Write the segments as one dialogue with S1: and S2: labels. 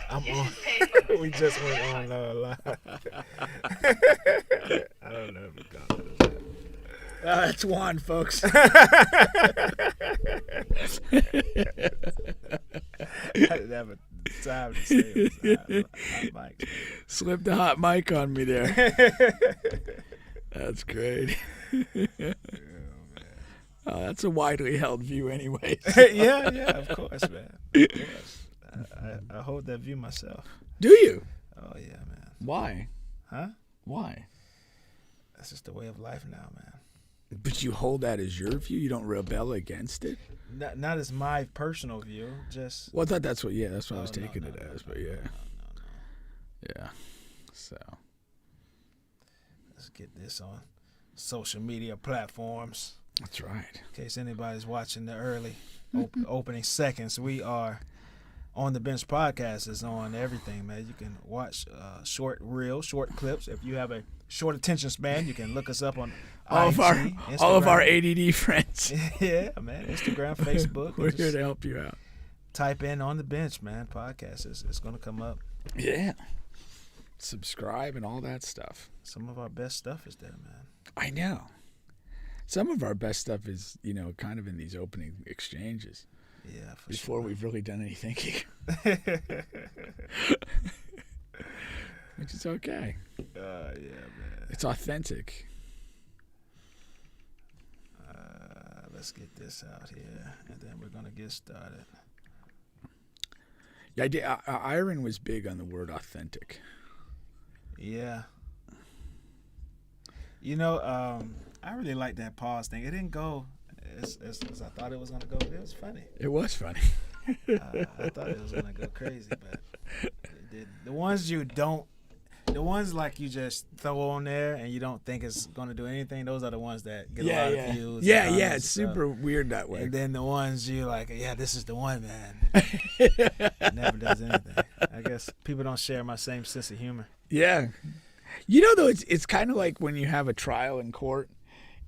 S1: I'm on. We just went on live. I don't know if we got it.
S2: That's Juan, folks.
S1: I didn't have a time to say it was hot mic.
S2: Slipped the hot mic on me there. That's great. Oh, that's a widely held view, anyways.
S1: Yeah, of course, man. Of course. I hold that view myself.
S2: Do you?
S1: Oh yeah, man.
S2: Why?
S1: Huh?
S2: Why?
S1: That's just the way of life now, man.
S2: But you hold that as your view. You don't rebel against it.
S1: Not as my personal view. Just.
S2: Well, I thought that's what. Yeah, that's what I was
S1: No,
S2: taking
S1: no,
S2: it
S1: no,
S2: as.
S1: no,
S2: But yeah,
S1: no.
S2: yeah. So
S1: Let's get this on social media platforms.
S2: that's right.
S1: In case anybody's watching the early opening seconds, we are on the Bench Podcast. Is on everything, man. You can watch short clips. If you have a short attention span, you can look us up on
S2: All
S1: IG,
S2: of our
S1: Instagram.
S2: ADD friends.
S1: Yeah, man. Instagram, Facebook.
S2: We're
S1: Just
S2: here to help you out.
S1: type in On the Bench, man. Podcast. It's going to come up.
S2: Yeah. Subscribe and all that stuff.
S1: Some of our best stuff is there, man.
S2: I know. Some of our best stuff is, kind of in these opening exchanges.
S1: Yeah, for
S2: before
S1: sure.
S2: we've really done any thinking. Which is okay.
S1: Yeah, man.
S2: It's authentic.
S1: Let's get this out here, and then we're going to get started.
S2: Yeah, Iron was big on the word authentic.
S1: Yeah. I really like that pause thing. It didn't go as I thought it was going to go. It was funny.
S2: It was funny.
S1: I thought it was going to go crazy, but it did. The ones like you just throw on there and you don't think it's going to do anything, those are the ones that get a lot of views.
S2: Yeah, it's super weird that way.
S1: And then the ones you like, yeah, this is the one, man. It never does anything. I guess people don't share my same sense of humor.
S2: Yeah. Though, it's kind of like when you have a trial in court,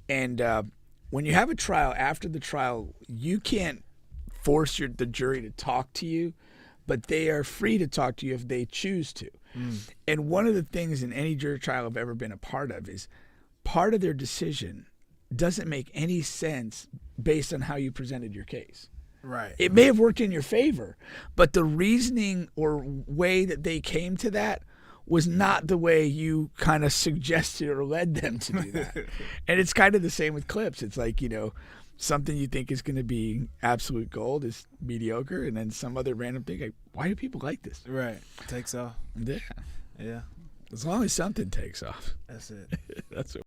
S2: and when you have a trial, after the trial, you can't force the jury to talk to you, but they are free to talk to you if they choose to. And one of the things in any jury trial I've ever been a part of is part of their decision doesn't make any sense based on how you presented your case.
S1: Right.
S2: It may have worked in your favor, but the reasoning or way that they came to that was not the way you kind of suggested or led them to do that. And it's kind of the same with clips. It's like, something you think is going to be absolute gold is mediocre, and then some other random thing like, why do people like this?
S1: Right. Takes off.
S2: Yeah.
S1: Yeah.
S2: As long as something takes off.
S1: That's it.
S2: That's what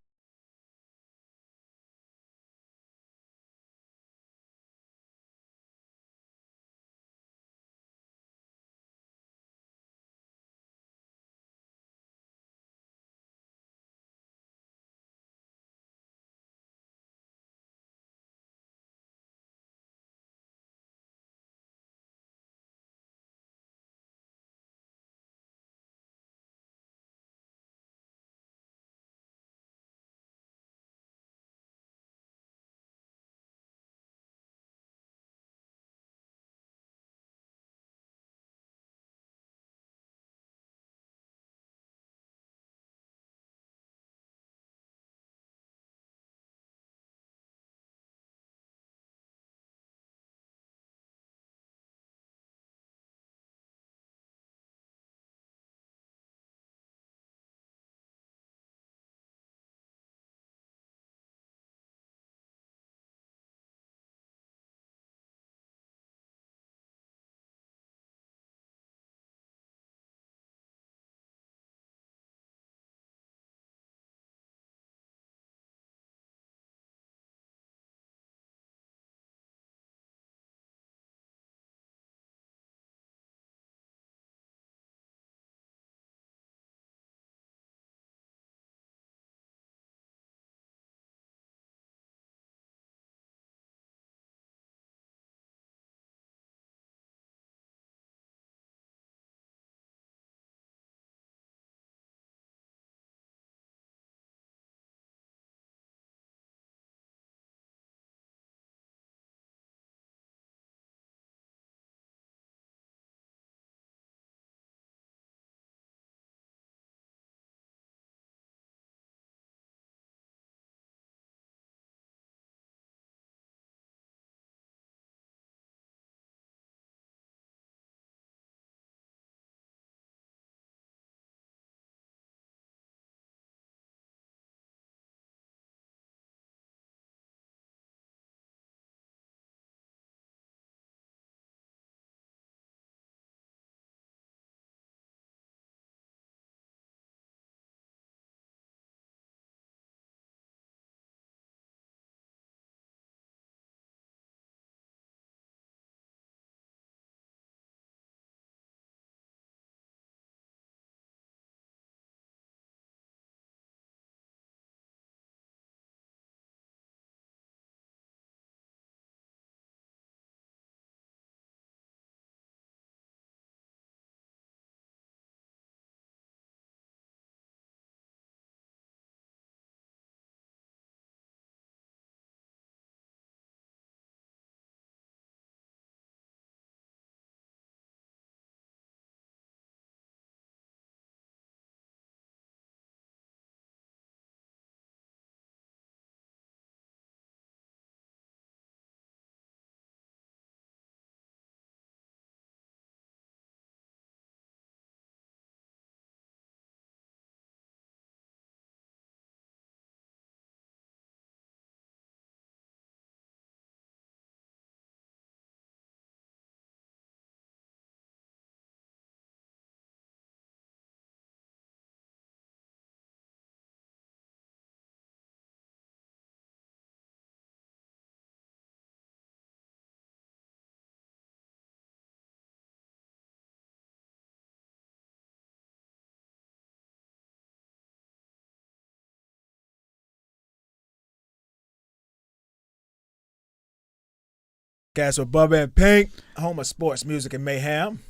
S1: Podcast with Bubba and Pink, home of sports, music, and mayhem.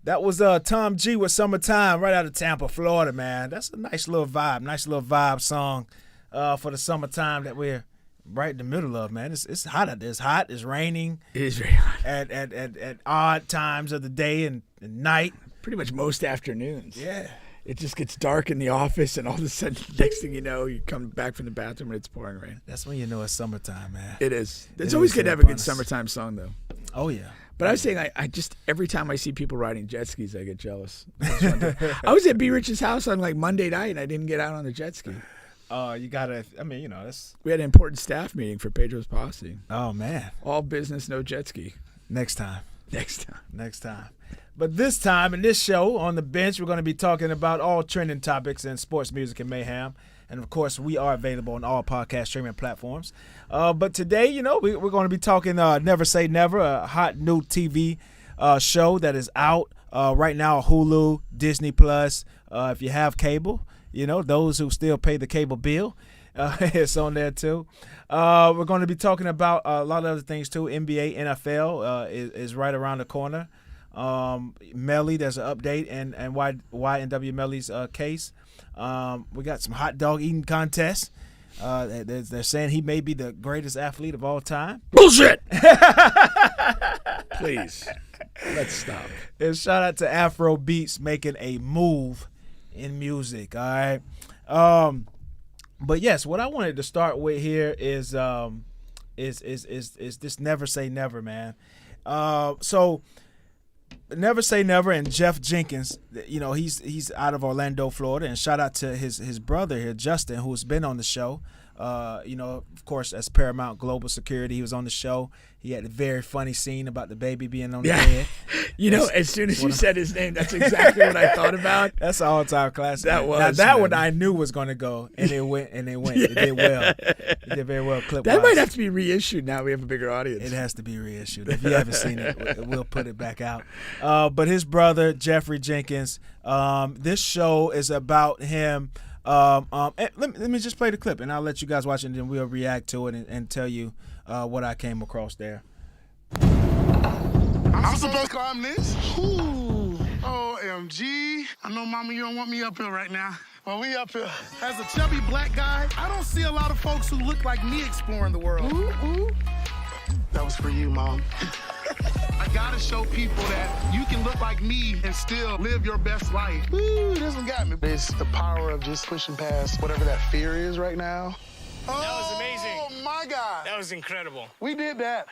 S1: That was Tom G with Summertime right out of Tampa, Florida, man. That's a nice little vibe song for the summertime that we're right in the middle of, man. It's hot out there. It's hot. It's raining.
S2: It is very hot.
S1: At odd times of the day and night.
S2: Pretty much most afternoons.
S1: Yeah.
S2: It just gets dark in the office, and all of a sudden, next thing you know, you come back from the bathroom and it's pouring rain.
S1: That's when you know it's summertime, man.
S2: It is. It's always good to have a good summertime song, though.
S1: Oh, yeah.
S2: But I was saying, I just, every time I see people riding jet skis, I get jealous. I was at B. Rich's house on like Monday night, and I didn't get out on the jet ski.
S1: You gotta, I mean, you know, that's.
S2: We had an important staff meeting for Pedro's Posse.
S1: Oh, man.
S2: All business, no jet ski.
S1: Next time.
S2: Next time.
S1: But this time in this show on the bench, we're going to be talking about all trending topics in sports, music, and mayhem. And, of course, we are available on all podcast streaming platforms. But today, you know, we're going to be talking Never Say Never, a hot new TV show that is out right now, Hulu, Disney+. If you have cable, you know, those who still pay the cable bill, it's on there too. We're going to be talking about a lot of other things too. NBA, NFL is right around the corner. Melly, there's an update and YNW Melly's case. We got some hot dog eating contests. They're saying he may be the greatest athlete of all time.
S2: Bullshit! Please, let's stop.
S1: And shout out to Afro Beats making a move in music. All right. But yes, what I wanted to start with here is this Never Say Never, man. So Never Say Never and Jeff Jenkins, you know, he's out of Orlando, Florida, and shout out to his brother here, Justin, who's been on the show. You know, of course, as Paramount Global Security, he was on the show. He had a very funny scene about the baby being on the bed.
S2: You know, as soon as you said his name, that's exactly what I thought about.
S1: That's an all-time classic.
S2: That was.
S1: Now, that one I knew was going to go, and it went. Yeah. It did well. It did very well clip-wise.
S2: That might have to be reissued now we have a bigger audience.
S1: It has to be reissued. If you haven't seen it, we'll put it back out. But his brother, Jeffrey Jenkins, this show is about him. Let me just play the clip, and I'll let you guys watch it, and then we'll react to it and tell you what I came across there.
S3: I'm supposed to climb this? Ooh. OMG. I know, Mama, you don't want me up here right now. Well, we up here. As a chubby black guy, I don't see a lot of folks who look like me exploring the world. Ooh. That was for you, Mom. I gotta show people that you can look like me and still live your best life. Ooh, this one got me. It's the power of just pushing past whatever that fear is right now.
S4: That was amazing.
S3: Oh, my God.
S4: That was incredible.
S3: We did that.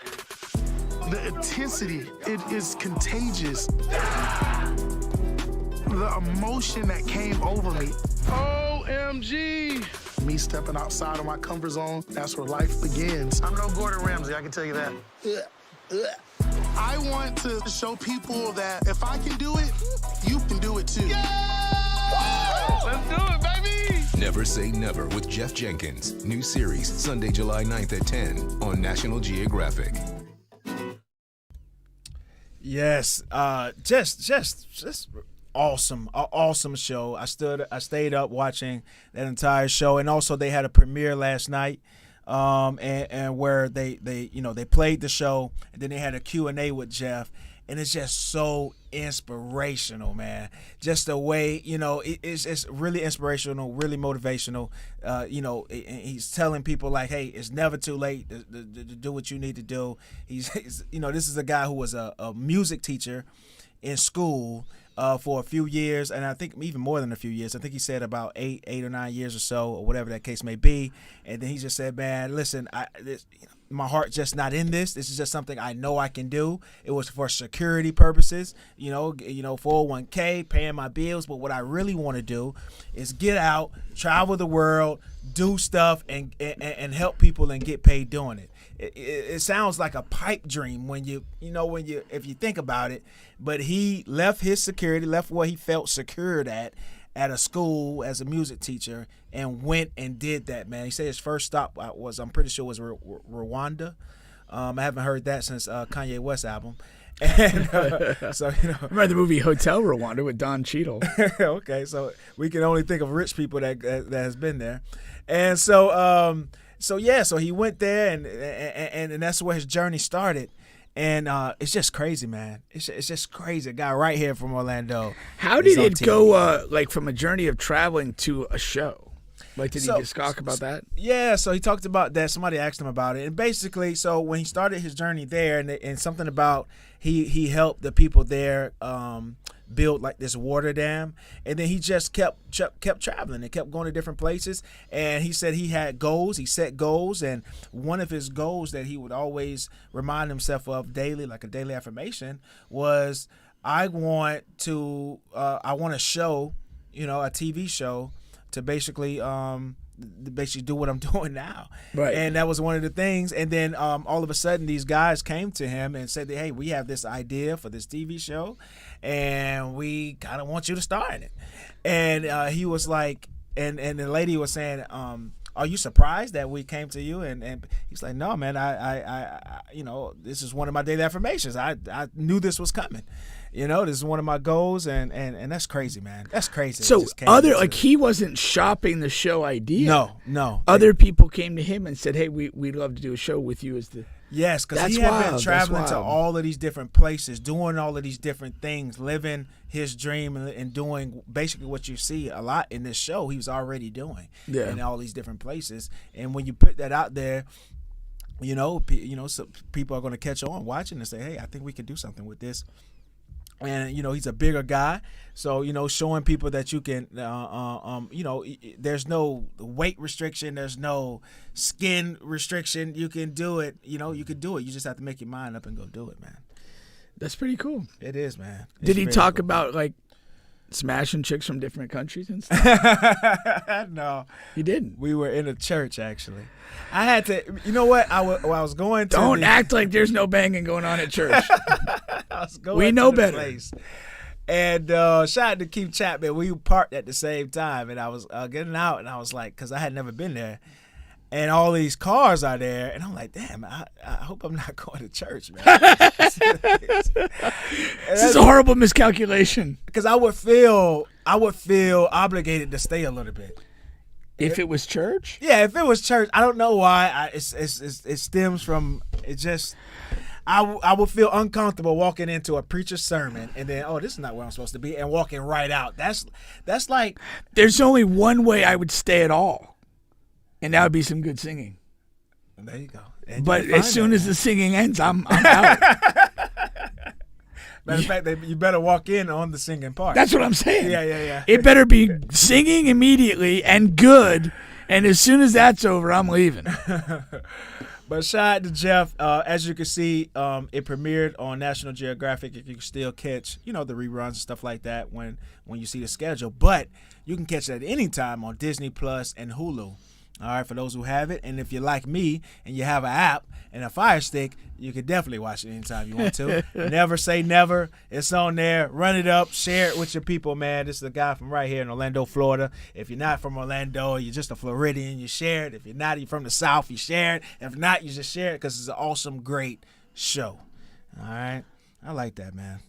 S3: The intensity, it is contagious. The emotion that came over me. OMG. Me stepping outside of my comfort zone, that's where life begins. I'm no Gordon Ramsay, I can tell you that. I want to show people that if I can do it, you can do it too. Yeah! Let's do it, baby!
S5: Never Say Never with Jeff Jenkins. New series, Sunday, July 9th at 10 on National Geographic.
S1: Yes, just awesome show. I stayed up watching that entire show, and also they had a premiere last night, and where they played the show, and then they had a Q&A with Jeff, and it's just so inspirational, man. Just the way, you know, it's really inspirational, really motivational. You know, he's telling people like, hey, it's never too late to do what you need to do. He's you know, this is a guy who was a music teacher in school for a few years, and I think even more than a few years. I think he said about eight or 9 years or so, or whatever that case may be. And then he just said, man, listen, my heart's just not in this. This is just something I know I can do. It was for security purposes, you know, 401k, paying my bills. But what I really want to do is get out, travel the world, do stuff, and help people and get paid doing it. It sounds like a pipe dream when if you think about it. But he left his security, left where he felt secured at a school as a music teacher, and went and did that, man. He said his first stop I'm pretty sure was Rwanda. I haven't heard that since Kanye West album. And so, you know,
S2: remember the movie Hotel Rwanda with Don Cheadle?
S1: Okay, so we can only think of rich people that has been there, and so he went there, and that's where his journey started. And it's just crazy, man. It's just crazy. A guy right here from Orlando.
S2: How
S1: is
S2: did
S1: on
S2: it
S1: TV.
S2: go, like, from a journey of traveling to a show? Like, did he
S1: So-
S2: just talk about that?
S1: Yeah, so he talked about that. Somebody asked him about it, and basically, so when he started his journey there, and something about he helped the people there build like this water dam, and then he just kept traveling and kept going to different places. And he said he had goals. He set goals, and one of his goals that he would always remind himself of daily, like a daily affirmation, was I want to show, a TV show to basically do what I'm doing now.
S2: Right.
S1: And that was one of the things. And then all of a sudden these guys came to him and said, hey, we have this idea for this TV show and we kind of want you to star in it. And he was like, and the lady was saying, are you surprised that we came to you? And he's like, no, man, I this is one of my daily affirmations. I knew this was coming. This is one of my goals, and that's crazy, man. That's crazy.
S2: So he wasn't shopping the show idea.
S1: No.
S2: Other people came to him and said, hey, we'd love to do a show with you as the...
S1: Yes, because
S2: That's
S1: he had
S2: wild.
S1: been
S2: That's
S1: traveling to
S2: wild.
S1: all of these different places, doing all of these different things, living his dream and doing basically what you see a lot in this show. He was already doing in all these different places. And when you put that out there, so people are going to catch on watching and say, hey, I think we could do something with this. And he's a bigger guy, so showing people that you can, there's no weight restriction, there's no skin restriction. You can do it. You can do it. You just have to make your mind up and go do it, man.
S2: That's pretty cool.
S1: It is, man.
S2: Did he
S1: very
S2: talk
S1: cool.
S2: about, like, smashing chicks from different countries and stuff?
S1: No,
S2: He didn't.
S1: we were in a church actually. I had to. You know what? I was going to.
S2: Don't act like there's no banging going on at church.
S1: I was going
S2: We
S1: to
S2: know
S1: the
S2: better.
S1: place. And shout out to Keith Chapman. We parked at the same time, and I was getting out, and I was like, because I had never been there, and all these cars are there, and I'm like, damn, I hope I'm not going to church, man.
S2: This is a horrible miscalculation.
S1: Because I would feel obligated to stay a little bit.
S2: If it was church?
S1: Yeah, if it was church, I don't know why. It stems from it just. I would feel uncomfortable walking into a preacher's sermon and then, this is not where I'm supposed to be, and walking right out. That's like.
S2: There's only one way I would stay at all, and that would be some good singing.
S1: There you go. And
S2: But
S1: you can
S2: as
S1: find
S2: soon
S1: that.
S2: as the singing ends, I'm out.
S1: Matter of fact, you better walk in on the singing part.
S2: That's what I'm saying.
S1: Yeah.
S2: It better be singing immediately and good, and as soon as that's over, I'm leaving.
S1: But shout out to Jeff. As you can see, it premiered on National Geographic. You can still catch, the reruns and stuff like that when you see the schedule. But you can catch it at any time on Disney Plus and Hulu. All right, for those who have it. And if you're like me and you have an app and a Fire Stick, you can definitely watch it anytime you want to. Never say never. It's on there. Run it up. Share it with your people, man. This is a guy from right here in Orlando, Florida. If you're not from Orlando, you're just a Floridian, you share it. If you're not, you're from the South, you share it. If not, you just share it because it's an awesome, great show. All right? I like that, man.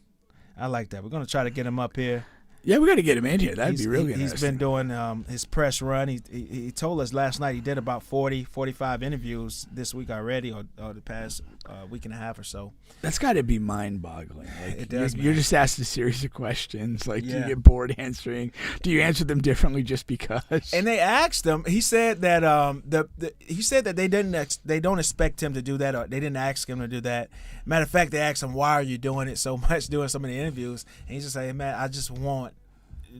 S1: I like that. We're going to try to get him up here.
S2: Yeah, we got to get him in here. That'd be really
S1: He's
S2: interesting.
S1: been doing his press run. He told us last night he did about 40, 45 interviews this week already or the past week and a half or so.
S2: That's got to be mind-boggling. Like,
S1: It does,
S2: you're
S1: man.
S2: just asked a series of questions. Like, do
S1: Yeah.
S2: you get bored answering? Do you answer them differently just because?
S1: And they asked him. He said that they don't expect him to do that, or they didn't ask him to do that. Matter of fact, they asked him, "Why are you doing it so much? Doing so many interviews?" And he just said, "Man, I just want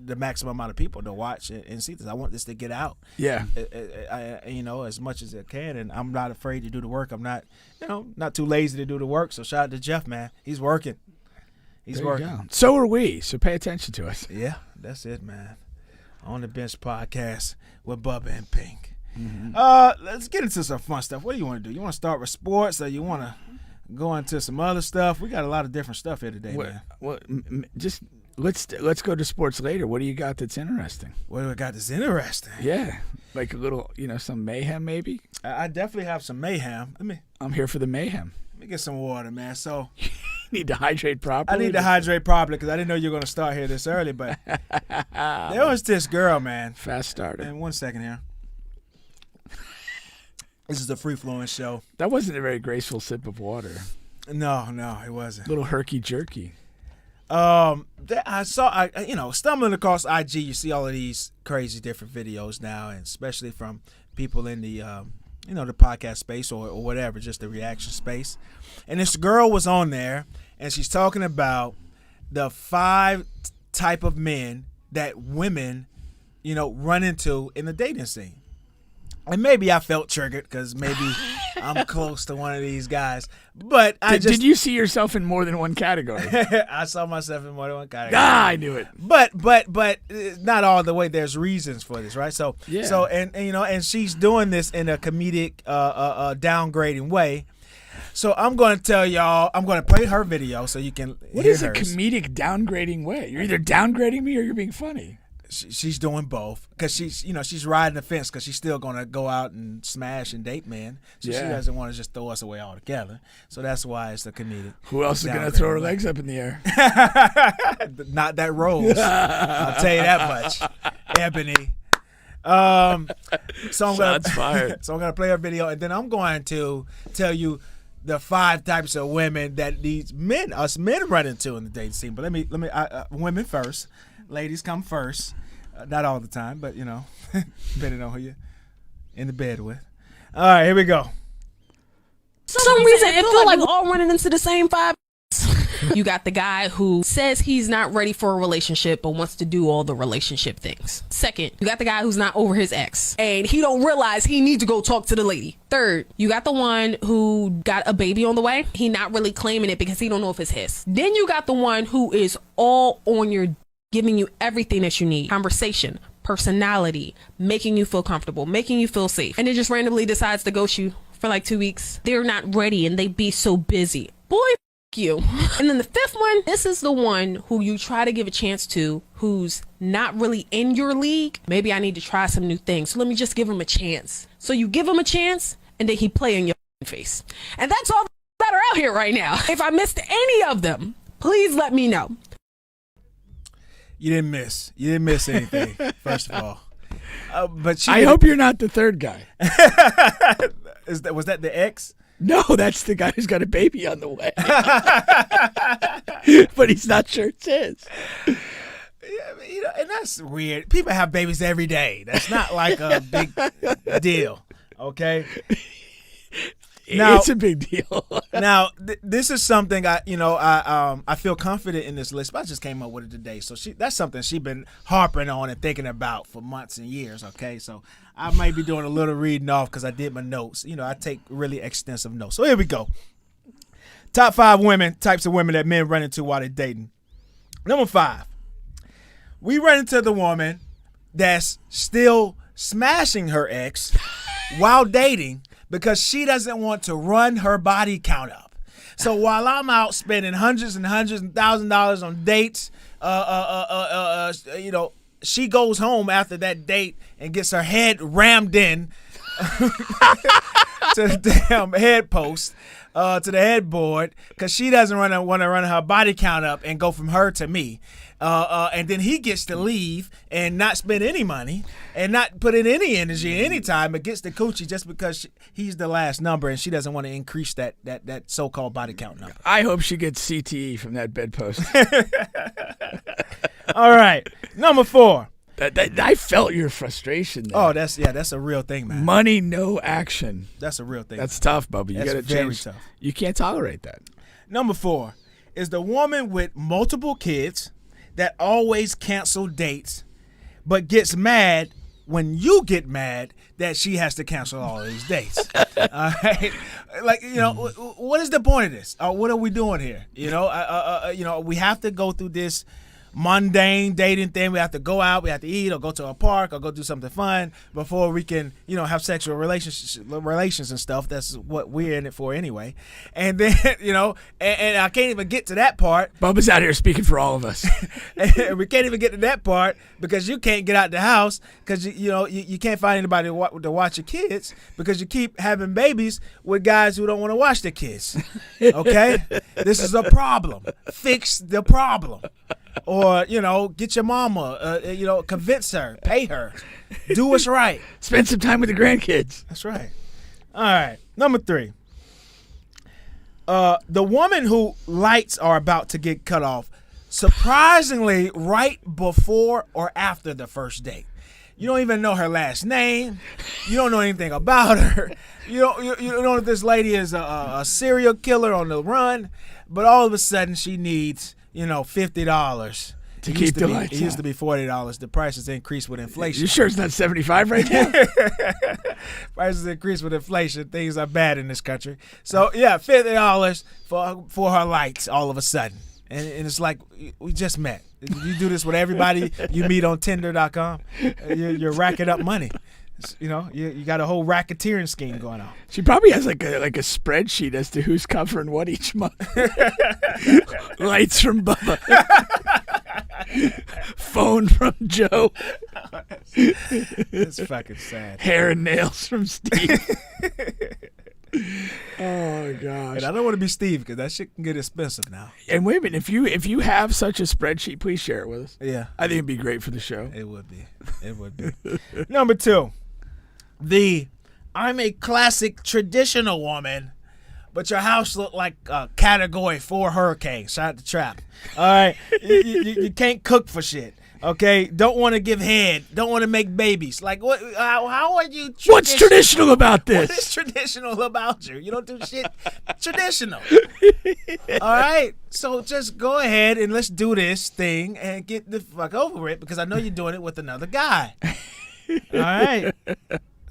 S1: the maximum amount of people to watch and see this. I want this to get out."
S2: Yeah.
S1: As much as it can, and I'm not afraid to do the work. I'm not, not too lazy to do the work. So shout out to Jeff, man. He's working. He's
S2: There you
S1: working.
S2: go. So are we. So pay attention to us.
S1: Yeah, that's it, man. On the Bench Podcast with Bubba and Pink. Let's get into some fun stuff. What do you want to do? You want to start with sports, or you want to go into some other stuff? We got a lot of different stuff here today, man.
S2: Just let's go to sports later. What do you got that's interesting?
S1: What do we got that's interesting?
S2: Yeah, like a little, some mayhem maybe.
S1: I definitely have some mayhem.
S2: I'm here for the mayhem.
S1: Let me get some water, man. So
S2: Need to hydrate properly.
S1: I need to hydrate properly because I didn't know you were going to start here this early. But there was this girl, man.
S2: Fast starter.
S1: And 1 second here. This is a free-flowing show.
S2: That wasn't a very graceful sip of water.
S1: No, it wasn't.
S2: Little herky jerky.
S1: I saw, stumbling across IG, you see all of these crazy different videos now, and especially from people in the, the podcast space or whatever, just the reaction space. And this girl was on there, and she's talking about the 5 type of men that women, run into in the dating scene. And maybe I felt triggered because maybe I'm close to one of these guys. But
S2: did you see yourself in more than one category?
S1: I saw myself in more than one category.
S2: I knew it.
S1: But not all the way. There's reasons for this, right? So
S2: yeah.
S1: So and she's doing this in a comedic, downgrading way. So I'm going to tell y'all. I'm going to play her video so you can.
S2: What
S1: hear
S2: is a
S1: hers.
S2: comedic downgrading way? You're either downgrading me or you're being funny.
S1: She's doing both because she's riding the fence because she's still gonna go out and smash and date men. So she doesn't want to just throw us away altogether. So that's why it's a comedic.
S2: Who else is gonna throw her legs up in the air?
S1: Not that Rose. I'll tell you that much. Ebony. So I'm
S2: Shots fired.
S1: So I'm gonna play her video and then I'm going to tell you the 5 types of women that us men run into in the dating scene. But let me women first. Ladies come first. Not all the time, but depending on who you're in the bed with. All right, here we go.
S6: For some reason, it feel like we're all running into the same 5. You got the guy who says he's not ready for a relationship but wants to do all the relationship things. Second, you got the guy who's not over his ex and he don't realize he needs to go talk to the lady. Third, you got the one who got a baby on the way. He not really claiming it because he don't know if it's his. Then you got the one who is all on your, giving you everything that you need. Conversation, personality, making you feel comfortable, making you feel safe. And it just randomly decides to ghost you for like 2 weeks. They're not ready and they be so busy. Boy, you. And then the 5th one, this is the one who you try to give a chance to, who's not really in your league. Maybe I need to try some new things. So let me just give him a chance. So you give him a chance and then he play in your face. And that's all that are out here right now. If I missed any of them, please let me know.
S1: You didn't miss. You didn't miss anything, first of all. But
S2: I hope you're not the 3rd guy.
S1: Was that the ex?
S2: No, that's the guy who's got a baby on the way. But he's not sure it's his.
S1: Yeah, and that's weird. People have babies every day. That's not like a big deal, okay? Now,
S2: it's a big deal.
S1: Now, this is something I feel confident in this list, but I just came up with it today. So that's something she's been harping on and thinking about for months and years, okay? So I might be doing a little reading off because I did my notes. I take really extensive notes. So here we go. Top 5 types of women that men run into while they're dating. Number 5, we run into the woman that's still smashing her ex while dating because she doesn't want to run her body count up. So while I'm out spending hundreds and $1,000s on dates, she goes home after that date and gets her head rammed in to the damn head post, to the headboard, because she doesn't want to run her body count up and go from her to me. And then he gets to leave and not spend any money and not put in any energy any time, but gets the coochie just because he's the last number and she doesn't want to increase that so-called body count number.
S2: I hope she gets CTE from that bedpost.
S1: All right, number 4.
S2: I felt your frustration there.
S1: Oh, that's a real thing, man.
S2: Money, no action.
S1: That's a real thing.
S2: That's tough, Bubba. You got to
S1: very
S2: change.
S1: tough.
S2: You can't tolerate that.
S1: Number 4 is the woman with multiple kids that always cancel dates, but gets mad when you get mad that she has to cancel all of these dates. All right, like what is the point of this? What are we doing here? We have to go through this mundane dating thing. We have to go out, we have to eat, or go to a park, or go do something fun before we can, have sexual relations and stuff. That's what we're in it for anyway. And then, and I can't even get to that part.
S2: Bubba's out here speaking for all of us.
S1: We can't even get to that part because you can't get out the house because you can't find anybody to watch your kids because you keep having babies with guys who don't want to watch their kids. Okay, this is a problem. Fix the problem. Or, get your mama, convince her, pay her, do what's right.
S2: Spend some time with the grandkids.
S1: That's right. All right. Number 3. the woman who lights are about to get cut off, surprisingly, right before or after the first date. You don't even know her last name. You don't know anything about her. You don't know if this lady is a serial killer on the run. But all of a sudden, she needs $50
S2: to keep the lights on.
S1: It used to be $40. The price has increased with inflation.
S2: You sure it's not 75 right now?
S1: Prices increase with inflation. Things are bad in this country. So yeah, $50 for her lights all of a sudden, and it's like we just met. You do this with everybody you meet on Tinder.com. You're racking up money. You got a whole racketeering scheme going on.
S2: She probably has like a spreadsheet as to who's covering what each month. Lights from Bubba. Phone from Joe.
S1: It's fucking sad.
S2: Hair and nails from Steve. Oh gosh!
S1: And I don't want to be Steve because that shit can get expensive now.
S2: And wait a minute, if you have such a spreadsheet, please share it with us.
S1: Yeah,
S2: I think it'd be great for the show.
S1: It would be. It would be. Number 2, I'm a classic traditional woman, but your house looked like a Category 4 hurricane. Shout out to Trap. All right, you can't cook for shit. Okay, don't want to give head, don't want to make babies. Like what? How are you?
S2: What's traditional about this?
S1: What is traditional about you? You don't do shit traditional. All right, so just go ahead and let's do this thing and get the fuck over it because I know you're doing it with another guy. All right,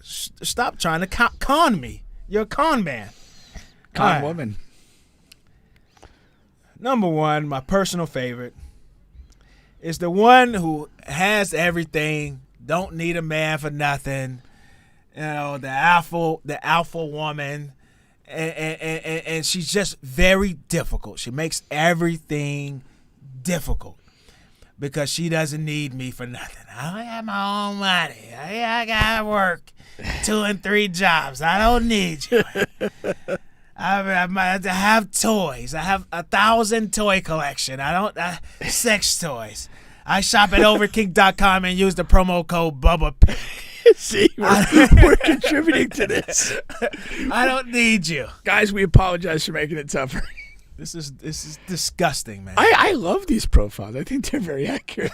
S1: stop trying to con me. You're a con man.
S2: Con woman.
S1: Number 1, my personal favorite. Is the one who has everything, don't need a man for nothing, the alpha woman, and she's just very difficult. She makes everything difficult because she doesn't need me for nothing. I have my own money. I gotta work 2 and 3 jobs. I don't need you. I have toys. I have 1,000 toy collection. I don't sex toys. I shop at overkick.com and use the promo code BubbaPig.
S2: See, we're contributing to this.
S1: I don't need you,
S2: guys. We apologize for making it tougher.
S1: This is disgusting, man.
S2: I love these profiles. I think they're very accurate.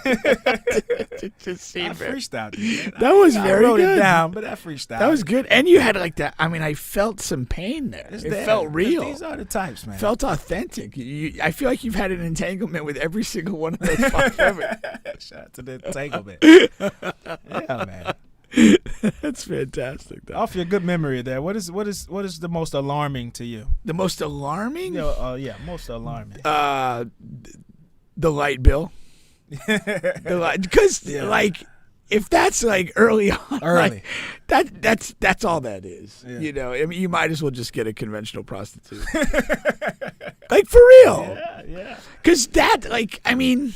S1: Freestyle.
S2: That was very good.
S1: I wrote it down, but that freestyle.
S2: That was good. And you had like that. I mean, I felt some pain there. It felt real.
S1: These are the types, man.
S2: Felt authentic. I feel like you've had an entanglement with every single one of those 5 ever.
S1: Shout out to the entanglement. Yeah, man.
S2: That's fantastic. Though.
S1: Off your good memory there, what is the most alarming to you?
S2: The most alarming?
S1: Most alarming.
S2: The light bill. Because like if that's like early on, like, that's all that is. Yeah. I mean, you might as well just get a conventional prostitute. Like for real.
S1: Yeah.
S2: Because that, like, I mean.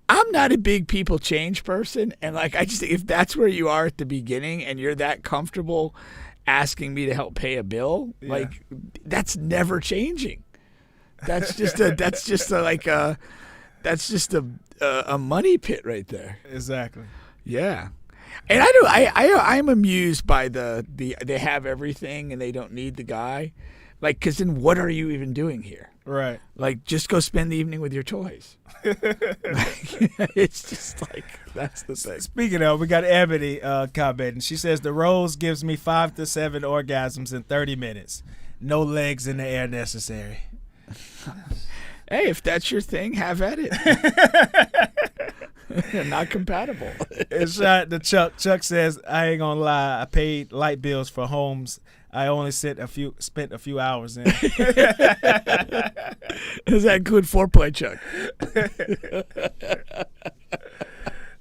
S2: I'm not a big people change person, and like I just think if that's where you are at the beginning and you're that comfortable asking me to help pay a bill, like that's never changing. That's just a money pit right there.
S1: Exactly.
S2: Yeah. And I'm amused by they have everything and they don't need the guy. Like, because then what are you even doing here?
S1: Right.
S2: Like, just go spend the evening with your toys. It's just like, that's the thing.
S1: Speaking of, we got Ebony commenting. She says, the rose gives me 5 to 7 orgasms in 30 minutes. No legs in the air necessary.
S2: Hey, if that's your thing, have at it. Not compatible.
S1: And shout out to Chuck. Chuck says, I ain't gonna lie, I paid light bills for homes I only spent a few hours in. Does
S2: that include foreplay, Chuck?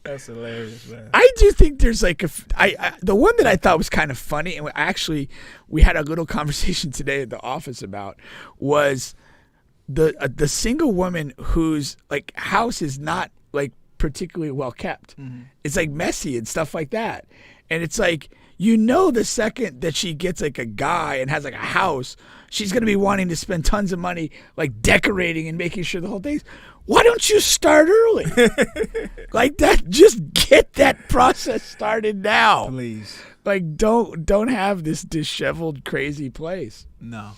S1: That's hilarious, man.
S2: I do think there's like the one that I thought was kind of funny, and we had a little conversation today at the office about was the single woman whose like house is not like particularly well kept. Mm-hmm. It's like messy and stuff like that, and it's like. The second that she gets like a guy and has like a house, she's going to be wanting to spend tons of money like decorating and making sure the whole thing's. Why don't you start early? Like that, just get that process started now.
S1: Please.
S2: Like don't have this disheveled crazy place.
S1: No.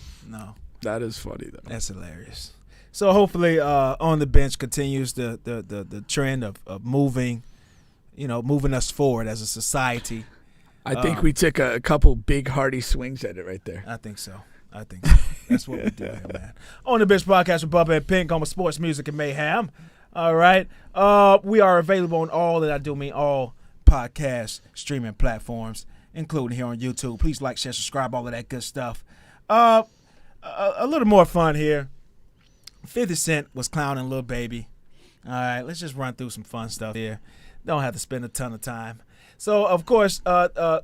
S2: That is funny though.
S1: That's hilarious. So hopefully, On the Bench continues the trend of moving, moving us forward as a society.
S2: I think we took a couple big hearty swings at it right there.
S1: I think so. That's what we do here, man. On the Bench podcast with Bubba and Pink on sports, music, and mayhem. All right. We are available on all podcast streaming platforms, including here on YouTube. Please like, share, subscribe, all of that good stuff. A little more fun here. 50 Cent was clowning Lil Baby. All right, let's just run through some fun stuff here. Don't have to spend a ton of time. So, of course, Michael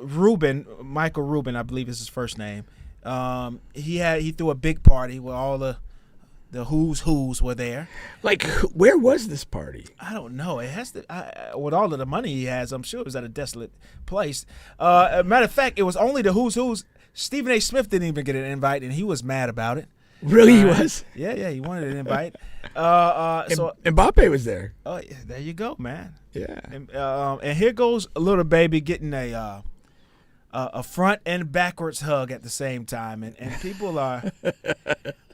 S1: Rubin, I believe is his first name. He threw a big party where all the who's were there.
S2: Like, where was this party?
S1: I don't know. It has to, with all of the money he has, I'm sure it was at a desolate place. Matter of fact, it was only the who's. Stephen A. Smith didn't even get an invite, and he was mad about it.
S2: Really, he was?
S1: Yeah, he wanted an invite.
S2: So Mbappe was there.
S1: Oh, yeah, there you go, man.
S2: Yeah.
S1: And here goes Lil Baby getting a front and backwards hug at the same time, and people are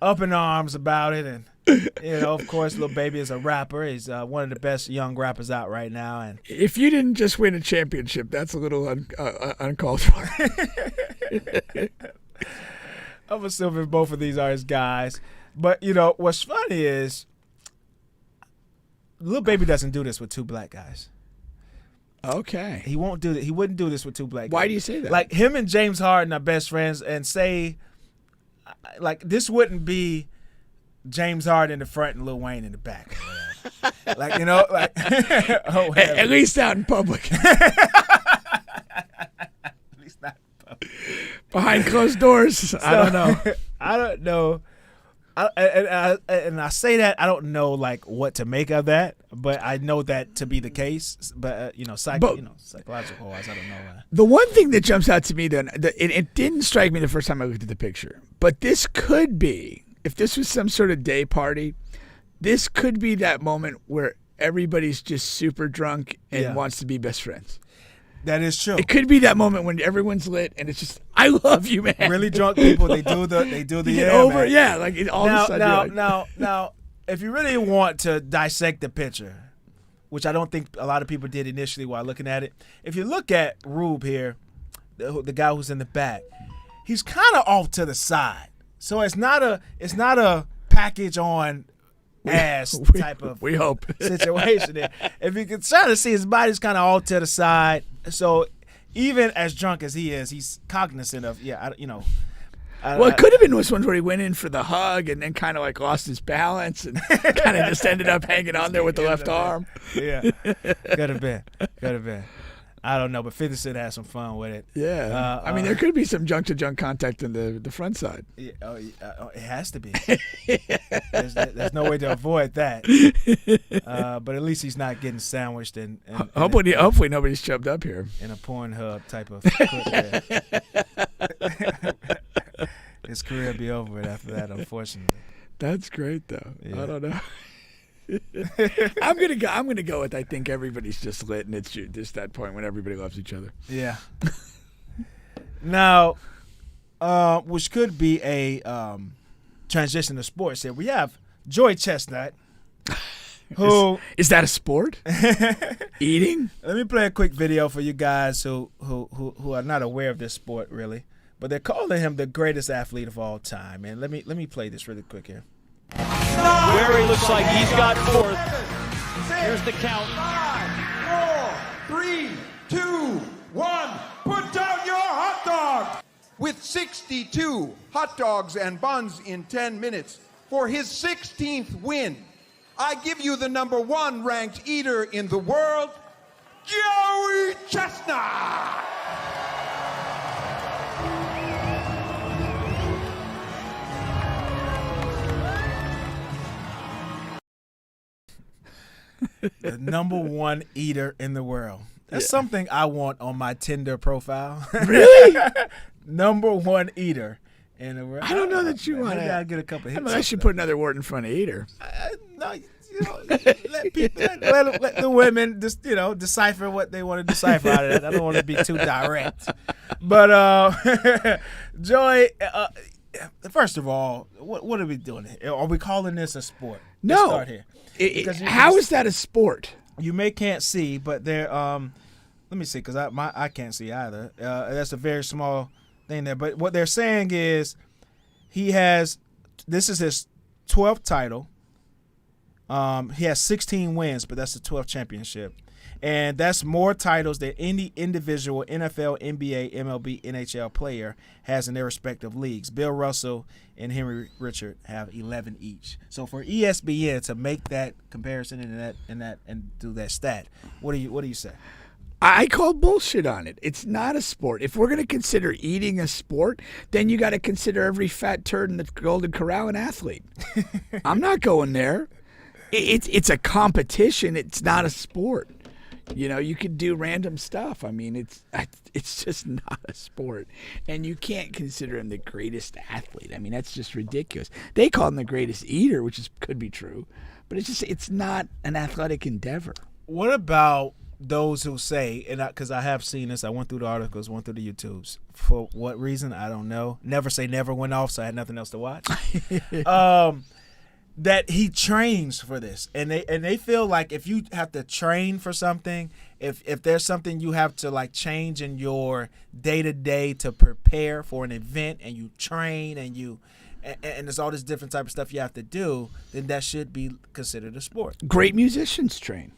S1: up in arms about it. And of course, Lil Baby is a rapper. He's one of the best young rappers out right now. And
S2: if you didn't just win a championship, that's a little uncalled for.
S1: I'm assuming both of these are his guys. But, what's funny is Lil Baby doesn't do this with two black guys.
S2: Okay.
S1: He won't do that. He wouldn't do this with two black guys.
S2: Why do you say that?
S1: Like, him and James Harden are best friends, and say, like, this wouldn't be James Harden in the front and Lil Wayne in the back. Like,
S2: at least out in public. Behind closed doors, I don't know.
S1: I don't know. And I say that I don't know like what to make of that, but I know that to be the case. But psychological wise, I don't know.
S2: The one thing that jumps out to me, then, it didn't strike me the first time I looked at the picture, but this could be, if this was some sort of day party, this could be that moment where everybody's just super drunk and wants to be best friends.
S1: That is true.
S2: It could be that moment when everyone's lit and it's just, I love you, man.
S1: Really drunk people, they do the
S2: over,
S1: man.
S2: yeah, like all of a sudden.
S1: Now, if you really want to dissect the picture, which I don't think a lot of people did initially while looking at it, if you look at Rube here, the guy who's in the back, he's kind of off to the side, so it's not a package on ass type of
S2: we hope
S1: situation there. If you can try to see, his body's kind of all to the side, so even as drunk as he is, he's cognizant of
S2: it could have been this one where he went in for the hug and then kind of like lost his balance and kind of just ended up hanging on there with the left arm.
S1: Yeah, could have been. I don't know, but 50 Cent had some fun with it.
S2: Yeah. I mean, there could be some junk-to-junk contact in the front side.
S1: Yeah, it has to be. There's no way to avoid that. But at least he's not getting sandwiched and
S2: hopefully nobody's chubbed up here.
S1: In a Pornhub type of clip. His career will be over with after that, unfortunately.
S2: That's great, though.
S1: Yeah.
S2: I don't know. I'm gonna go with I think everybody's just lit and it's just that point when everybody loves each other.
S1: Yeah. Now, which could be a transition to sports here. We have Joey Chestnut, who
S2: is that a sport? Eating?
S1: Let me play a quick video for you guys who are not aware of this sport really, but they're calling him the greatest athlete of all time. And let me play this really quick here.
S7: Barry looks like he's got fourth. Here's the count.
S8: 5, 4, 3, 2, 1. Put down your hot dog. With 62 hot dogs and buns in 10 minutes for his 16th win, I give you the #1 ranked eater in the world, Joey Chestnut.
S1: The #1 eater in the world. That's something I want on my Tinder profile.
S2: Really?
S1: #1 eater in the world.
S2: I don't know that you want to.
S1: I gotta get a couple hits.
S2: I should put another word in front of eater.
S1: No, let people, let the women just decipher what they want to decipher out of that. I don't want to be too direct, but Joey, First of all, what are we doing here? Are we calling this a sport?
S2: No.
S1: Let's start here.
S2: How is that a sport?
S1: You can't see, but there. Let me see, because I can't see either. That's a very small thing there. But what they're saying is, this is his 12th title. He has 16 wins, but that's the 12th championship. And that's more titles than any individual NFL, NBA, MLB, NHL player has in their respective leagues. Bill Russell and Henry Richard have 11 each. So for ESPN to make that comparison and do that stat, what do you say?
S2: I call bullshit on it. It's not a sport. If we're going to consider eating a sport, then you got to consider every fat turd in the Golden Corral an athlete. I'm not going there. It's a competition. It's not a sport. You could do random stuff. I mean, it's just not a sport. And you can't consider him the greatest athlete. I mean, that's just ridiculous. They call him the greatest eater, which could be true, but it's not an athletic endeavor.
S1: What about those who say, and because I have seen this, I went through the articles, went through the YouTubes. For what reason, I don't know. Never Say Never went off, so I had nothing else to watch. That he trains for this, and they feel like if you have to train for something, if there's something you have to like change in your day-to-day to prepare for an event, and you train and there's all this different type of stuff you have to do, then that should be considered a sport.
S2: Great musicians train.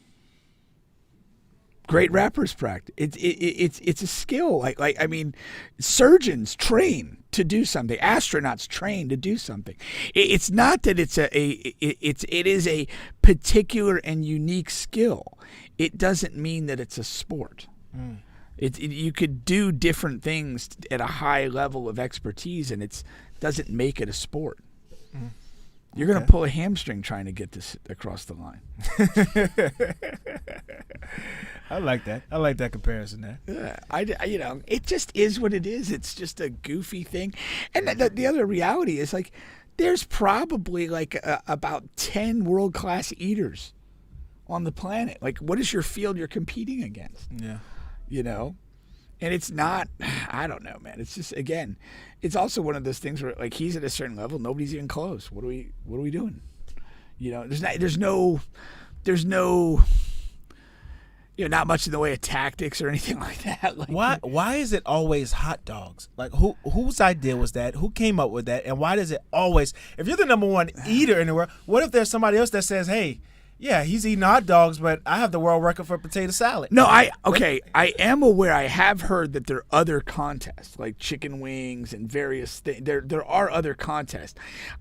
S2: Great rappers practice. It's a skill. Like I mean, surgeons train to do something. Astronauts train to do something. It's not that it is a particular and unique skill. It doesn't mean that it's a sport. You could do different things at a high level of expertise, and it doesn't make it a sport. You're going to pull a hamstring trying to get this across the line.
S1: I like that. I like that comparison there.
S2: Yeah, it just is what it is. It's just a goofy thing. And the other reality is, like, there's probably like about 10 world-class eaters on the planet. Like, what is your field you're competing against?
S1: Yeah.
S2: And it's not, I don't know, man. It's just, again, it's also one of those things where, like, he's at a certain level, nobody's even close. What are we doing? There's no, not much in the way of tactics or anything like that. Like,
S1: why is it always hot dogs? Like, whose idea was that? Who came up with that? And why does it always, if you're the number one eater in the world, what if there's somebody else that says, hey, yeah, he's eating hot dogs, but I have the world record for potato salad.
S2: No, I am aware. I have heard that there are other contests, like chicken wings and various things. There are other contests.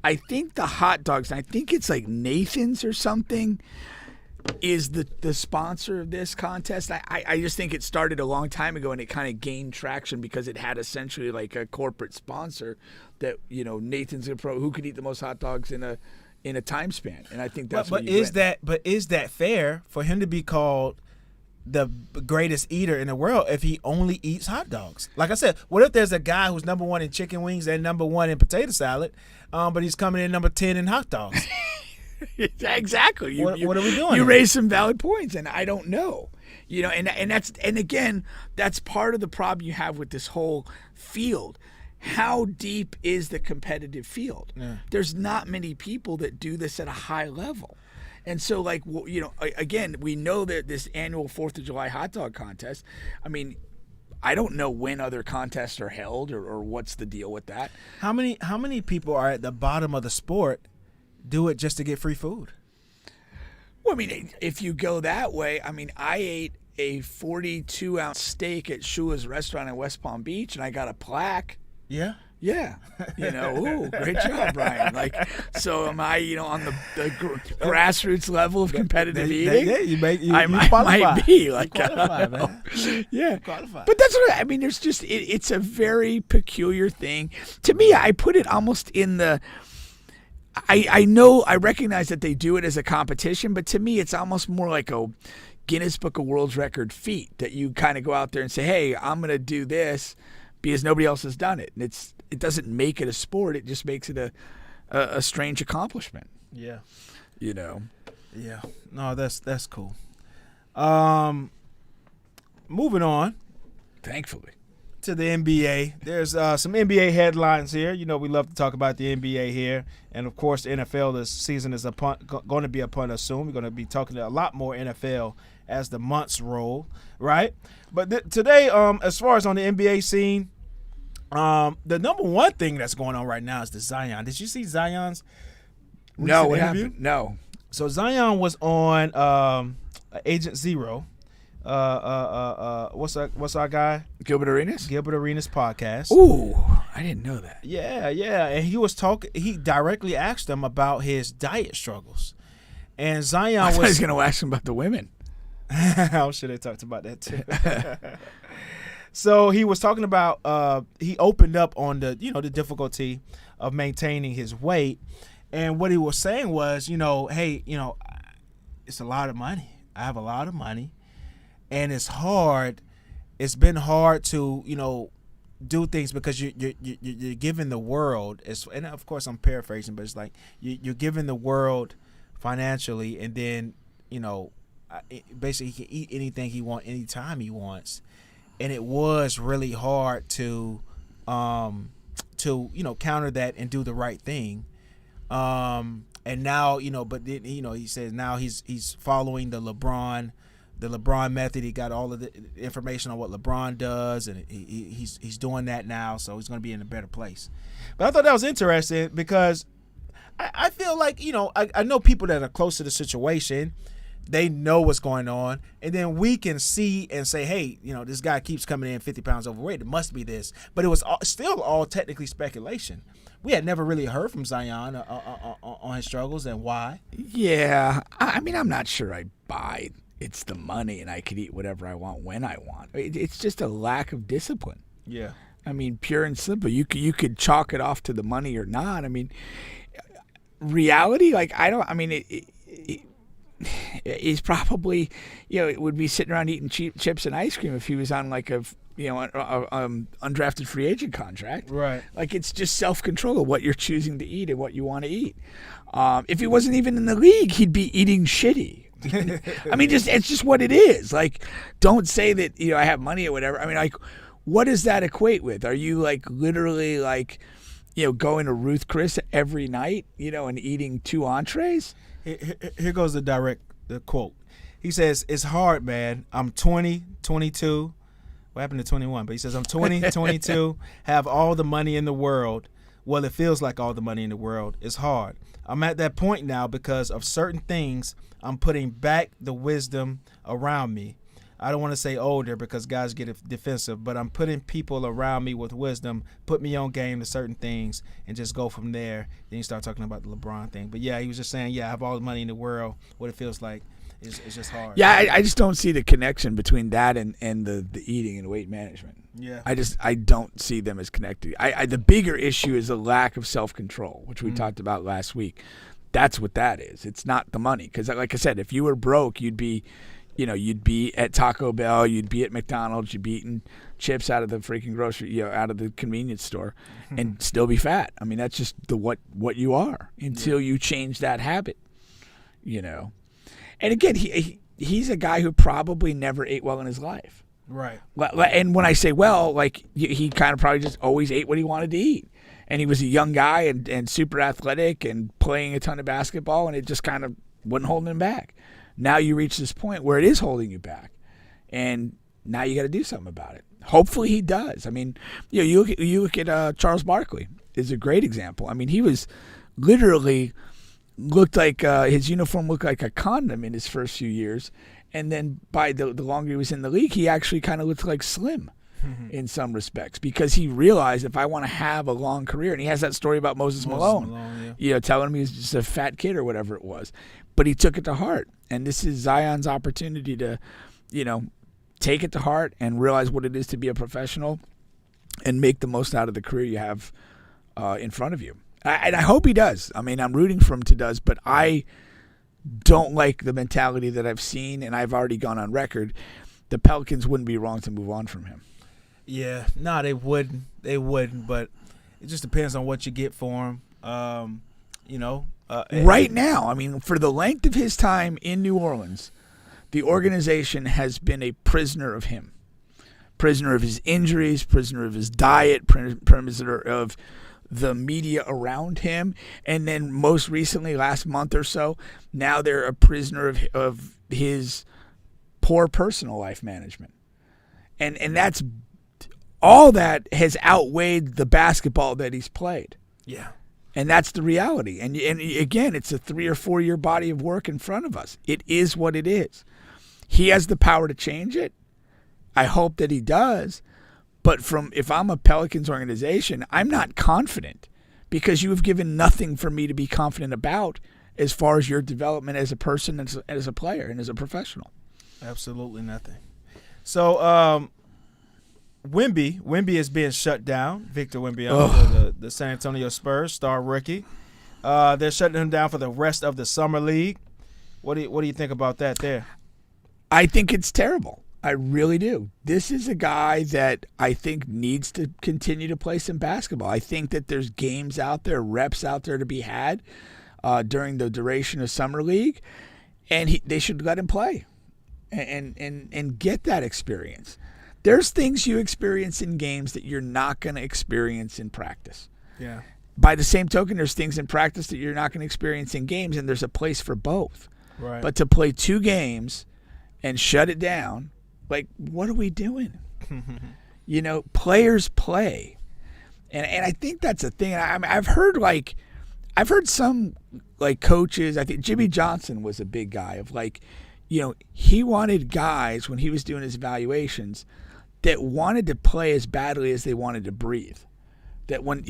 S2: I think the hot dogs, and I think it's like Nathan's or something, is the sponsor of this contest. I just think it started a long time ago, and it kind of gained traction because it had essentially like a corporate sponsor that, Nathan's who could eat the most hot dogs in a time span, and I think that's
S1: but is that fair for him to be called the greatest eater in the world if he only eats hot dogs? Like I said, what if there's a guy who's number one in chicken wings and number one in potato salad, but he's coming in number 10 in hot dogs?
S2: Exactly.
S1: What are we doing?
S2: You raise some valid points, and I don't know. And again, that's part of the problem you have with this whole field. How deep is the competitive field? Yeah. There's not many people that do this at a high level. And so, like, again, we know that this annual 4th of July hot dog contest, I mean, I don't know when other contests are held or what's the deal with that.
S1: How many people are at the bottom of the sport do it just to get free food?
S2: Well, I mean, if you go that way, I mean, I ate a 42-ounce steak at Shula's restaurant in West Palm Beach, and I got a plaque.
S1: Yeah?
S2: Yeah. Ooh, great job, Brian. Like, so am I, on the grassroots level of competitive eating?
S1: Yeah, you
S2: I might be. Like,
S1: you qualify, man.
S2: Yeah.
S1: You qualify.
S2: But that's what I mean. There's just, it's a very peculiar thing. To me, I put it almost in the, I recognize that they do it as a competition, but to me, it's almost more like a Guinness Book of World Record feat that you kind of go out there and say, hey, I'm going to do this because nobody else has done it. And it doesn't make it a sport. It just makes it a strange accomplishment.
S1: Yeah.
S2: Yeah.
S1: No, that's cool. Moving on.
S2: Thankfully.
S1: to the NBA. There's some NBA headlines here. You know, we love to talk about the NBA here. And, of course, the NFL this season is going to be upon us soon. We're going to be talking a lot more NFL as the months roll, right? But today, as far as on the NBA scene, the number one thing that's going on right now is the Zion. Did you see Zion's
S2: No, what
S1: interview?
S2: happened? No.
S1: So Zion was on Agent Zero. What's our guy?
S2: Gilbert Arenas?
S1: Gilbert Arenas podcast.
S2: Ooh, I didn't know that.
S1: Yeah, and he was talking. He directly asked him about his diet struggles, and Zion
S2: I thought he
S1: was
S2: was going to ask him about the women.
S1: I'm sure they talked about that too. So he was talking about he opened up on the the difficulty of maintaining his weight, and what he was saying was hey it's a lot of money. I have a lot of money, and it's hard. It's been hard to do things because you're giving the world, and of course I'm paraphrasing, but it's like you're giving the world financially, and then basically he can eat anything he wants anytime he wants, and it was really hard to counter that and do the right thing, and now but then he says now he's following the LeBron method. He got all of the information on what LeBron does, and he's doing that now, so he's going to be in a better place. But I thought that was interesting because I feel like I know people that are close to the situation. They know what's going on, and then we can see and say, hey, this guy keeps coming in 50 pounds overweight. It must be this. But it was still all technically speculation. We had never really heard from Zion on his struggles and why.
S2: Yeah. I mean, I'm not sure I buy it's the money and I could eat whatever I want when I want. It's just a lack of discipline.
S1: Yeah.
S2: I mean, pure and simple. You could chalk it off to the money or not. I mean, reality, he's probably, it would be sitting around eating chips and ice cream if he was on like a undrafted free agent contract.
S1: Right.
S2: Like it's just self-control of what you're choosing to eat and what you want to eat. If he wasn't even in the league, he'd be eating shitty. I mean, it's just what it is. Like, don't say that, I have money or whatever. I mean, like, what does that equate with? Are you like literally like, going to Ruth Chris every night, and eating 2 entrees?
S1: Here goes the quote. He says, it's hard, man. I'm 20, 22. What happened to 21? But he says, I'm 20, 22, have all the money in the world. Well, it feels like all the money in the world. It's hard. I'm at that point now because of certain things. I'm putting back the wisdom around me. I don't want to say older because guys get defensive, but I'm putting people around me with wisdom, put me on game to certain things, and just go from there. Then you start talking about the LeBron thing. But, yeah, he was just saying, I have all the money in the world. What it feels like is just hard.
S2: Yeah, I just don't see the connection between that and the eating and weight management.
S1: Yeah.
S2: I don't see them as connected. The bigger issue is a lack of self-control, which we talked about last week. That's what that is. It's not the money. Because, like I said, if you were broke, you'd be at Taco Bell, you'd be at McDonald's, you'd be eating chips out of the freaking grocery, out of the convenience store, and still be fat. I mean, that's just what you are until you change that habit, And again, he's a guy who probably never ate well in his life.
S1: Right.
S2: And when I say well, like he kind of probably just always ate what he wanted to eat. And he was a young guy and super athletic and playing a ton of basketball, and it just kind of wasn't holding him back. Now you reach this point where it is holding you back, and now you got to do something about it. Hopefully he does. I mean, you look at Charles Barkley is a great example. I mean, he was literally looked like his uniform looked like a condom in his first few years, and then by the longer he was in the league, he actually kind of looked like Slim in some respects because he realized if I want to have a long career, and he has that story about Moses Malone, telling him he was just a fat kid or whatever it was, but he took it to heart, and this is Zion's opportunity to, take it to heart and realize what it is to be a professional and make the most out of the career you have in front of you. And I hope he does. I mean, I'm rooting for him to does, but I don't like the mentality that I've seen, and I've already gone on record. The Pelicans wouldn't be wrong to move on from him.
S1: Yeah, no, they wouldn't. They wouldn't, but it just depends on what you get for him.
S2: Right now, I mean, for the length of his time in New Orleans, the organization has been a prisoner of him prisoner of his injuries, prisoner of his diet, prisoner of the media around him, and then most recently, last month or so, now they're a prisoner of his poor personal life management. And that's all that has outweighed the basketball that he's played.
S1: Yeah.
S2: And that's the reality. And again, it's a 3 or 4 year body of work in front of us. It is what it is. He has the power to change it. I hope that he does. But if I'm a Pelicans organization, I'm not confident because you have given nothing for me to be confident about as far as your development as a person, as a player, and as a professional.
S1: Absolutely nothing. So, Wemby is being shut down. Victor Wembanyama, the San Antonio Spurs star rookie. They're shutting him down for the rest of the summer league. What do you think about that there?
S2: I think it's terrible. I really do. This is a guy that I think needs to continue to play some basketball. I think that there's games out there, reps out there to be had during the duration of summer league, and they should let him play and get that experience. There's things you experience in games that you're not going to experience in practice.
S1: Yeah.
S2: By the same token, there's things in practice that you're not going to experience in games, and there's a place for both.
S1: Right.
S2: But to play 2 games and shut it down, like, what are we doing? Players play. And I think that's a thing. I've heard some coaches, I think Jimmy Johnson was a big guy of he wanted guys when he was doing his evaluations that wanted to play as badly as they wanted to breathe. That when,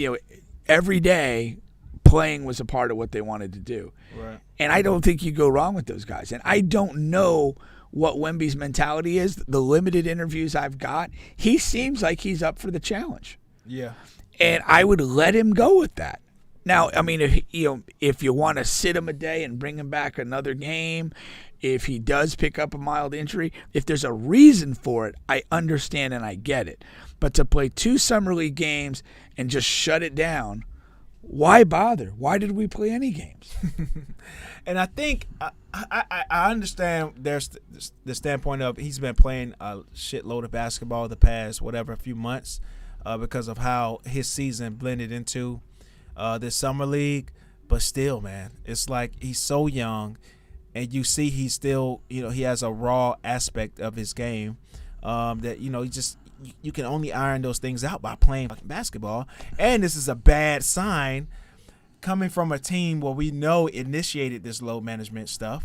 S2: every day playing was a part of what they wanted to do.
S1: Right.
S2: And I don't think you go wrong with those guys. And I don't know what Wemby's mentality is. The limited interviews I've got, he seems like he's up for the challenge.
S1: Yeah.
S2: And I would let him go with that. Now, I mean, if you want to sit him a day and bring him back another game, if he does pick up a mild injury, if there's a reason for it, I understand and I get it. But to play 2 summer league games and just shut it down, why bother? Why did we play any games?
S1: And I think I understand there's the standpoint of he's been playing a shitload of basketball the past few months because of how his season blended into this summer league. But still, man, it's like he's so young, and you see he's still, he has a raw aspect of his game that, you can only iron those things out by playing basketball. And this is a bad sign coming from a team where we know initiated this load management stuff,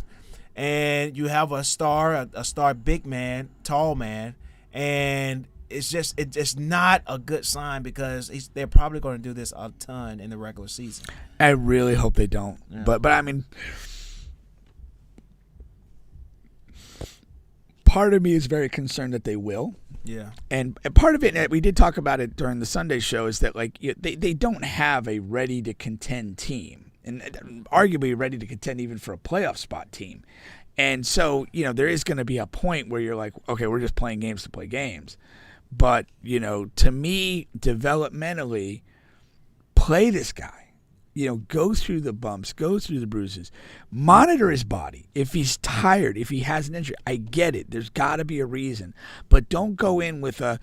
S1: and you have a star big man, tall man, and it's not a good sign because they're probably going to do this a ton in the regular season.
S2: I really hope they don't. Yeah. But I mean, part of me is very concerned that they will.
S1: Yeah.
S2: And part of it, and we did talk about it during the Sunday show, is that they don't have a ready to contend team, and arguably ready to contend even for a playoff spot team. And so, there is going to be a point where you're like, okay, we're just playing games to play games. But, to me, developmentally, play this guy. Go through the bumps, go through the bruises, monitor his body. If he's tired, if he has an injury, I get it. There's got to be a reason, but don't go in with a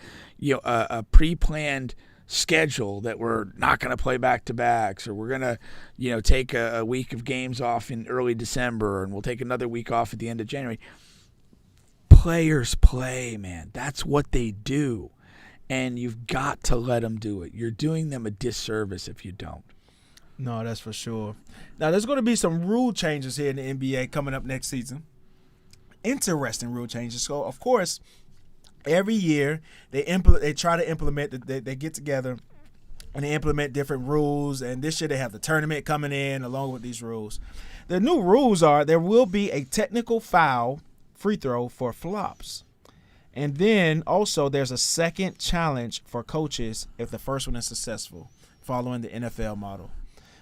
S2: pre-planned schedule that we're not going to play back-to-backs, or we're going to, take a week of games off in early December, and we'll take another week off at the end of January. Players play, man. That's what they do, and you've got to let them do it. You're doing them a disservice if you don't.
S1: No, that's for sure. Now, there's going to be some rule changes here in the NBA coming up next season. Interesting rule changes. So, of course, every year they try to implement, they get together and they implement different rules. And this year they have the tournament coming in along with these rules. The new rules are there will be a technical foul free throw for flops. And then also there's a second challenge for coaches if the first one is successful, following the NFL model.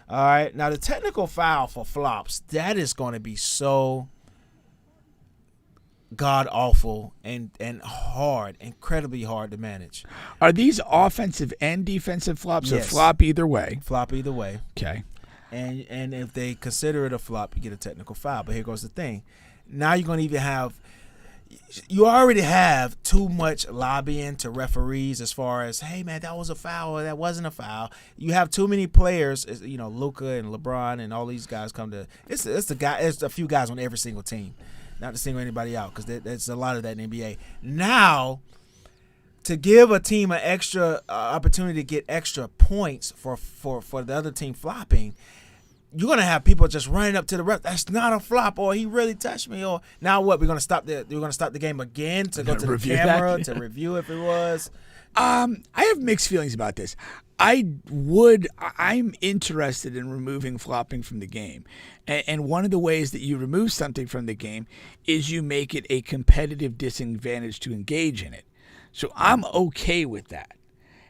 S1: All right, now the technical foul for flops, that is going to be so god-awful and hard, incredibly hard to manage.
S2: Are these offensive and defensive flops,
S1: yes,
S2: or flop either way?
S1: Flop either way.
S2: Okay.
S1: And if they consider it a flop, you get a technical foul. But here goes the thing. Now you're going to even have you already have too much lobbying to referees as far as, hey man, that was a foul or that wasn't a foul. You have too many players, Luka and LeBron and all these guys come to. It's a few guys on every single team, not to single anybody out because there's a lot of that in the NBA now. To give a team an extra opportunity to get extra points for the other team flopping, you're gonna have people just running up to the ref. That's not a flop, or he really touched me. Or now what? We're gonna stop the game again to go to the camera to review if it was.
S2: I have mixed feelings about this. I'm interested in removing flopping from the game. And one of the ways that you remove something from the game is you make it a competitive disadvantage to engage in it. So I'm okay with that.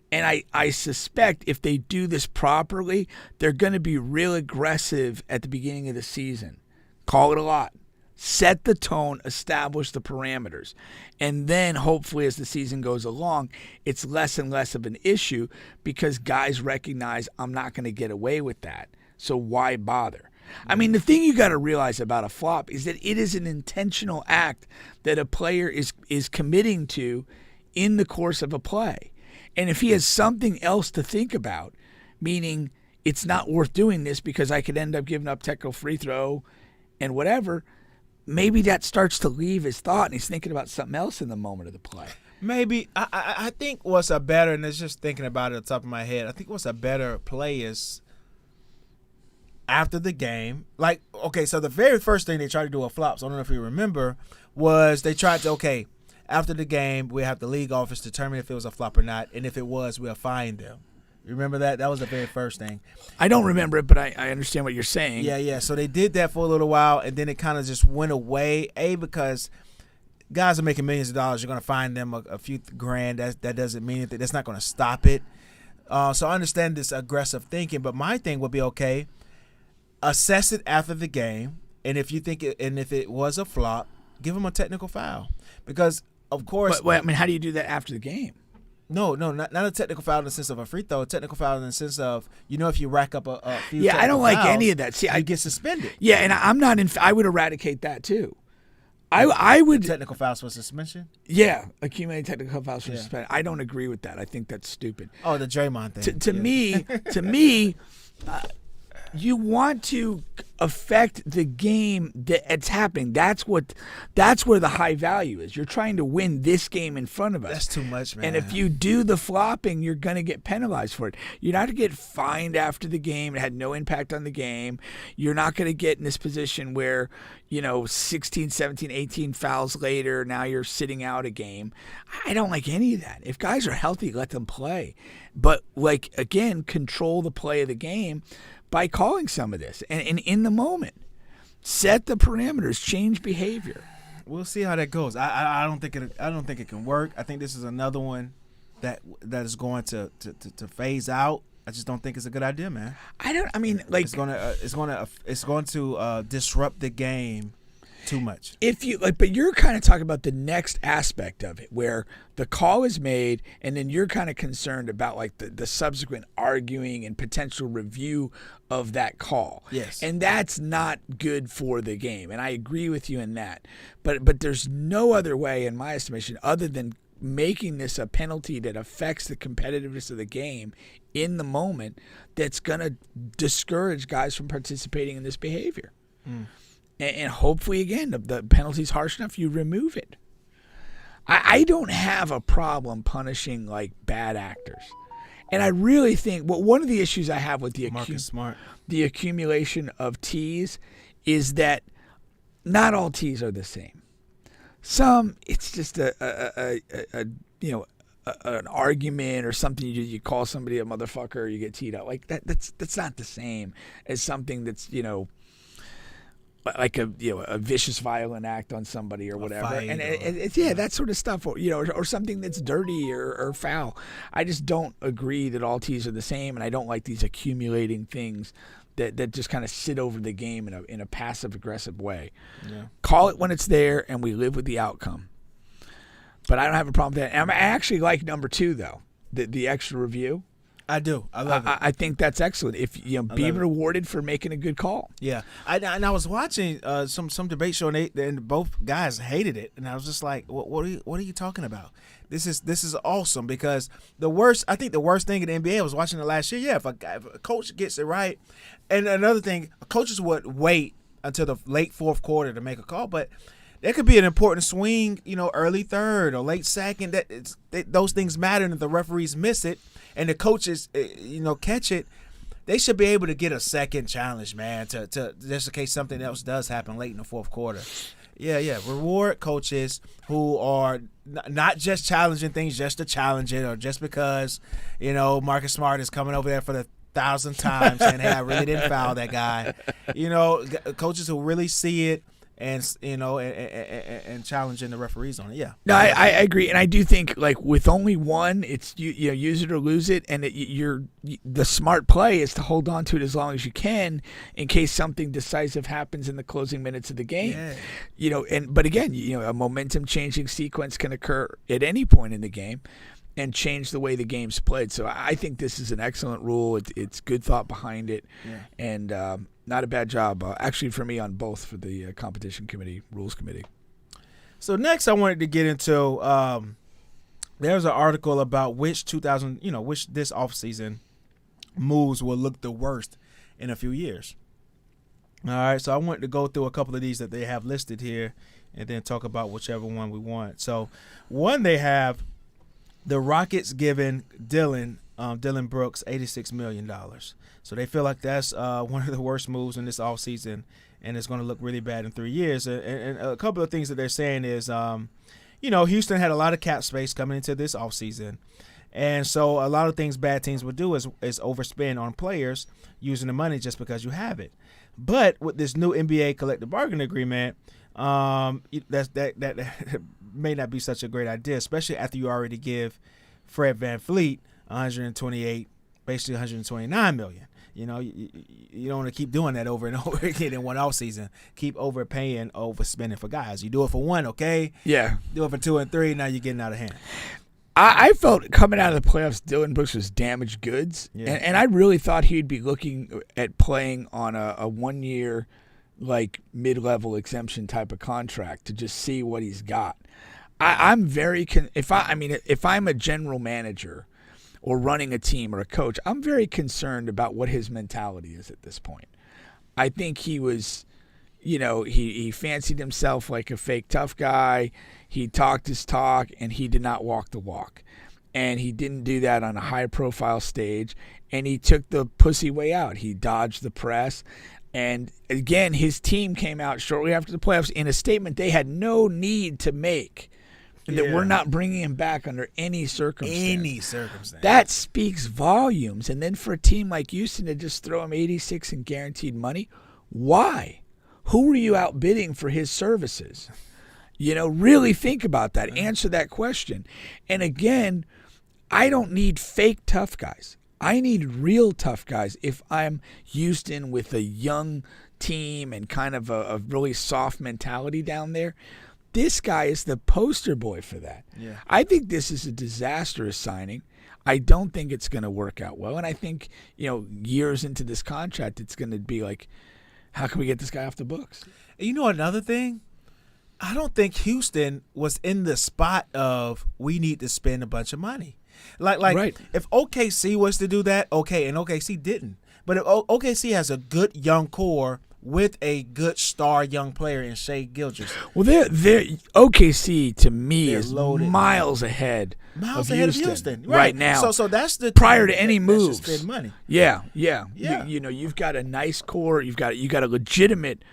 S2: And I suspect if they do this properly, they're going to be real aggressive at the beginning of the season. Call it a lot. Set the tone, establish the parameters. And then hopefully as the season goes along, it's less and less of an issue because guys recognize I'm not going to get away with that. So why bother? I mean, the thing you got to realize about a flop is that it is an intentional act that a player is committing to in the course of a play. And if he has something else to think about, meaning it's not worth doing this because I could end up giving up technical free throw and whatever, maybe that starts to leave his thought and he's thinking about something else in the moment of the play.
S1: Maybe. I think what's a better, and it's just thinking about it at the top of my head, I think what's a better play is after the game. Like, okay, so the very first thing they tried to do a flop, so I don't know if you remember, was they tried to, after the game, we have the league office determine if it was a flop or not, and if it was, we'll fine them. You remember that? That was the very first thing.
S2: I don't remember it, but I understand what you're saying.
S1: Yeah. So they did that for a little while, and then it kind of just went away. Because guys are making millions of dollars. You're going to fine them a few grand. That doesn't mean anything. That's not going to stop it. So I understand this aggressive thinking, but my thing would be, okay, assess it after the game, and if you think if it was a flop, give them a technical foul. Because of course,
S2: but, I mean, how do you do that after the game?
S1: No, not a technical foul in the sense of a free throw. A technical foul in the sense of, if you rack up a few.
S2: Yeah, I don't like any of that. See,
S1: I get suspended.
S2: Yeah, and I'm not in. I would eradicate that too. I would
S1: technical fouls for suspension.
S2: Yeah, accumulating technical fouls for suspension. I don't agree with that. I think that's stupid.
S1: Oh, the Draymond thing.
S2: To me. You want to affect the game that's happening. That's where the high value is. You're trying to win this game in front of us.
S1: That's too much, man.
S2: And if you do the flopping, you're going to get penalized for it. You're not going to get fined after the game. It had no impact on the game. You're not going to get in this position where, 16, 17, 18 fouls later, now you're sitting out a game. I don't like any of that. If guys are healthy, let them play. But, again, control the play of the game by calling some of this and in the moment, set the parameters, change behavior.
S1: We'll see how that goes. I don't think it can work. I think this is another one that is going to phase out. I just don't think it's a good idea, man. It's going to disrupt the game too much.
S2: If you but you're kind of talking about the next aspect of it, where the call is made, and then you're kind of concerned about the subsequent arguing and potential review of that call.
S1: Yes,
S2: and that's not good for the game. And I agree with you in that. But there's no other way, in my estimation, other than making this a penalty that affects the competitiveness of the game in the moment, that's going to discourage guys from participating in this behavior. And hopefully, again, the penalty's harsh enough, you remove it. I don't have a problem punishing bad actors. And I really think one of the issues I have with the accumulation of tees is that not all tees are the same. Some, it's just an argument or something you call somebody a motherfucker or you get teed out. That's not the same as something that's, like a vicious violent act on somebody or whatever, and it's that sort of stuff, or something that's dirty or foul. I just don't agree that all tees are the same, and I don't like these accumulating things that just kind of sit over the game in a passive aggressive way. Yeah. Call it when it's there, and we live with the outcome. But I don't have a problem with that. And I actually like number 2 though, the extra review.
S1: I do. I love it.
S2: I think that's excellent. If being rewarded for making a good call.
S1: Yeah, and I was watching some debate show, and both guys hated it, and I was just like, what are you talking about? This is awesome, because I think the worst thing in the NBA, I was watching it last year. Yeah, if a coach gets it right, and another thing, coaches would wait until the late fourth quarter to make a call, but there could be an important swing, early third or late second. Those things matter, and if the referees miss it and the coaches, catch it, they should be able to get a second challenge, man, to just in case something else does happen late in the fourth quarter. Yeah. Reward coaches who are not just challenging things just to challenge it, or just because, Marcus Smart is coming over there for the 1,000th time saying, hey, I really didn't foul that guy. Coaches who really see it and and challenging the referees on it. Yeah.
S2: No, I agree, and I do think, like, with only one, it's use it or lose it, and the smart play is to hold on to it as long as you can in case something decisive happens in the closing minutes of the game. Yeah. But again, a momentum changing sequence can occur at any point in the game and change the way the game's played. So I think this is an excellent rule. It's good thought behind it, and not a bad job, actually, for me, on both, for the competition committee, rules committee.
S1: So next, I wanted to get into there's an article about which this offseason moves will look the worst in a few years. All right, so I wanted to go through a couple of these that they have listed here, and then talk about whichever one we want. So one, they have the Rockets giving Dillon Brooks $86 million. So they feel like that's one of the worst moves in this offseason, and it's going to look really bad in 3 years. And a couple of things that they're saying is, Houston had a lot of cap space coming into this offseason. And so a lot of things bad teams would do is overspend on players using the money just because you have it. But with this new NBA collective bargaining agreement, that may not be such a great idea, especially after you already give Fred VanVleet basically $129 million. You don't want to keep doing that over and over again in one offseason. Keep overpaying, overspending for guys. You do it for one, okay?
S2: Yeah.
S1: Do it for 2 and 3, now you're getting out of hand.
S2: I felt coming out of the playoffs, Dillon Brooks was damaged goods. Yeah. And I really thought he'd be looking at playing on a 1 year, like, mid-level exemption type of contract to just see what he's got. I'm very if I'm a general manager or running a team or a coach, I'm very concerned about what his mentality is at this point. I think he was, he fancied himself like a fake tough guy. He talked his talk, and he did not walk the walk. And he didn't do that on a high-profile stage, and he took the pussy way out. He dodged the press. And, again, his team came out shortly after the playoffs in a statement they had no need to make. That we're not bringing him back under any circumstance. That speaks volumes. And then for a team like Houston to just throw him $86 in guaranteed money, why? Who were you outbidding for his services? Really think about that. Answer that question. And again, I don't need fake tough guys. I need real tough guys if I'm Houston with a young team and kind of a really soft mentality down there. This guy is the poster boy for that. Yeah. I think this is a disastrous signing. I don't think it's going to work out well. And I think, years into this contract, it's going to be like, how can we get this guy off the books?
S1: Another thing? I don't think Houston was in the spot of we need to spend a bunch of money. Right. If OKC was to do that, okay, and OKC didn't. But if OKC has a good young core with a good star young player in Shai Gilgeous.
S2: Well, they're OKC to me is loaded, miles ahead of Houston right now.
S1: So that's the
S2: prior to any moves.
S1: Spend money.
S2: Yeah. You've got a nice core. You got a legitimate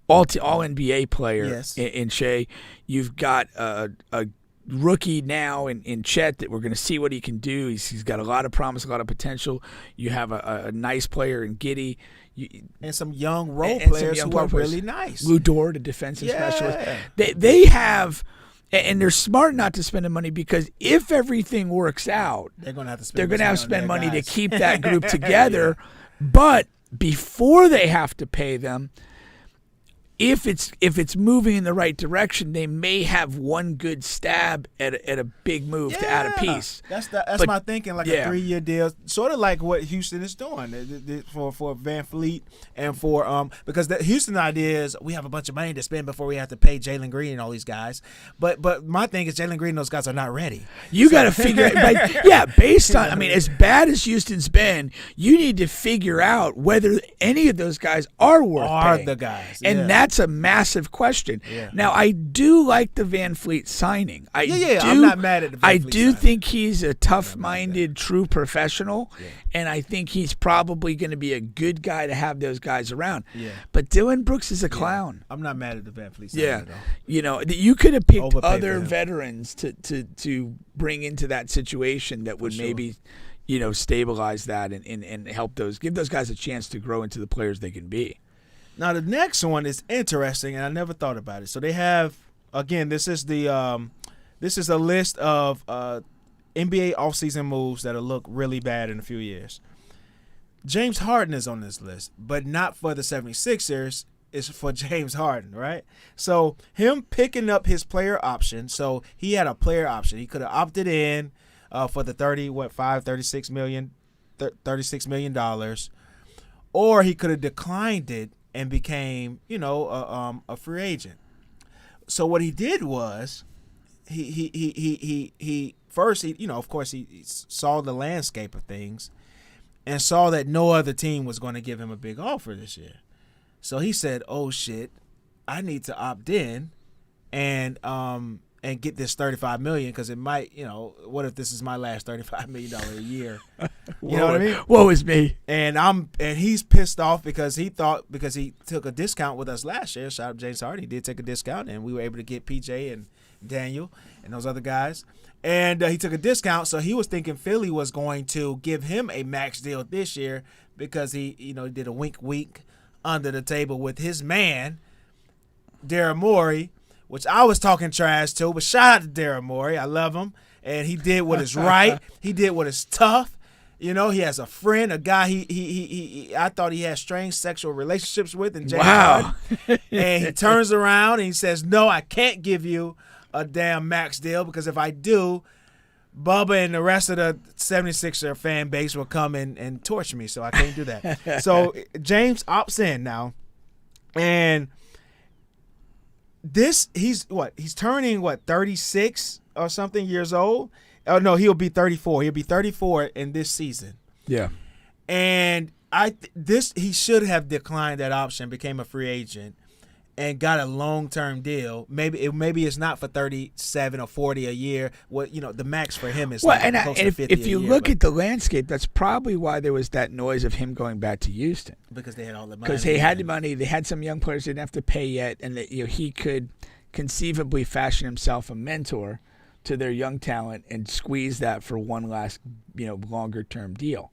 S2: all NBA player in Shai. You've got a rookie now in Chet that we're going to see what he can do. He's got a lot of promise, a lot of potential. You have a nice player in Giddey.
S1: And some young role players who are really nice.
S2: Lou Dort, a defensive specialist. They have, and they're smart not to spend the money, because if everything works out,
S1: they're going to have
S2: to spend money to keep that group together. But before they have to pay them, if it's moving in the right direction, they may have one good stab at a big move to add a piece.
S1: That's
S2: But-
S1: my thinking, like a 3-year deal, sort of like what Houston is doing for Van Fleet and for because the Houston idea is we have a bunch of money to spend before we have to pay Jalen Green and all these guys. But my thing is Jalen Green and those guys are not ready.
S2: You got to figure out, based on, I mean, as bad as Houston's been, you need to figure out whether any of those guys are worth paying.
S1: The guys.
S2: And that's a massive question.
S1: Yeah.
S2: Now, I do like the Van Fleet signing.
S1: I'm not mad at the Van Fleet signing.
S2: think he's a tough-minded, true professional, and I think he's probably going to be a good guy to have those guys around.
S1: Yeah.
S2: But Dylan Brooks is a clown.
S1: I'm not mad at the Van Fleet signing at all.
S2: You know, you could have picked
S1: Overpaid for
S2: other
S1: him.
S2: veterans to bring into that situation that would maybe, stabilize that and help give those guys a chance to grow into the players they can be.
S1: Now the next one is interesting, and I never thought about it. So they have, again, this is a list of NBA offseason moves that'll look really bad in a few years. James Harden is on this list, but not for the 76ers. It's for James Harden, right? So him picking up his player option. So he had a player option. He could have opted in for the $36 million, or he could have declined it and became, a free agent. So what he did was, he first, of course, he saw the landscape of things, and saw that no other team was going to give him a big offer this year. So he said, "Oh shit, I need to opt in, and get this $35 million because it might, what if this is my last $35 million a year? You know what I mean?
S2: Woe is me.
S1: And he's pissed off because he took a discount with us last year. Shout out to James Harden. He did take a discount, and we were able to get PJ and Daniel and those other guys. And he took a discount, so he was thinking Philly was going to give him a max deal this year because he did a wink under the table with his man, Daryl Morey, which I was talking trash to, but shout out to Daryl Morey. I love him. And he did what is right. He did what is tough. He has a friend, a guy I thought he had strange sexual relationships with in James Harden. And he turns around and he says, "No, I can't give you a damn max deal because if I do, Bubba and the rest of the 76er fan base will come and torch me, so I can't do that." So James opts in now. And he's turning 36 or something years old. Oh no, he'll be 34. He'll be 34 in this season.
S2: Yeah.
S1: And he should have declined that option, became a free agent, and got a long-term deal. Maybe it's not for 37 or 40 a year. The max for him is close to 50
S2: if you look at the landscape, that's probably why there was that noise of him going back to Houston.
S1: Because they had all the money.
S2: Because they had the money, they had some young players they didn't have to pay yet, and that he could conceivably fashion himself a mentor to their young talent and squeeze that for one last longer-term deal.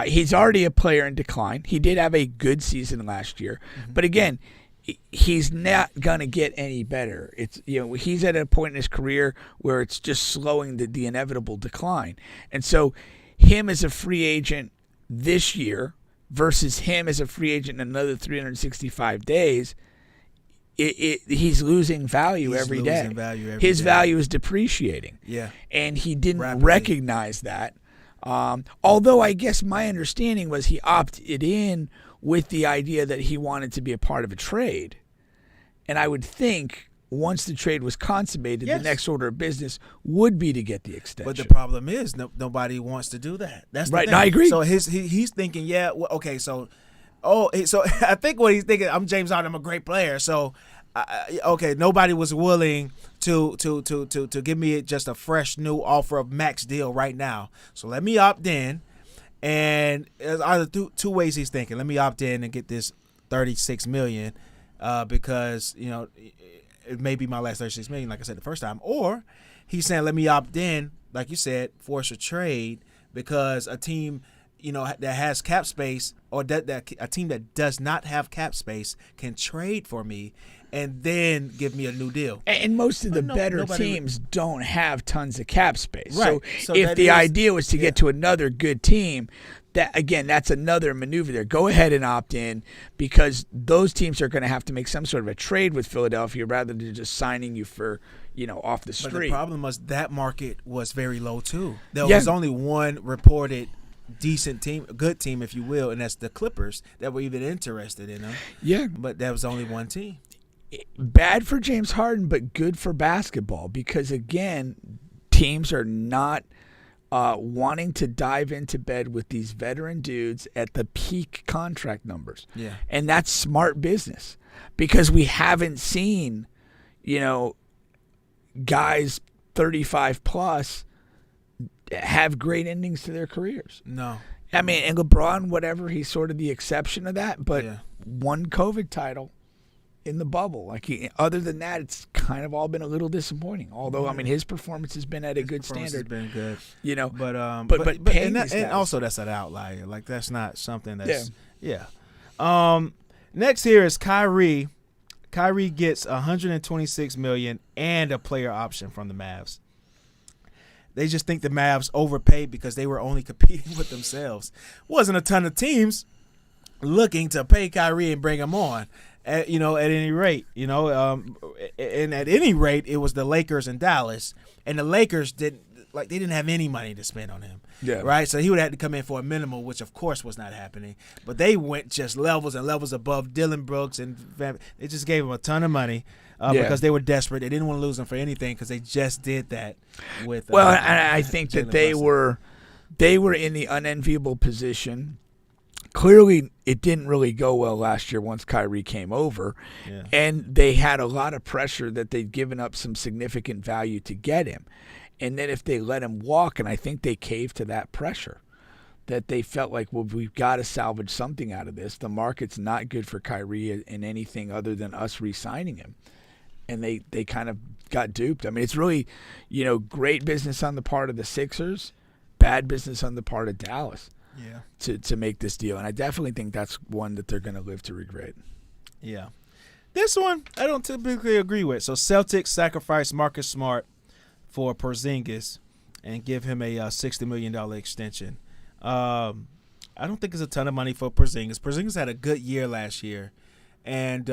S2: He's already a player in decline. He did have a good season last year, but again, he's not gonna get any better. It's he's at a point in his career where it's just slowing the inevitable decline. And so him as a free agent this year versus him as a free agent in another 365 days, he's losing value every day. His value is depreciating.
S1: Yeah.
S2: And he didn't
S1: Rapidly.
S2: recognize that. Although I guess my understanding was he opted in with the idea that he wanted to be a part of a trade. And I would think once the trade was consummated,
S1: Yes.
S2: the next order of business would be to get the extension.
S1: But the problem is nobody wants to do that. That's the
S2: Right,
S1: thing.
S2: no, I agree.
S1: So he's thinking, okay, so I think what he's thinking, I'm James Harden, I'm a great player. So nobody was willing to give me just a fresh new offer of max deal right now. So let me opt in. And there's either two ways he's thinking. Let me opt in and get this $36 million because it may be my last $36 million, like I said the first time. Or he's saying, let me opt in, like you said, force a trade because a team that has cap space or that a team that does not have cap space can trade for me and then give me a new deal.
S2: And most of the better
S1: nobody-
S2: teams don't have tons of cap space.
S1: Right.
S2: So
S1: So
S2: if
S1: that
S2: the
S1: is-
S2: idea was to get to another good team, that's another maneuver there. Go ahead and opt in, because those teams are going to have to make some sort of a trade with Philadelphia rather than just signing you for, off the street.
S1: But the problem was that market was very low too. There was only one reported decent team, good team, if you will, and that's the Clippers that were even interested in them.
S2: Yeah.
S1: But there was only one team.
S2: Bad for James Harden, but good for basketball, because, again, teams are not wanting to dive into bed with these veteran dudes at the peak contract numbers.
S1: Yeah.
S2: And that's smart business, because we haven't seen, guys 35 plus have great endings to their careers.
S1: No.
S2: I mean, and LeBron, whatever, he's sort of the exception of that, but one COVID title in the bubble. Other than that, it's kind of all been a little disappointing. Although, I mean, his performance has been at a good standard.
S1: Has been good.
S2: But paying
S1: and also that's an outlier. Like, that's not something that's next here is Kyrie. Kyrie gets $126 million and a player option from the Mavs. They just think the Mavs overpaid because they were only competing with themselves. Wasn't a ton of teams looking to pay Kyrie and bring him on. At any rate, and at any rate, it was the Lakers and Dallas, and the Lakers didn't have any money to spend on him.
S2: Yeah.
S1: Right. So he would have to come in for a minimal, which of course was not happening. But they went just levels and levels above Dylan Brooks, and they just gave him a ton of money because they were desperate. They didn't want to lose him for anything because they just did that with.
S2: Well, and I think that they
S1: Brunson.
S2: were in the unenviable position. Clearly, it didn't really go well last year once Kyrie came over, and they had a lot of pressure that they'd given up some significant value to get him. And then if they let him walk, and I think they caved to that pressure, that they felt like, well, we've got to salvage something out of this. The market's not good for Kyrie in anything other than us re-signing him. And they kind of got duped. I mean, it's really, great business on the part of the Sixers, bad business on the part of Dallas.
S1: Yeah.
S2: To make this deal. And I definitely think that's one that they're going to live to regret.
S1: Yeah. This one I don't typically agree with. So Celtics sacrifice Marcus Smart for Porzingis and give him a $60 million extension. I don't think it's a ton of money for Porzingis. Porzingis had a good year last year, and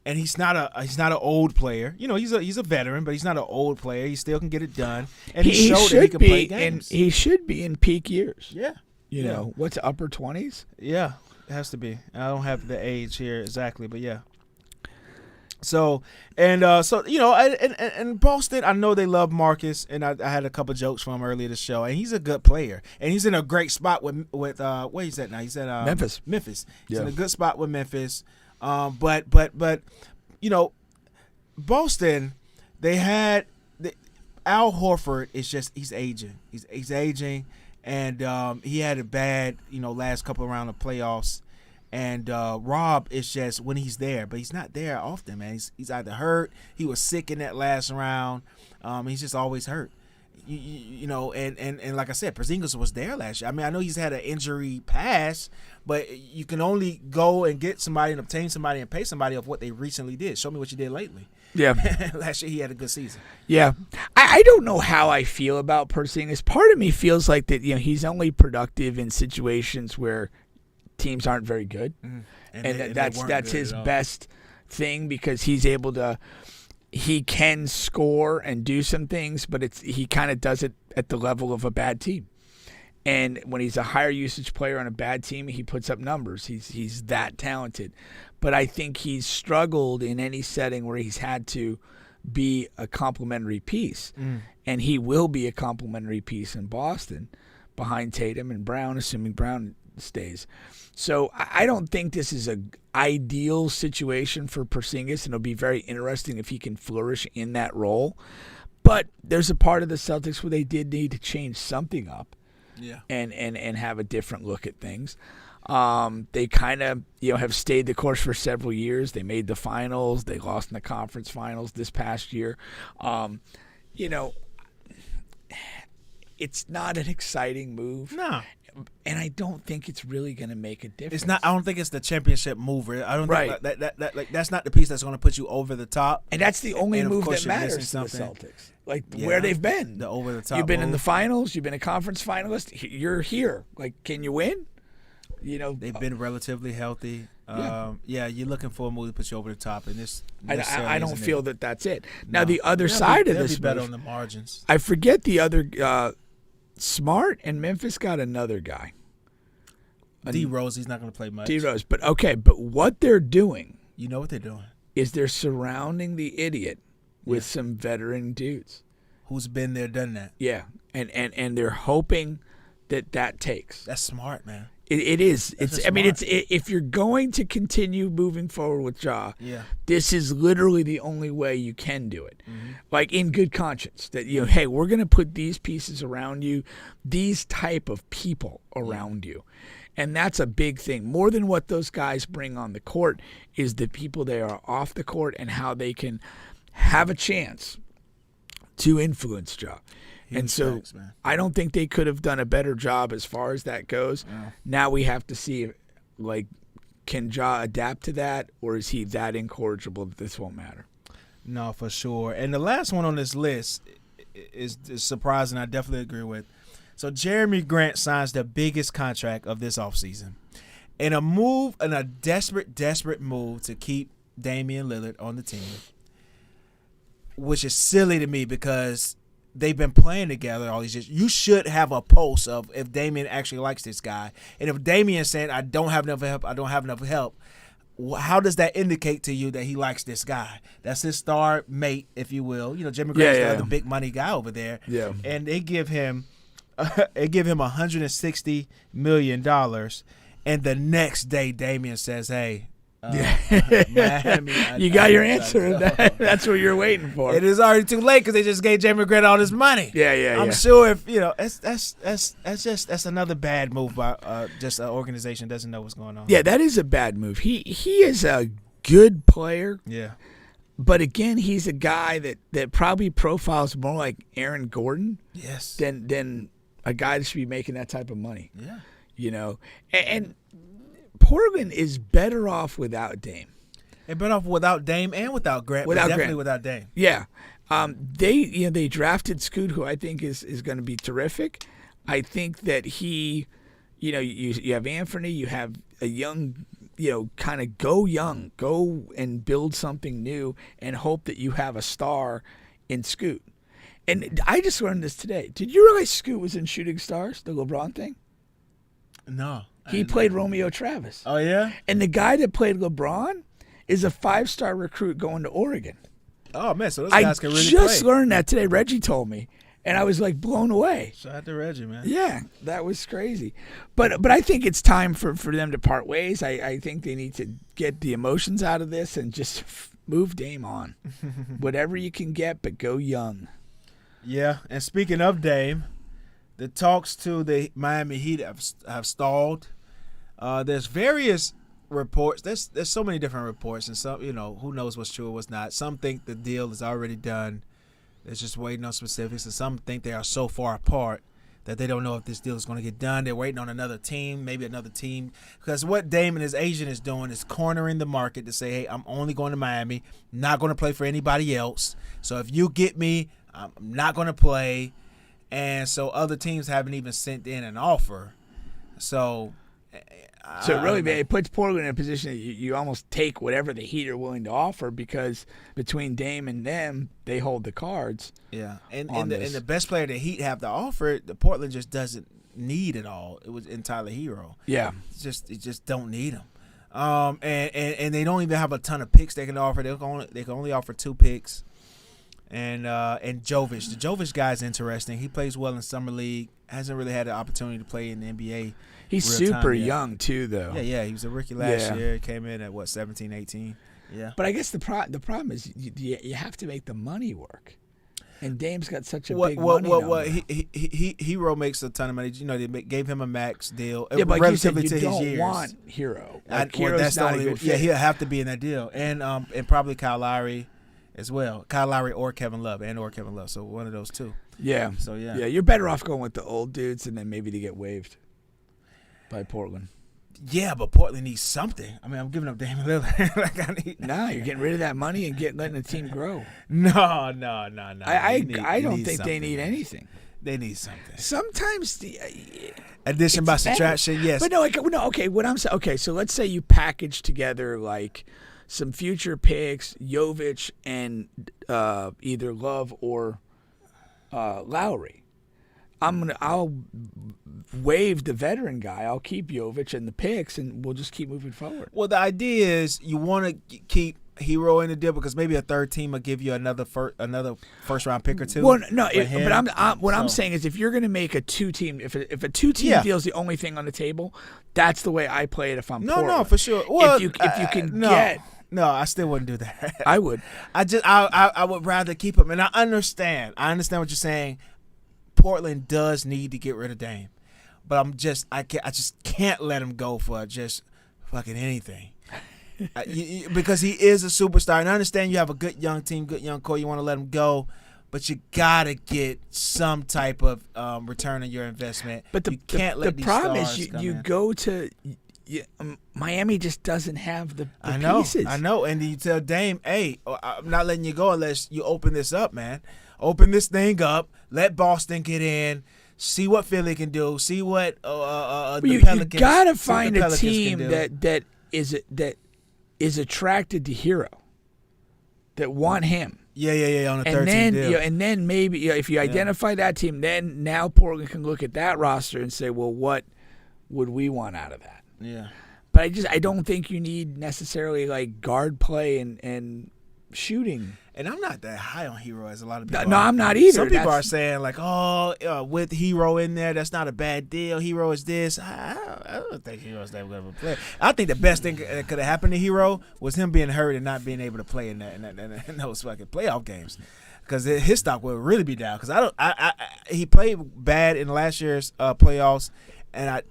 S1: he's not an old player. He's a veteran, but he's not an old player. He still can get it done, and he showed that he can play games.
S2: And he should be in peak years.
S1: Yeah.
S2: What's upper 20s?
S1: Yeah, it has to be. I don't have the age here exactly, but yeah. So and Boston, I know they love Marcus, and I had a couple jokes from him earlier this show, and he's a good player, and he's in a great spot with where he's at now. He's at
S2: Memphis.
S1: He's in a good spot with Memphis, but Boston, they had Al Horford he's aging. He's aging. And he had a bad, last couple of rounds of playoffs. And Rob is just when he's there, but he's not there often, man. He's either hurt, he was sick in that last round. He's just always hurt. And like I said, Porzingis was there last year. I mean, I know he's had an injury past, but you can only go and get somebody and obtain somebody and pay somebody of what they recently did. Show me what you did lately.
S2: Yeah.
S1: Last year he had a good season.
S2: Yeah. I don't know how I feel about Porzingis. Part of me feels like that, he's only productive in situations where teams aren't very good. Mm-hmm. And that's his best thing, because he's able to he can score and do some things, but he kind of does it at the level of a bad team. And when he's a higher usage player on a bad team, he puts up numbers. He's that talented. But I think he's struggled in any setting where he's had to be a complementary piece. And he will be a complementary piece in Boston behind Tatum and Brown, assuming Brown stays. So I don't think this is an ideal situation for Porzingis, and it'll be very interesting if he can flourish in that role. But there's a part of the Celtics where they did need to change something up. Yeah. And have a different look at things. They kind of have stayed the course for several years. They made the finals. They lost in the conference finals this past year. It's not an exciting move.
S1: No.
S2: and I don't think it's really going to make a difference.
S1: It's not. I don't think it's the championship mover. I don't
S2: Right.
S1: think that that's not the piece that's going to put you over the top.
S2: And that's the only
S1: And of
S2: move
S1: course
S2: that
S1: you're
S2: matters
S1: missing
S2: to the
S1: something.
S2: Celtics. Like
S1: Yeah,
S2: where they've been.
S1: the over the top.
S2: You've been in the
S1: move.
S2: finals. You've been a conference finalist. You're here. Like, can you win? You know,
S1: They've been relatively healthy.
S2: Yeah.
S1: You're looking for a move to put you over the top, and this.
S2: I don't
S1: isn't
S2: feel
S1: it.
S2: that that's it. Now,
S1: No.
S2: the other
S1: They'll
S2: side
S1: be,
S2: of
S1: they'll
S2: this
S1: be better
S2: move,
S1: on the margins.
S2: I forget the other. Smart and Memphis got another guy.
S1: D Rose, he's not going to play much.
S2: D Rose. But what they're doing
S1: You know what they're doing.
S2: is they're surrounding the idiot with some veteran dudes.
S1: Who's been there, done that?
S2: Yeah, and they're hoping that takes.
S1: That's smart, man.
S2: It is.
S1: That's
S2: I mean,
S1: smart.
S2: if you're going to continue moving forward with Ja,
S1: Yeah.
S2: this is literally the only way you can do it.
S1: Mm-hmm.
S2: Like in good conscience, that hey, we're going to put these pieces around you, these type of people around you. And that's a big thing. More than what those guys bring on the court is the people they are off the court and how they can have a chance to influence Ja. And so
S1: facts, man.
S2: I don't think they could have done a better job as far as that goes. Now we have to see, like, can Ja adapt to that, or is he that incorrigible that this won't matter?
S1: No, for sure. And the last one on this list is surprising. I definitely agree with. So Jeremy Grant signs the biggest contract of this offseason. In a desperate move to keep Damian Lillard on the team, which is silly to me because they've been playing together all these years. You should have a pulse of if Damian actually likes this guy. And if Damian's saying, I don't have enough help, how does that indicate to you that he likes this guy? That's his star mate, if you will. You know, Jimmy Grant's the other big money guy over there.
S2: Yeah.
S1: And they give him $160 million. And the next day, Damian says, hey, Miami,
S2: You got your answer. That's what you're waiting for.
S1: It is already too late because they just gave Jeremy Grant all this money. I'm sure if that's another bad move by just an organization that doesn't know what's going on.
S2: Yeah, that is a bad move. He is a good player,
S1: Yeah.
S2: but again, he's a guy that probably profiles more like Aaron Gordon
S1: Yes.
S2: than a guy that should be making that type of money.
S1: Yeah.
S2: You know, and Portland is better off without Dame.
S1: They're better off without Dame and without Grant.
S2: Without
S1: but definitely
S2: Grant.
S1: without Dame.
S2: Yeah. They drafted Scoot, who I think is going to be terrific. I think that he, you have Anthony, you have a young, kind of go young, go and build something new and hope that you have a star in Scoot. And I just learned this today. Did you realize Scoot was in Shooting Stars, the LeBron thing?
S1: No.
S2: He played Romeo Travis.
S1: Oh, yeah?
S2: And the guy that played LeBron is a 5-star recruit going to Oregon.
S1: Oh, man, so those
S2: I
S1: guys can really
S2: just
S1: play.
S2: learned that today. Reggie told me, and I was like blown away.
S1: Shout out to Reggie, man.
S2: Yeah, that was crazy. But I think it's time for them to part ways. I think they need to get the emotions out of this and just move Dame on. Whatever you can get, but go young.
S1: Yeah, and speaking of Dame, the talks to the Miami Heat have stalled. There's various reports. There's so many different reports, and some, who knows what's true or what's not. Some think the deal is already done. They're just waiting on specifics, and some think they are so far apart that they don't know if this deal is going to get done. They're waiting on another team, maybe another team, because what Dame and his agent is doing is cornering the market to say, hey, I'm only going to Miami, not going to play for anybody else. So if you get me, I'm not going to play. And so other teams haven't even sent in an offer. So
S2: It puts Portland in a position that you almost take whatever the Heat are willing to offer, because between Dame and them, they hold the cards.
S1: Yeah, and
S2: this.
S1: the best player the Heat have to offer, the Portland just doesn't need it all. It was in Tyler Hero.
S2: Yeah.
S1: It just don't need him. And they don't even have a ton of picks they can offer. They can only offer 2 picks. And Jovic, the Jovic guy's interesting. He plays well in summer league. Hasn't really had the opportunity to play in the NBA.
S2: He's super young too, though.
S1: Yeah. He was a rookie last year. He came in at 17, 18. Yeah.
S2: But I guess the problem is you have to make the money work. And Dame's got such a big money number.
S1: Hero makes a ton of money. They gave him a max deal.
S2: Yeah, but
S1: relatively
S2: you said you
S1: to his
S2: don't
S1: years.
S2: want Hero.
S1: That's the only. Yeah, he'll have to be in that deal, and probably Kyle Lowry as well. Kyle Lowry or Kevin Love, So one of those two.
S2: Yeah.
S1: So yeah.
S2: Yeah, you're better off going with the old dudes and then maybe to get waived. by Portland.
S1: Yeah, but Portland needs something. I mean, I'm giving up Damian Lillard. Like I need.
S2: No, you're getting rid of that money and letting the team grow.
S1: No.
S2: I don't think they
S1: something,
S2: need
S1: man.
S2: anything.
S1: They need something.
S2: Sometimes
S1: Addition by
S2: it's better.
S1: subtraction, yes.
S2: But no, okay. What I'm saying, okay. So let's say you package together like some future picks, Jovic and either Love or Lowry. I'll waive the veteran guy. I'll keep Jovic and the picks, and we'll just keep moving forward.
S1: Well, the idea is you want to keep Hero in the deal because maybe a third team will give you another first round pick or two.
S2: Well, no,
S1: for him.
S2: but I'm saying is if you're going to make a 2-team, if a 2-team deal is the only thing on the table, that's the way I play it. If I'm Portland.
S1: No, for sure. Well,
S2: if you can
S1: no,
S2: get,
S1: no, I still wouldn't do that.
S2: I would.
S1: I would rather keep him, and I understand what you're saying. Portland does need to get rid of Dame, but I just can't let him go for just fucking anything. Because he is a superstar, and I understand you have a good young team, good young core. You want to let him go, but you gotta get some type of return on your investment.
S2: But
S1: you can't let
S2: the
S1: these
S2: problem
S1: stars
S2: is
S1: come
S2: you
S1: in.
S2: go to Miami just doesn't have the
S1: I know,
S2: pieces.
S1: and then you tell Dame, "Hey, I'm not letting you go unless you open this up, man. Open this thing up. Let Boston get in. See what Philly can do. See what the Pelicans.
S2: You gotta
S1: see what
S2: find
S1: the
S2: a
S1: Pelicans
S2: team
S1: can do.
S2: that is attracted to Hero, that want him.
S1: Yeah, on a 13
S2: And then,
S1: deal.
S2: and then maybe if you identify that team, then now Portland can look at that roster and say, well, what would we want out of that?
S1: Yeah.
S2: But I don't think you need necessarily like guard play and shooting.
S1: And I'm not that high on Hero as a lot of people.
S2: No,
S1: are.
S2: I'm not either.
S1: Some people
S2: That's-
S1: are saying like, with Hero in there, that's not a bad deal. Hero is this. I don't think Hero's that good of a player. I think the best thing that could have happened to Hero was him being hurt and not being able to play in those fucking playoff games, because his stock would really be down. Because he played bad in last year's playoffs. And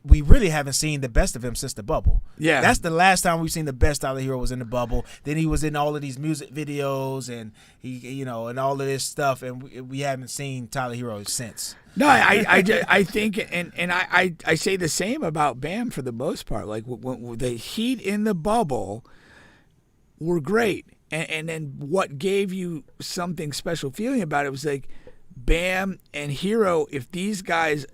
S1: we really haven't seen the best of him since the bubble.
S2: Yeah,
S1: that's the last time we've seen the best Tyler Hero was in the bubble. Then he was in all of these music videos and and all of this stuff, and we haven't seen Tyler Hero since.
S2: No, I think, and I say the same about Bam for the most part. Like when the Heat in the bubble were great, and then what gave you something special feeling about it was like Bam and Hero. If these guys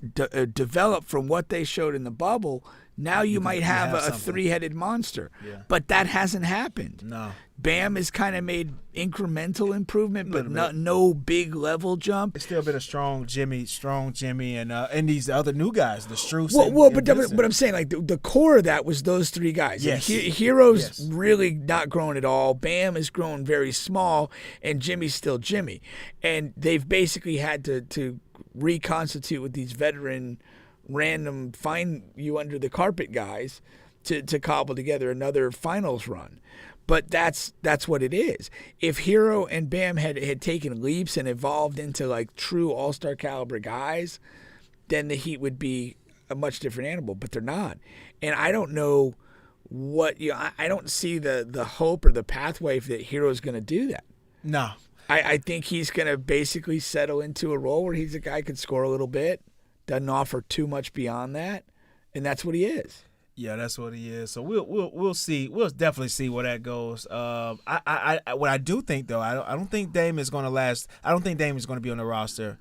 S2: develop from what they showed in the bubble, now you might have a three-headed monster. Yeah. But that hasn't happened.
S1: No.
S2: Bam has kind of made incremental improvement, but no big level jump.
S1: It's still been a strong Jimmy, and these other new guys, the Strus.
S2: But I'm saying like the core of that was those three guys.
S1: Yes.
S2: Hero's really not grown at all. Bam has grown very small, and Jimmy's still Jimmy. And they've basically had to reconstitute with these veteran, random, find you under the carpet guys to cobble together another finals run. But that's what it is. If Hero and Bam had taken leaps and evolved into like true all-star caliber guys, then the Heat would be a much different animal. But they're not, and I don't know what I don't see the hope or the pathway that Hero's going to do that.
S1: No,
S2: I think he's going to basically settle into a role where he's a guy who can score a little bit, doesn't offer too much beyond that, and that's what he is.
S1: Yeah, that's what he is. So we'll see. We'll definitely see where that goes. What I do think though, I don't think Dame is going to last. I don't think Dame is going to be on the roster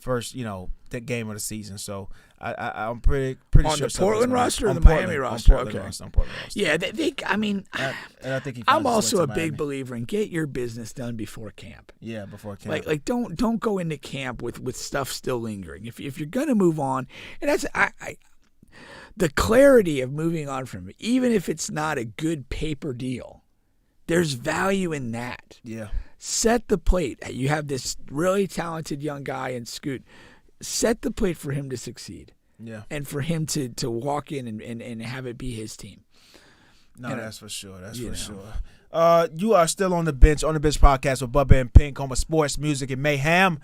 S1: first. The game of the season. So I'm pretty sure
S2: on the Portland roster or the
S1: Portland,
S2: Miami roster.
S1: On Portland roster.
S2: Yeah, they. I mean,
S1: and I think he
S2: I'm also a
S1: to
S2: big
S1: Miami.
S2: believer in get your business done before camp.
S1: Yeah, before camp.
S2: Like don't go into camp with stuff still lingering. If you're gonna move on, and that's the clarity of moving on from it, even if it's not a good paper deal, there's value in that.
S1: Yeah.
S2: Set the plate. You have this really talented young guy in Scoot. Set the plate for him to succeed.
S1: Yeah.
S2: And for him to walk in and have it be his team.
S1: No, that's for sure. That's for sure. You are still on the bench podcast with Bubba and Pink, home of sports, music, and mayhem.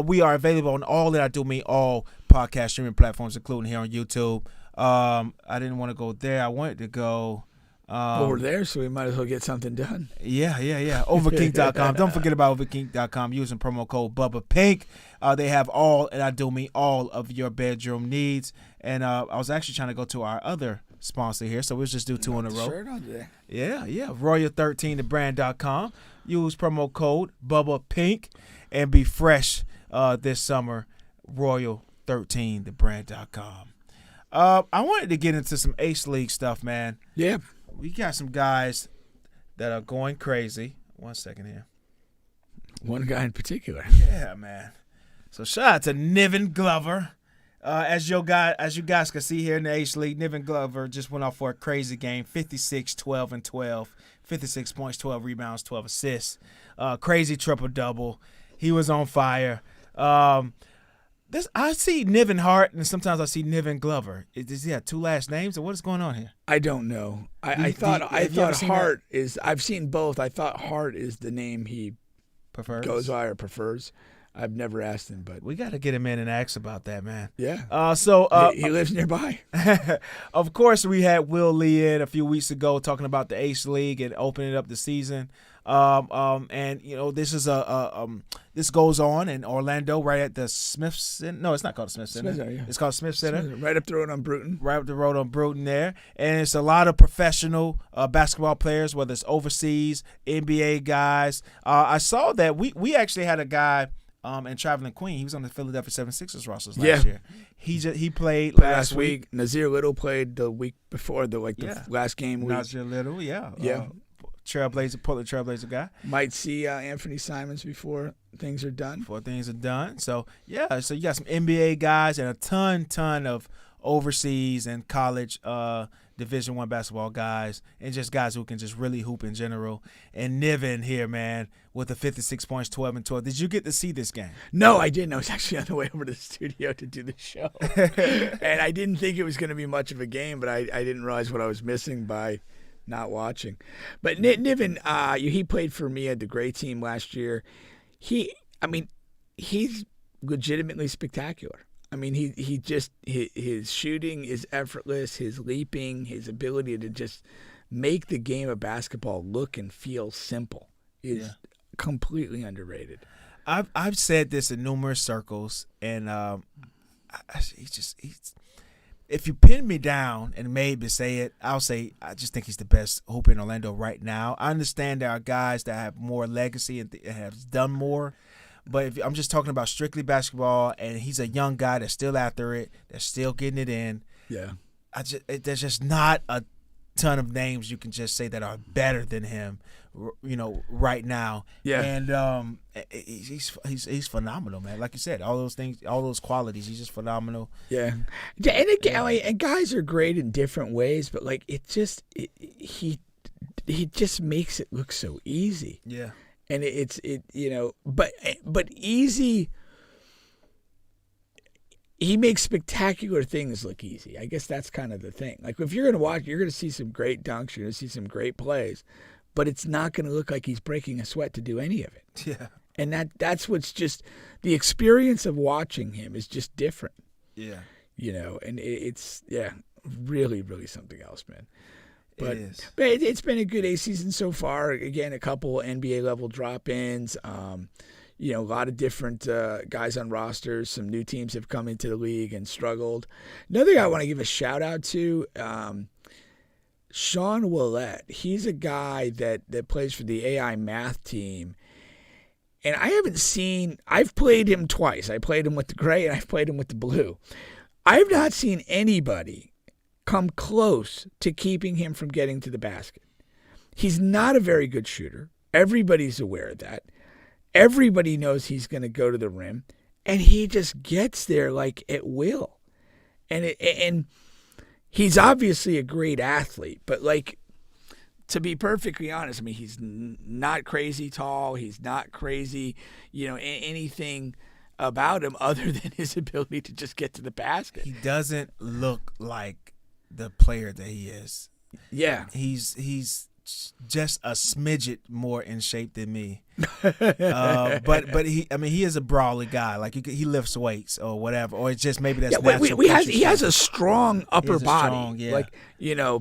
S1: We are available on all that I do mean all podcast streaming platforms, including here on YouTube. I didn't want to go there. I wanted to go
S2: Well, we're there, so we might as well get something done.
S1: Yeah. Overkink.com. Don't forget about Overkink.com using promo code Bubba Pink. They have all, and I do mean all, of your bedroom needs. And I was actually trying to go to our other sponsor here, so we'll just do two in a row.
S2: Shirt on today.
S1: Yeah. Royal13thebrand.com. Use promo code Bubba Pink and be fresh this summer. Royal13thebrand.com. I wanted to get into some Ace League stuff, man.
S2: Yeah.
S1: We got some guys that are going crazy. 1 second here.
S2: One guy in particular.
S1: Yeah, man. So shout out to Niven Glover. As you guys can see here in the Ace League, Niven Glover just went off for a crazy game. 56, 12, and 12. 56 points, 12 rebounds, 12 assists. Crazy triple-double. He was on fire. I see Niven Hart, and sometimes I see Niven Glover. Does he have two last names, or what is going on here?
S2: I don't know. I thought Hart is. I've seen both. I thought Hart is the name he
S1: Prefers?
S2: prefers. I've never asked him, but
S1: We got to get him in and ask about that, man.
S2: yeah. He lives nearby.
S1: Of course, we had Will Lee in a few weeks ago talking about the Ace League and opening up the season. And this is this goes on in Orlando, right at the Smith Center. No, it's not called the Smith Center.
S2: Smith Center, yeah.
S1: It's called Smith Center.
S2: Right up the road on Bruton.
S1: Right up the road on Bruton there. And it's a lot of professional basketball players, whether it's overseas, NBA guys. I saw that we actually had a guy in Traveling Queen. He was on the Philadelphia 76ers rosters last year. He played last week.
S2: Nazir Little played the week before, the last game week.
S1: Nazir Little, yeah.
S2: Yeah.
S1: Portland Trailblazer guy.
S2: Might see Anthony Simons before things are done.
S1: So you got some NBA guys and a ton of overseas and college Division I basketball guys, and just guys who can just really hoop in general. And Niven here, man, with the 56 points, 12 and 12. Did you get to see this game?
S2: No, I didn't. I was actually on the way over to the studio to do the show. And I didn't think it was going to be much of a game, but I didn't realize what I was missing by not watching. But Niven, he played for me at the Gray team last year. He's legitimately spectacular. I mean, his shooting is effortless, his leaping, his ability to just make the game of basketball look and feel simple is completely underrated.
S1: I've said this in numerous circles, and if you pin me down and made me say it, I'll say I just think he's the best hooper in Orlando right now. I understand there are guys that have more legacy and have done more, but if I'm just talking about strictly basketball, and he's a young guy that's still after it, that's still getting it in.
S2: Yeah,
S1: there's just not a ton of names you can just say that are better than him, right now.
S2: Yeah,
S1: and he's phenomenal, man. Like you said, all those things, all those qualities, he's just phenomenal.
S2: Yeah, and again, and guys are great in different ways, but like he just makes it look so easy.
S1: Yeah,
S2: and but easy. He makes spectacular things look easy. I guess that's kind of the thing. Like if you're going to watch, you're going to see some great dunks, you're going to see some great plays, but it's not going to look like he's breaking a sweat to do any of it.
S1: Yeah.
S2: And that's what's just the experience of watching him is just different.
S1: Yeah.
S2: And it's really, really something else, man. But,
S1: it is.
S2: But it's been a good A season so far. Again, a couple NBA level drop-ins. A lot of different guys on rosters. Some new teams have come into the league and struggled. Another guy I want to give a shout out to, Sean Willett. He's a guy that plays for the AI math team. And I've played him twice. I played him with the gray and I've played him with the blue. I've not seen anybody come close to keeping him from getting to the basket. He's not a very good shooter. Everybody's aware of that. Everybody knows he's going to go to the rim, and he just gets there like at will. And he's obviously a great athlete, but like, to be perfectly honest, I mean, he's not crazy tall. He's not crazy, anything about him other than his ability to just get to the basket.
S1: He doesn't look like the player that he is.
S2: Yeah.
S1: He's just a smidget more in shape than me. But he is a brawly guy. Like he lifts weights or whatever, or it's just maybe that's natural.
S2: He has a strong upper body, like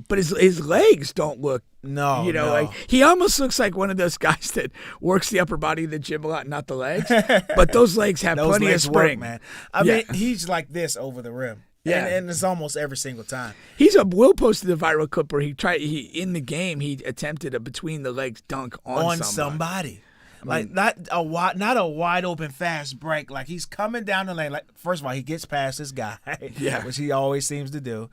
S2: but his legs don't look.
S1: No,
S2: like he almost looks like one of those guys that works the upper body of the gym a lot, not the legs. But those legs have plenty of spring,
S1: man. I mean, he's like this over the rim. Yeah, and it's almost every single time.
S2: Will posted a viral clip where he in the game he attempted a between the legs dunk on somebody.
S1: Like not a wide open fast break. Like he's coming down the lane. Like first of all, he gets past this guy, which he always seems to do,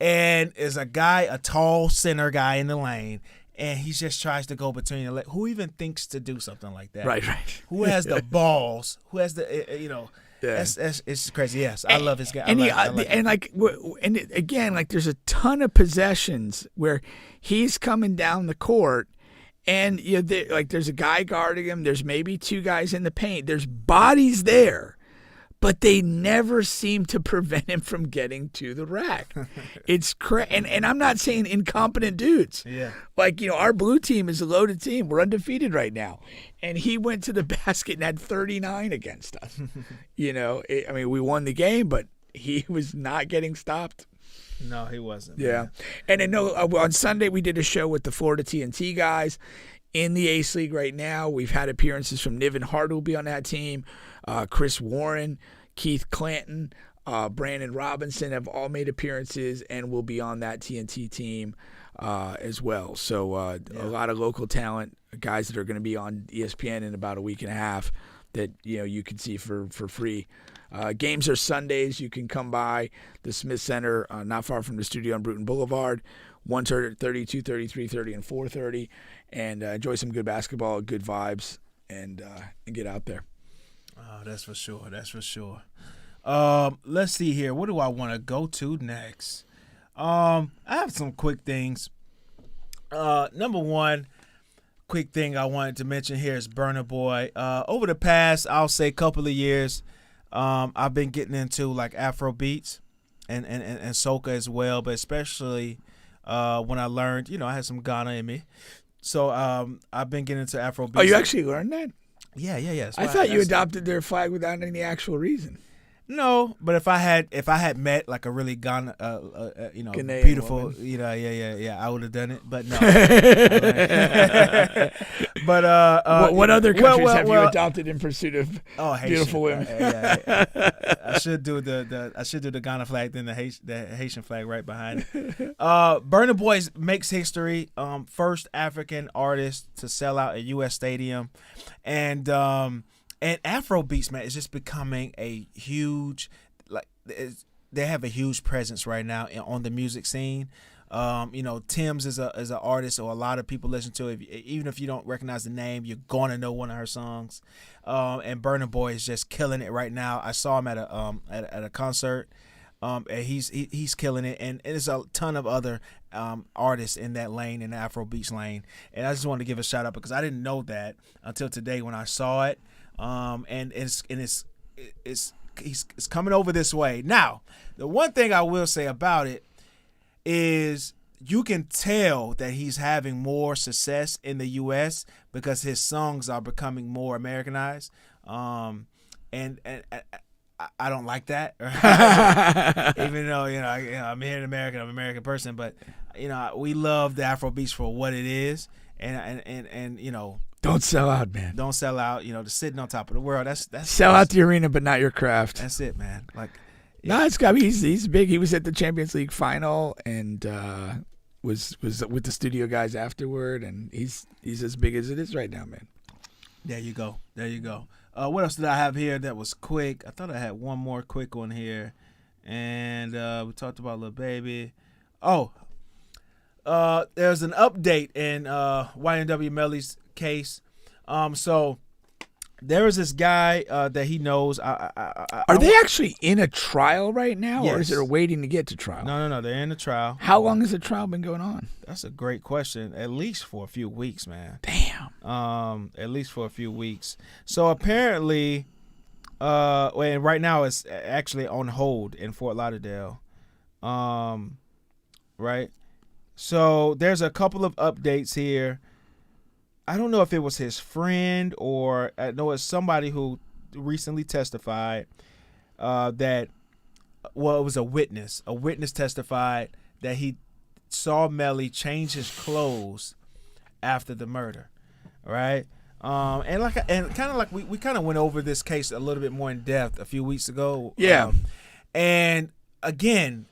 S1: and is a tall center guy in the lane, and he just tries to go between the legs. Who even thinks to do something like that?
S2: Right.
S1: Who has the balls? Who has the Yeah. It's crazy. Yes, I love this guy.
S2: And again, there's a ton of possessions where he's coming down the court, and there's a guy guarding him. There's maybe two guys in the paint. There's bodies there, but they never seem to prevent him from getting to the rack. It's and I'm not saying incompetent dudes.
S1: Yeah.
S2: Our blue team is a loaded team. We're undefeated right now. And he went to the basket and had 39 against us. We won the game, but he was not getting stopped.
S1: No, he wasn't.
S2: Yeah. Man. And on Sunday we did a show with the Florida TNT guys in the Ace League right now. We've had appearances from Niven Hart, who will be on that team. Chris Warren, Keith Clanton, Brandon Robinson have all made appearances and will be on that TNT team as well. So a lot of local talent, guys that are going to be on ESPN in about a week and a half that you can see for free. Games are Sundays. You can come by the Smith Center, not far from the studio on Bruton Boulevard, 1:30, 2:30, 3:30, and 4:30, and enjoy some good basketball, good vibes, and get out there.
S1: Oh, that's for sure. That's for sure. Let's see here. What do I want to go to next? I have some quick things. Number one quick thing I wanted to mention here is Burna Boy. Over the past, I'll say, couple of years, I've been getting into like Afro beats and soca as well, but especially when I learned, I had some Ghana in me. So I've been getting into Afro beats.
S2: Oh, you actually learned that?
S1: Yeah.
S2: I thought you adopted their flag without any actual reason.
S1: No, but if I had met like a really Ghana,
S2: Ghanaian
S1: beautiful,
S2: woman.
S1: I would have done it. But no. But
S2: what other countries have you adopted in pursuit of beautiful women?
S1: I should do the Ghana flag, then the Haitian flag right behind it. Burna Boy makes history. First African artist to sell out a U.S. stadium, and Afro beats, man, is just becoming a huge, they have a huge presence right now on the music scene. Tim's is an artist, or a lot of people listen to it. Even if you don't recognize the name, you're gonna know one of her songs. And Burna Boy is just killing it right now. I saw him at a concert. And he's killing it, and there's a ton of other artists in that lane, in the Afro beats lane. And I just wanted to give a shout out because I didn't know that until today when I saw it. And it's coming over this way. Now, the one thing I will say about it is you can tell that he's having more success in the U.S. because his songs are becoming more Americanized. And I don't like that. Even though I'm here in America, I'm an American person, but we love the Afro beats for what it is, and
S2: don't sell out, man.
S1: Don't sell out. The sitting on top of the world. That's
S2: sell out the arena, but not your craft.
S1: That's it, man.
S2: It's got. He's big. He was at the Champions League final and was with the studio guys afterward, and he's as big as it is right now, man.
S1: There you go. What else did I have here that was quick? I thought I had one more quick one here, and we talked about Lil Baby. Oh, there's an update in YNW Melly's case. So there is this guy that he knows.
S2: Are they actually in a trial right now,
S1: yes,
S2: or is it waiting to get to trial?
S1: No, they're in the trial.
S2: How long has the trial been going on?
S1: That's a great question. At least for a few weeks, man.
S2: Damn.
S1: At least for a few weeks. So apparently, and right now it's actually on hold in Fort Lauderdale. Right. So there's a couple of updates here. I don't know if it was his friend or I know it's somebody who recently testified that, well, it was a witness. A witness testified that he saw Melly change his clothes after the murder, right? And kind of like we kind of went over this case a little bit more in depth a few weeks ago.
S2: Yeah.
S1: And again,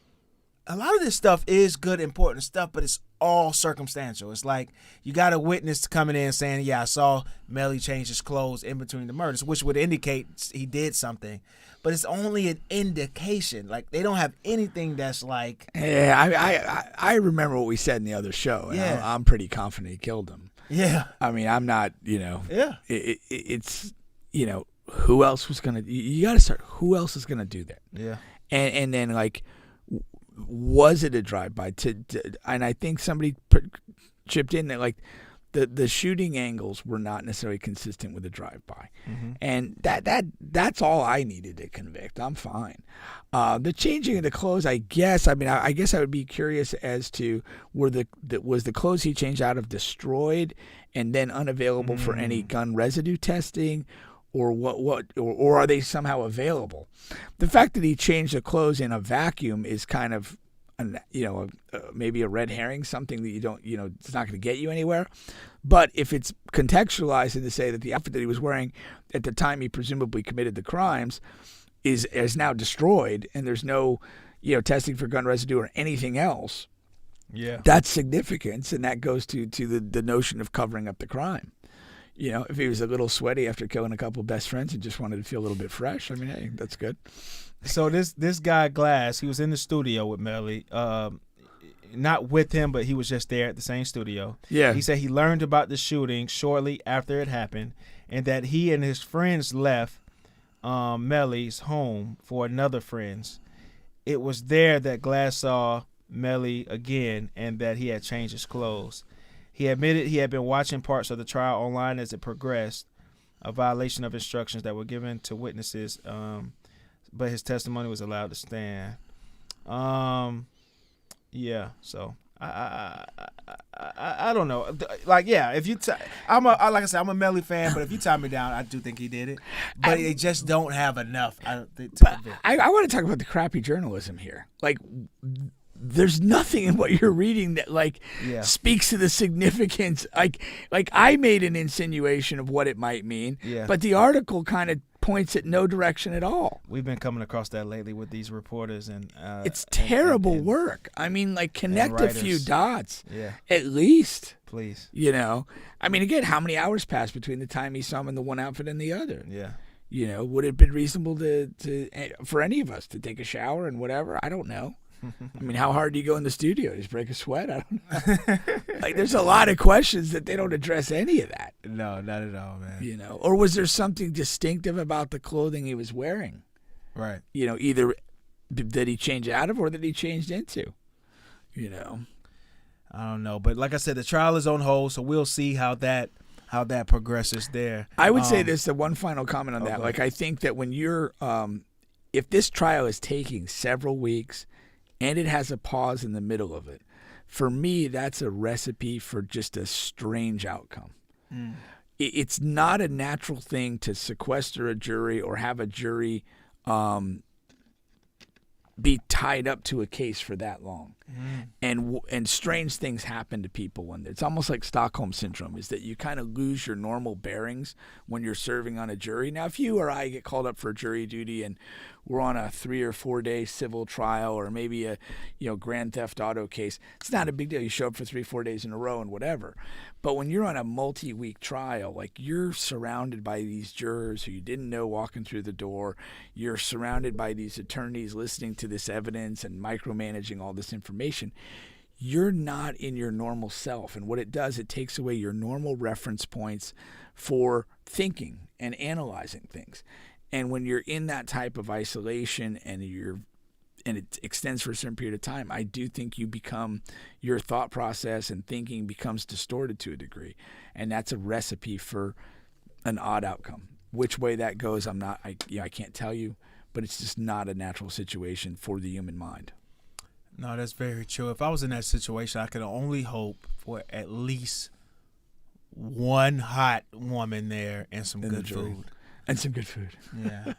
S1: a lot of this stuff is good, important stuff, but it's all circumstantial. It's like you got a witness coming in saying, yeah, I saw Melly change his clothes in between the murders, which would indicate he did something. But it's only an indication. Like, they don't have anything that's like...
S2: Yeah, I remember what we said in the other show. And
S1: Yeah.
S2: I'm pretty confident he killed him.
S1: Yeah.
S2: I mean, I'm not,
S1: Yeah.
S2: It's, who else was going to... You got to start, who else is going to do that?
S1: Yeah.
S2: And then, like, was it a drive-by? And I think somebody chipped in that, like, the shooting angles were not necessarily consistent with a drive-by.
S1: Mm-hmm.
S2: And that's all I needed to convict. I'm fine. The changing of the clothes, I guess I would be curious as to was the clothes he changed out of destroyed and then unavailable for any gun residue testing, or or are they somehow available? The fact that he changed the clothes in a vacuum is kind of maybe a red herring, something that you don't, it's not going to get you anywhere. But if it's contextualized and to say that the outfit that he was wearing at the time he presumably committed the crimes is now destroyed and there's no, testing for gun residue or anything else,
S1: Yeah.
S2: that's significance, and that goes to the notion of covering up the crime. If he was a little sweaty after killing a couple of best friends and just wanted to feel a little bit fresh, I mean, hey, that's good.
S1: So this guy Glass, he was in the studio with Melly, not with him, but he was just there at the same studio.
S2: Yeah.
S1: He said he learned about the shooting shortly after it happened, and that he and his friends left Melly's home for another friend's. It was there that Glass saw Melly again, and that he had changed his clothes. He admitted he had been watching parts of the trial online as it progressed, a violation of instructions that were given to witnesses, but his testimony was allowed to stand. Yeah, so I don't know. Like, yeah, if you like I said, I'm a Melly fan, but if you tie me down, I do think he did it. But they just don't have enough. I
S2: want to talk about the crappy journalism here. Like, there's nothing in what you're reading that speaks to the significance. Like I made an insinuation of what it might mean, but the article kind of points at no direction at all.
S1: We've been coming across that lately with these reporters, and
S2: it's terrible work. I mean, like, connect a few dots, at least.
S1: Please.
S2: I mean, again, how many hours passed between the time he saw him in the one outfit and the other?
S1: Yeah.
S2: Would it have been reasonable for any of us to take a shower and whatever? I don't know. I mean, how hard do you go in the studio? Just break a sweat? I don't know. Like, there's a lot of questions that they don't address any of that.
S1: No, not at all, man.
S2: Or was there something distinctive about the clothing he was wearing?
S1: Right.
S2: Either that he changed out of or that he changed into.
S1: I don't know, but like I said, the trial is on hold, so we'll see how that progresses there.
S2: I would say this, the one final comment on that. Like, I think that when you're, if this trial is taking several weeks and it has a pause in the middle of it, for me, that's a recipe for just a strange outcome. It's not a natural thing to sequester a jury or have a jury be tied up to a case for that long. And strange things happen to people when it's almost like Stockholm syndrome, is that you kind of lose your normal bearings when you're serving on a jury. Now, if you or I get called up for jury duty and we're on a 3 or 4 day civil trial, or maybe a grand theft auto case, it's not a big deal. You show up for 3-4 days in a row and whatever. But when you're on a multi-week trial, like, you're surrounded by these jurors who you didn't know walking through the door. You're surrounded by these attorneys listening to this evidence and micromanaging all this information. You're not in your normal self. And what it does, it takes away your normal reference points for thinking and analyzing things. And when you're in that type of isolation and it extends for a certain period of time, I do think your thought process and thinking becomes distorted to a degree. And that's a recipe for an odd outcome. Which way that goes, I can't tell you, but it's just not a natural situation for the human mind.
S1: No, that's very true. If I was in that situation, I could only hope for at least one hot woman there and some good food.
S2: And some good food.
S1: Yeah.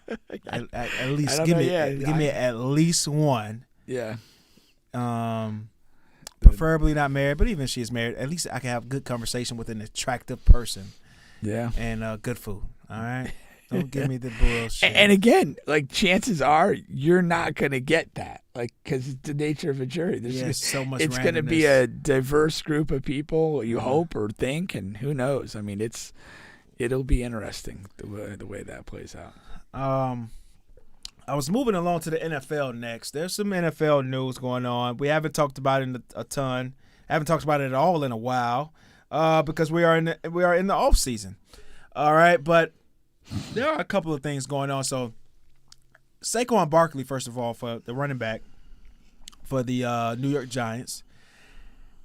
S1: at least
S2: don't
S1: give
S2: know,
S1: me
S2: yeah,
S1: give me at least one.
S2: Yeah.
S1: Preferably not married, but even if she's married, at least I can have good conversation with an attractive person.
S2: Yeah.
S1: And good food. All right. Don't give me the bullshit.
S2: And again, like chances are you're not going to get that, like because it's the nature of a jury. There's
S1: so much.
S2: It's going to be a diverse group of people. You hope or think, and who knows? I mean, it'll be interesting the way that plays out.
S1: I was moving along to the NFL next. There's some NFL news going on. We haven't talked about it a ton. I haven't talked about it at all in a while because we are in the off season. All right, but there are a couple of things going on. So Saquon Barkley, first of all, for the running back for the New York Giants.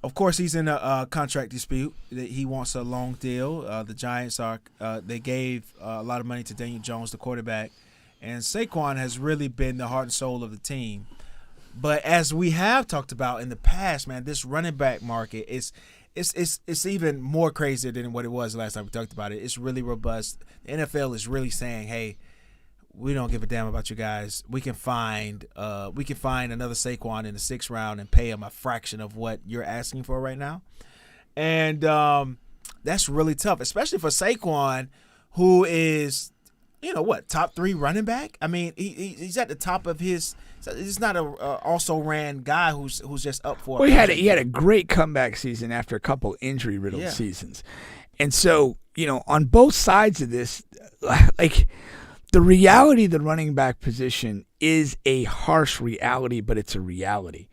S1: Of course, he's in a contract dispute. He wants a long deal. The Giants they gave a lot of money to Daniel Jones, the quarterback, and Saquon has really been the heart and soul of the team. But as we have talked about in the past, man, this running back market it's even more crazy than what it was the last time we talked about it. It's really robust. The NFL is really saying, hey, we don't give a damn about you guys. We can find another Saquon in the 6th round and pay him a fraction of what you're asking for right now. And that's really tough, especially for Saquon, who is, top 3 running back. I mean, he's at the top of his. He's not a also ran guy who's just up for.
S2: Well, he had a great comeback season after a couple injury riddled seasons, and so on both sides of this, like the reality of the running back position is a harsh reality, but it's a reality.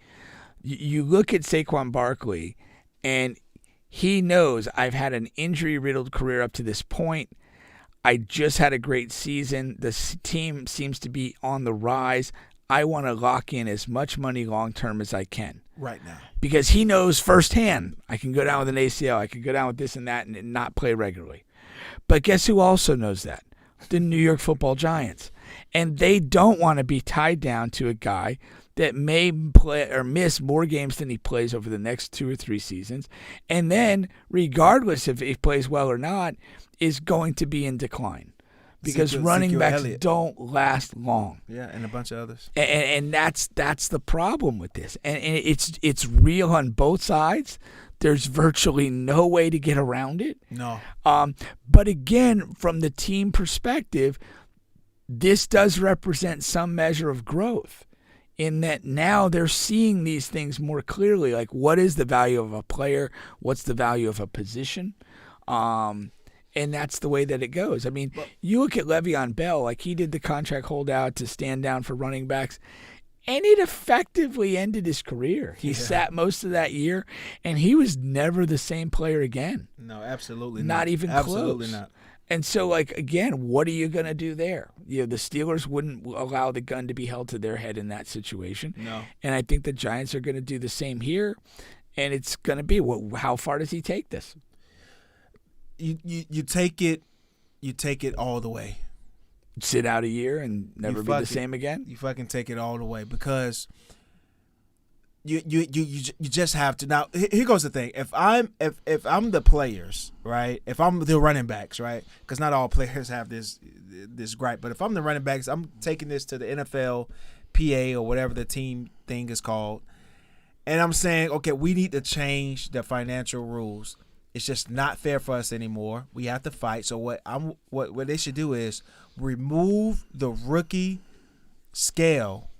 S2: You look at Saquon Barkley, and he knows I've had an injury riddled career up to this point. I just had a great season. The team seems to be on the rise. I want to lock in as much money long-term as I can.
S1: Right now.
S2: Because he knows firsthand, I can go down with an ACL, I can go down with this and that and not play regularly. But guess who also knows that? The New York Football Giants. And they don't want to be tied down to a guy that may play or miss more games than he plays over the next 2 or 3 seasons. And then, regardless if he plays well or not, is going to be in decline. Because running backs don't last long.
S1: Yeah, and a bunch of others.
S2: And that's the problem with this. And it's real on both sides. There's virtually no way to get around it.
S1: No.
S2: But again, from the team perspective, this does represent some measure of growth in that now they're seeing these things more clearly. Like, what is the value of a player? What's the value of a position? And that's the way that it goes. I mean, you look at Le'Veon Bell, like he did the contract holdout to stand down for running backs, and it effectively ended his career. He sat most of that year, and he was never the same player again.
S1: No, absolutely not.
S2: Not even
S1: absolutely
S2: close.
S1: Not.
S2: And so, like, again, what are you going to do there? The Steelers wouldn't allow the gun to be held to their head in that situation.
S1: No.
S2: And I think the Giants are going to do the same here, and it's going to be, how far does he take this?
S1: You take it all the way.
S2: Sit out a year and never be the same again?
S1: You fucking take it all the way because you just have to. Now here goes the thing. If I'm the players, right? If I'm the running backs, right? Because not all players have this gripe, but if I'm the running backs, I'm taking this to the NFL PA or whatever the team thing is called, and I'm saying, okay, we need to change the financial rules. It's just not fair for us anymore. We have to fight. So what they should do is remove the rookie scale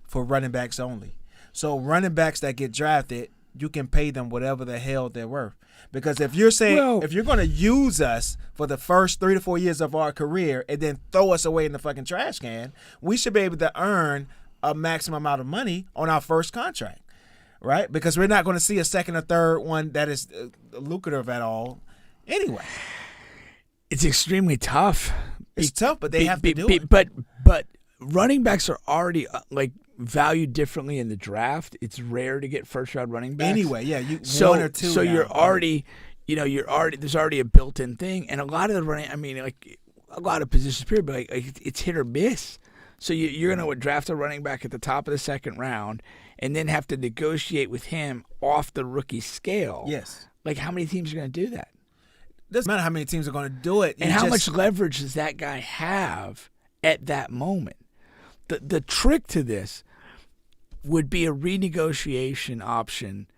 S1: for running backs only. So running backs that get drafted, you can pay them whatever the hell they're worth. Because if you're saying if you're going to use us for the first 3 to 4 years of our career and then throw us away in the fucking trash can, we should be able to earn a maximum amount of money on our first contract. Right? Because we're not going to see a second or third one that is lucrative at all anyway.
S2: It's extremely tough.
S1: It's tough, but they have to do it.
S2: But running backs are already valued differently in the draft. It's rare to get first-round running backs.
S1: Anyway, yeah, one or two.
S2: So
S1: now.
S2: you're already there's already a built-in thing. And a lot of the running, a lot of positions period, but it's hit or miss. So you're going to draft a running back at the top of the 2nd round, and then have to negotiate with him off the rookie scale.
S1: Yes.
S2: Like, how many teams are going to do that?
S1: Doesn't matter how many teams are going to do it.
S2: And how much leverage does that guy have at that moment? The trick to this would be a renegotiation option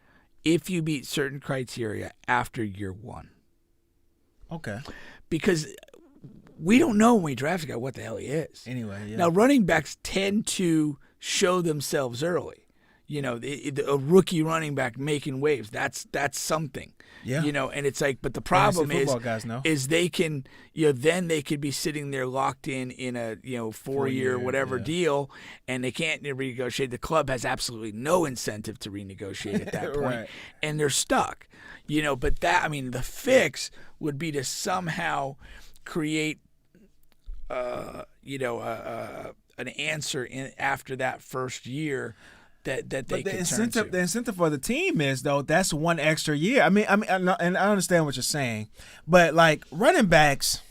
S2: if you meet certain criteria after year one.
S1: Okay.
S2: Because we don't know when we draft a guy what the hell he is.
S1: Anyway, yeah.
S2: Now, running backs tend to show themselves early. You know, a rookie running back making waves, that's something.
S1: Yeah.
S2: You know, and it's like, but the problem
S1: guys know.
S2: is they can, then they could be sitting there locked in a, 4-year whatever deal, and they can't renegotiate. The club has absolutely no incentive to renegotiate at that point,
S1: Right.
S2: and they're stuck. But the fix would be to somehow create, an answer after that first year. That they
S1: But
S2: the
S1: incentive for the team is though that's one extra year. I mean, and I understand what you're saying, but like running backs,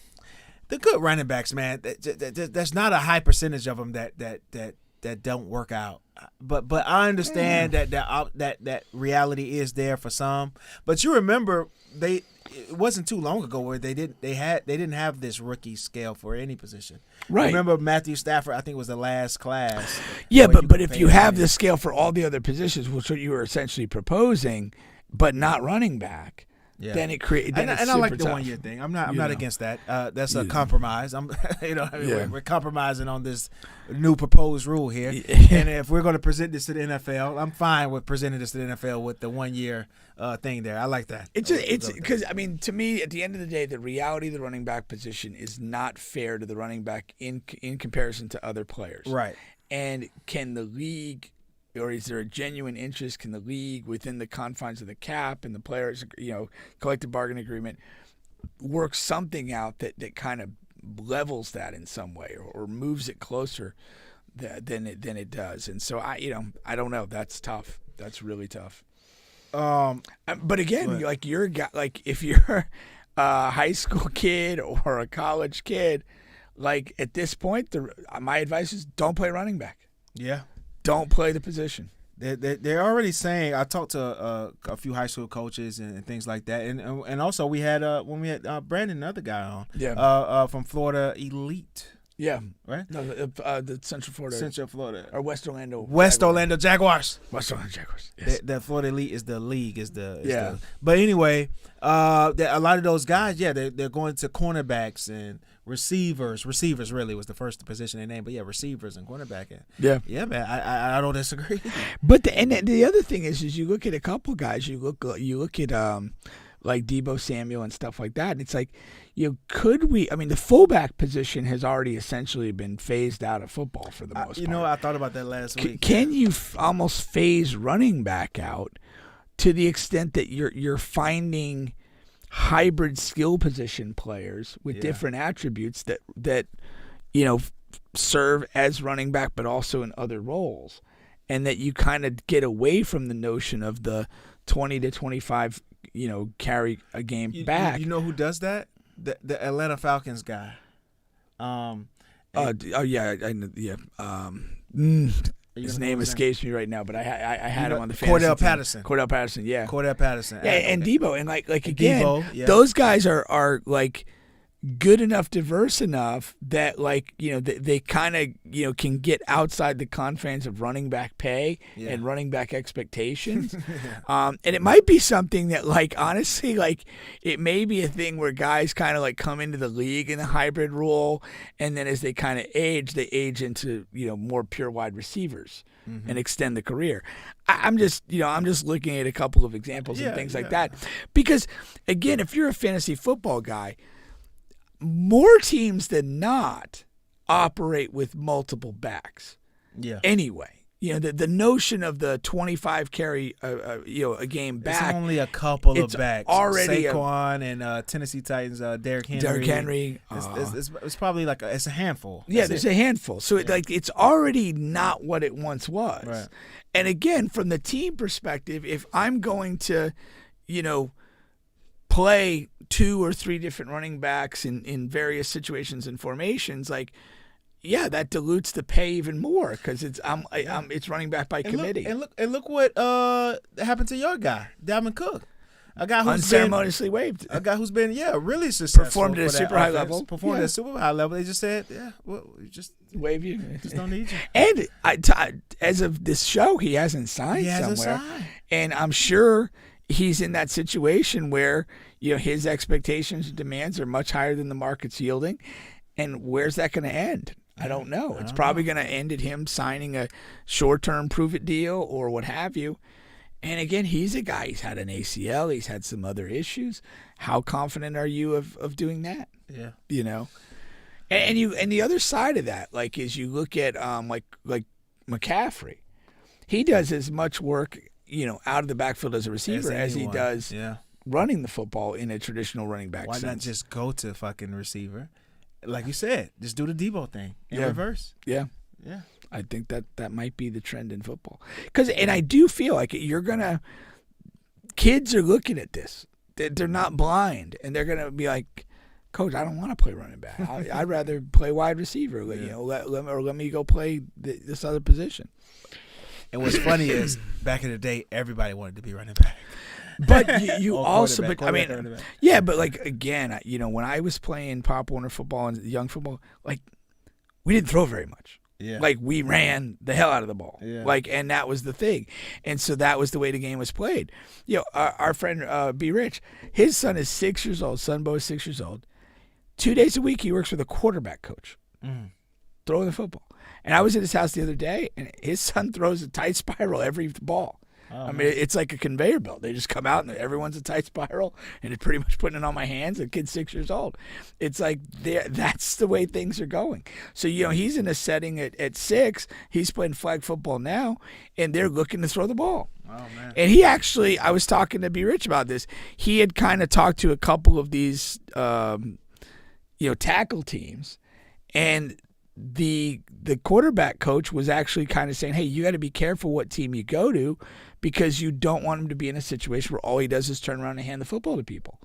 S1: the good running backs, man, there's not a high percentage of them that don't work out. But I understand that reality is there for some. But you remember it wasn't too long ago where they didn't have this rookie scale for any position.
S2: Right.
S1: Remember Matthew Stafford? I think was the last class.
S2: Yeah,
S1: where
S2: but
S1: could
S2: if
S1: pay
S2: you
S1: him.
S2: have the scale for all the other positions, which what you were essentially proposing, but not running back, then it creates.
S1: And I like the 1 year thing. I'm not against that. That's a compromise. We're compromising on this new proposed rule here. And if we're going to present this to the NFL, I'm fine with presenting this to the NFL with the 1 year thing there. I like that.
S2: It's because to me, at the end of the day, the reality of the running back position is not fair to the running back in comparison to other players.
S1: Right.
S2: And can the league, or is there a genuine interest? Can the league, within the confines of the cap and the players, collective bargaining agreement, work something out that kind of levels that in some way, or moves it closer than it does? And so I don't know. That's tough. That's really tough. But again, like you're a guy, like if you're a high school kid or a college kid, like at this point, my advice is don't play running back.
S1: Yeah.
S2: Don't play the position.
S1: They're already saying. I talked to a few high school coaches and things like that, and also we had when we had Brandon, another guy on, from Florida Elite.
S2: Yeah,
S1: right.
S2: No, the Central Florida
S1: or
S2: West Orlando.
S1: Orlando Jaguars.
S2: West Orlando Jaguars. Yes.
S1: The Florida Elite is the league. But anyway, a lot of those guys, they're going to cornerbacks and receivers. Receivers really was the first position they named, but receivers and cornerback. Yeah, man. I don't disagree.
S2: But the other thing is you look at a couple guys. You look at like Deebo Samuel and stuff like that. And it's like, the fullback position has already essentially been phased out of football for the most part.
S1: I thought about that last week.
S2: Can you almost phase running back out to the extent that you're finding hybrid skill position players with different attributes that serve as running back but also in other roles, and that you kind of get away from the notion of the 20 to 25 carry a game back.
S1: You know who does that? The Atlanta Falcons guy.
S2: His name escapes me right now, but I had him on the fantasy
S1: Cordell
S2: team.
S1: Patterson.
S2: Cordell Patterson, yeah.
S1: Cordell Patterson.
S2: Yeah, and Deebo, and like again,
S1: Deebo,
S2: those guys are like good enough, diverse enough that they kind of can get outside the confines of running back pay and running back expectations. And it might be something that honestly it may be a thing where guys kind of come into the league in a hybrid role, and then as they kind of age, they age into more pure wide receivers and extend the career. I'm just looking at a couple of examples and things like that, because again, if you're a fantasy football guy, more teams than not operate with multiple backs.
S1: Yeah.
S2: Anyway, the notion of the 25 carry a game back.
S1: It's only a couple of backs.
S2: Already
S1: Saquon and Tennessee Titans Derrick Henry.
S2: Derrick Henry.
S1: It's probably it's a handful.
S2: Yeah, there's a handful. So it's already not what it once was.
S1: Right.
S2: And again, from the team perspective, if I'm going to, play 2 or 3 different running backs in various situations and formations, yeah, that dilutes the pay even more because it's running back by committee.
S1: Look what happened to your guy, Dalvin Cook. A guy who's
S2: unceremoniously waived.
S1: A guy who's been really successful.
S2: Performed at a super high level.
S1: Performed at a super high level. They just said, we just
S2: waive you.
S1: Just don't need you.
S2: And as of this show, he hasn't signed somewhere. And I'm sure he's in that situation where his expectations and demands are much higher than the market's yielding. And where's that going to end? I don't know. It's probably going to end at him signing a short-term prove-it deal or what have you. And again, he's a guy. He's had an ACL. He's had some other issues. How confident are you of doing that?
S1: Yeah.
S2: And the other side of that, is you look at like McCaffrey, he does as much work out of the backfield as a receiver as he does running the football in a traditional running back sense.
S1: Why not just go to fucking receiver? Like you said, just do the Debo thing in reverse.
S2: Yeah. I think that might be the trend in football. And I do feel like kids are looking at this. They're not blind, and they're gonna be like, Coach, I don't want to play running back. I'd rather play wide receiver. Let me go play this other position.
S1: And what's funny is back in the day, everybody wanted to be running back.
S2: But you also, but I mean, yeah, but again, when I was playing Pop Warner football and young football, we didn't throw very much.
S1: Yeah.
S2: We ran the hell out of the ball.
S1: Yeah.
S2: And that was the thing. And so that was the way the game was played. Our friend B. Rich, his son is 6 years old. Son Bo is 6 years old. 2 days a week he works with a quarterback coach, throwing the football. And I was at his house the other day, and his son throws a tight spiral every ball. I mean, it's like a conveyor belt. They just come out, and everyone's a tight spiral, and it's pretty much putting it on my hands. The kid's 6 years old. It's like that's the way things are going. So, he's in a setting at 6. He's playing flag football now, and they're looking to throw the ball.
S1: Oh, man.
S2: And he actually, I was talking to B. Rich about this. He had kind of talked to a couple of these, tackle teams, and the quarterback coach was actually kind of saying, hey, you got to be careful what team you go to because you don't want him to be in a situation where all he does is turn around and hand the football to people.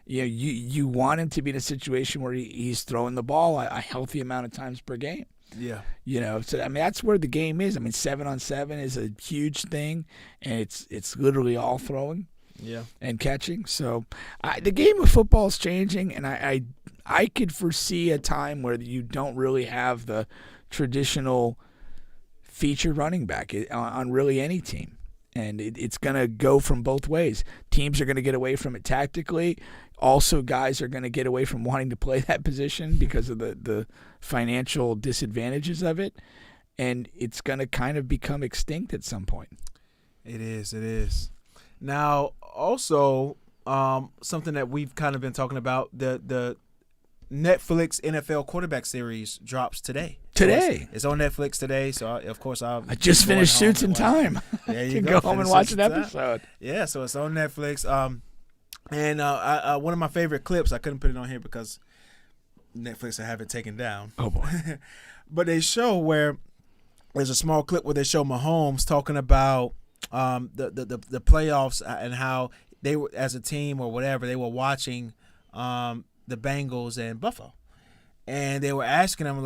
S2: You want him to be in a situation where he's throwing the ball a healthy amount of times per game.
S1: Yeah.
S2: So I mean that's where the game is. I mean 7-on-7 is a huge thing, and it's literally all throwing.
S1: Yeah.
S2: And catching. So the game of football is changing, and I could foresee a time where you don't really have the traditional featured running back on really any team. And it's going to go from both ways. Teams are going to get away from it tactically. Also, guys are going to get away from wanting to play that position because of the financial disadvantages of it. And it's going to kind of become extinct at some point.
S1: It is. Now, also, something that we've kind of been talking about, the Netflix NFL quarterback series drops today. It's on Netflix today, so of course I
S2: just finished Suits in time.
S1: There you
S2: go home and watch an episode.
S1: Yeah, so it's on Netflix. And one of my favorite clips, I couldn't put it on here because Netflix will have it taken down.
S2: Oh boy!
S1: But they show where there's a small clip where they show Mahomes talking about the playoffs and how they were, as a team or whatever, they were watching the Bengals and Buffalo, and they were asking him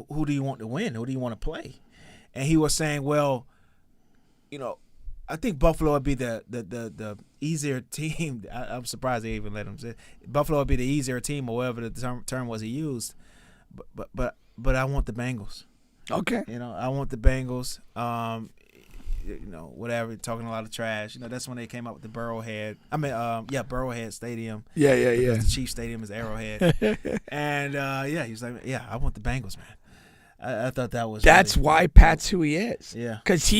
S1: who do you want to win? Who do you want to play? And he was saying, well, I think Buffalo would be the easier team. I'm surprised they even let him say it. Buffalo would be the easier team, or whatever the term was he used. But I want the Bengals.
S2: Okay.
S1: I want the Bengals. Whatever, talking a lot of trash. That's when they came out with the Burrowhead. Burrowhead Stadium.
S2: Yeah.
S1: The Chiefs Stadium is Arrowhead. And he was like, I want the Bengals, man. I thought that was.
S2: That's
S1: really
S2: why Pat's who he is.
S1: Yeah.
S2: Because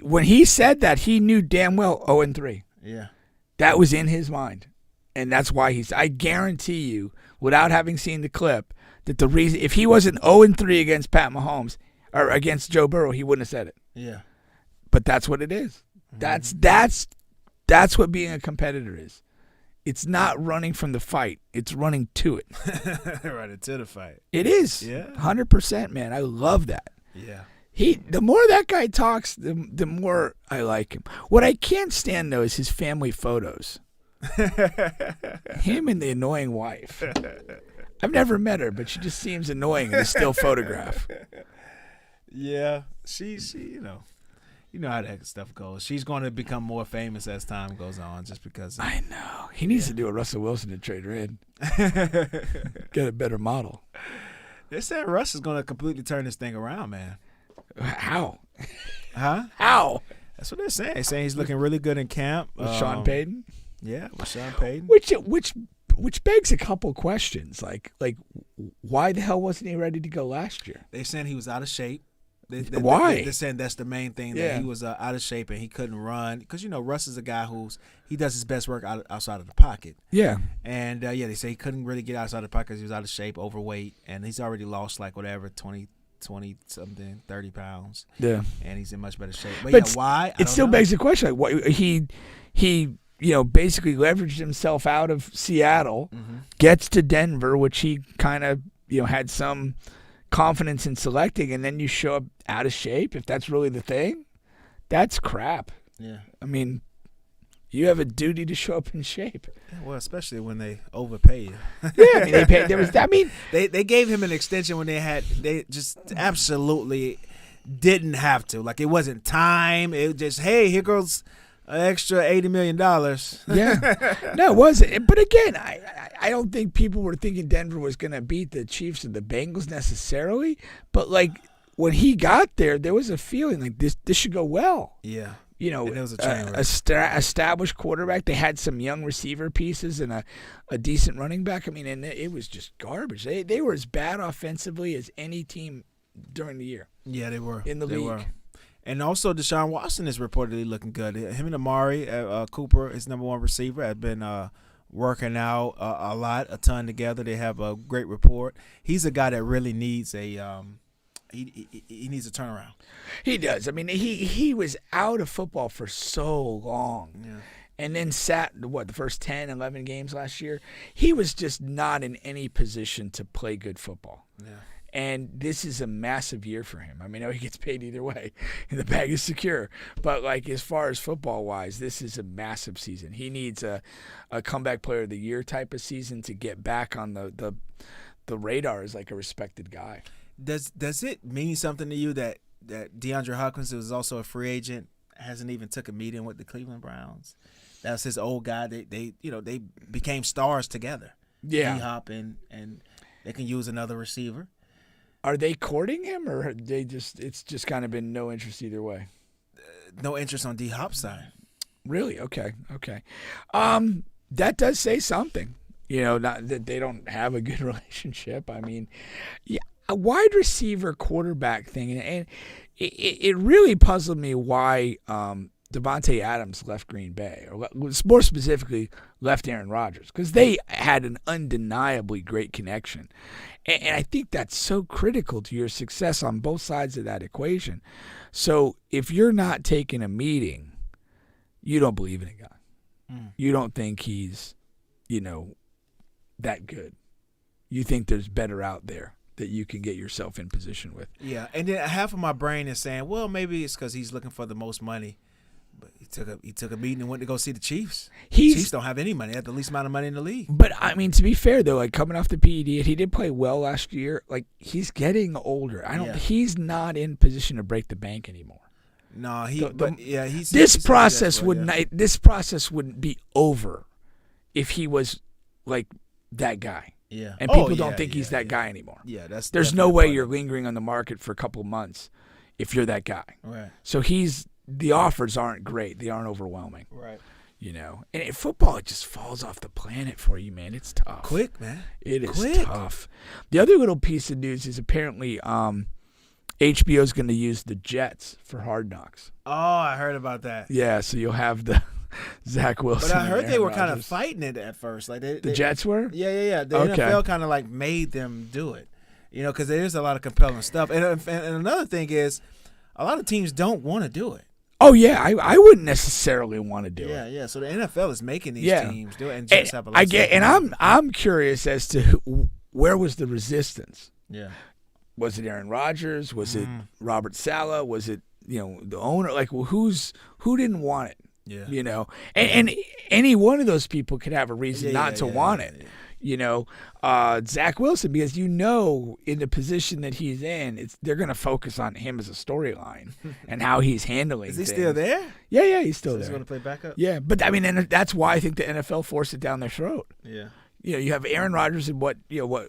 S2: when he said that, he knew damn well 0-3.
S1: Yeah.
S2: That was in his mind, and that's why I guarantee you, without having seen the clip, that the reason if he wasn't 0-3 against Pat Mahomes or against Joe Burrow, he wouldn't have said it.
S1: Yeah.
S2: But that's what it is. That's what being a competitor is. It's not running from the fight. It's running to it.
S1: Running to the fight.
S2: It is.
S1: Yeah.
S2: 100%, man. I love that.
S1: Yeah.
S2: The more that guy talks, the more I like him. What I can't stand, though, is his family photos. Him and the annoying wife. I've never met her, but she just seems annoying in a still photograph.
S1: Yeah, she you know how that stuff goes. She's going to become more famous as time goes on, just because.
S2: I know. He needs to do a Russell Wilson to trade her in. Get a better model.
S1: They said Russ is going to completely turn this thing around, man.
S2: How?
S1: Huh?
S2: How?
S1: That's what they're saying. They're saying he's looking really good in camp.
S2: With Sean Payton?
S1: Yeah, with Sean Payton.
S2: Which begs a couple questions. Like why the hell wasn't he ready to go last year?
S1: They saying he was out of shape.
S2: Why?
S1: They're saying that's the main thing, that he was out of shape and he couldn't run. Because, Russ is a guy he does his best work outside of the pocket.
S2: Yeah.
S1: And, they say he couldn't really get outside the pocket because he was out of shape, overweight, and he's already lost, 20-something, 30 pounds.
S2: Yeah.
S1: And he's in much better shape. But why?
S2: It still begs the question. Like, what, he basically leveraged himself out of Seattle, gets to Denver, which he kind of, had some confidence in selecting, and then you show up out of shape. If that's really the thing, that's crap.
S1: Yeah.
S2: I mean, you have a duty to show up in shape.
S1: Well, especially when they overpay you.
S2: Yeah, I mean, they paid.
S1: They gave him an extension when they just absolutely didn't have to. Like, it wasn't time. It was just, hey, here goes an extra $80 million.
S2: Yeah. No, it wasn't. But again, I don't think people were thinking Denver was going to beat the Chiefs or the Bengals necessarily. But, when he got there, there was a feeling like this should go well.
S1: Yeah.
S2: And
S1: it was a train wreck.
S2: Established quarterback. They had some young receiver pieces and a decent running back. I mean, and it was just garbage. They were as bad offensively as any team during the year.
S1: Yeah, they were.
S2: In the league.
S1: Were. And also, Deshaun Watson is reportedly looking good. Him and Amari Cooper, his number one receiver, have been working out a ton together. They have a great rapport. He's a guy that really needs he needs a turnaround.
S2: He does. I mean, he was out of football for so long.
S1: Yeah.
S2: And then sat, the first 10, 11 games last year? He was just not in any position to play good football.
S1: Yeah.
S2: And this is a massive year for him. I mean, he gets paid either way, and the bag is secure. But, as far as football-wise, this is a massive season. He needs a comeback player of the year type of season to get back on the radar as, a respected guy.
S1: Does it mean something to you that DeAndre Hopkins, who is also a free agent, hasn't even took a meeting with the Cleveland Browns? That's his old guy. They became stars together.
S2: Yeah.
S1: D-Hop and they can use another receiver.
S2: Are they courting him, or it's just kind of been no interest either way?
S1: No interest on D-Hop's side.
S2: Really? Okay. That does say something. Not that they don't have a good relationship. I mean, yeah, a wide receiver quarterback thing, and it really puzzled me why Devontae Adams left Green Bay, or more specifically left Aaron Rodgers, because they had an undeniably great connection. And I think that's so critical to your success on both sides of that equation. So if you're not taking a meeting, you don't believe in a guy. You don't think he's, that good. You think there's better out there that you can get yourself in position with.
S1: Yeah, and then half of my brain is saying, well, maybe it's because he's looking for the most money. But he took a meeting and went to go see the Chiefs. Chiefs don't have any money. They have the least amount of money in the league.
S2: But, I mean, to be fair, though, coming off the PED, he did play well last year. He's getting older. He's not in position to break the bank anymore.
S1: No,
S2: This process wouldn't be over if he was that guy.
S1: Yeah.
S2: And people don't think he's that guy anymore.
S1: Yeah,
S2: there's no way you're lingering on the market for a couple of months if you're that guy.
S1: Right.
S2: So the offers aren't great. They aren't overwhelming.
S1: Right.
S2: And in football, it just falls off the planet for you, man. It's tough.
S1: Quick, man.
S2: It is tough. The other little piece of news is apparently HBO is going to use the Jets for Hard Knocks.
S1: Oh, I heard about that.
S2: Yeah, so you'll have the Zach Wilson.
S1: But I heard they were
S2: kind
S1: of fighting it at first.
S2: The Jets were?
S1: Yeah. The NFL kind of made them do it. Because there's a lot of compelling stuff. And another thing is, a lot of teams don't want to do it.
S2: Oh yeah, I wouldn't necessarily want to do it.
S1: Yeah. So the NFL is making these teams do it, and just have a lot.
S2: I get, and I'm curious as to where was the resistance.
S1: Yeah.
S2: Was it Aaron Rodgers? Was it Robert Saleh? Was it the owner? Who didn't want it?
S1: Yeah.
S2: And any one of those people could have a reason not to want it. Zach Wilson, because in the position that he's in, they're going to focus on him as a storyline and how he's handling.
S1: Is he
S2: things.
S1: still there?
S2: Yeah, he's still
S1: So
S2: there.
S1: he's going to play backup.
S2: Yeah, but I mean, and that's why I think the NFL forced it down their throat.
S1: Yeah.
S2: You have Aaron Rodgers in what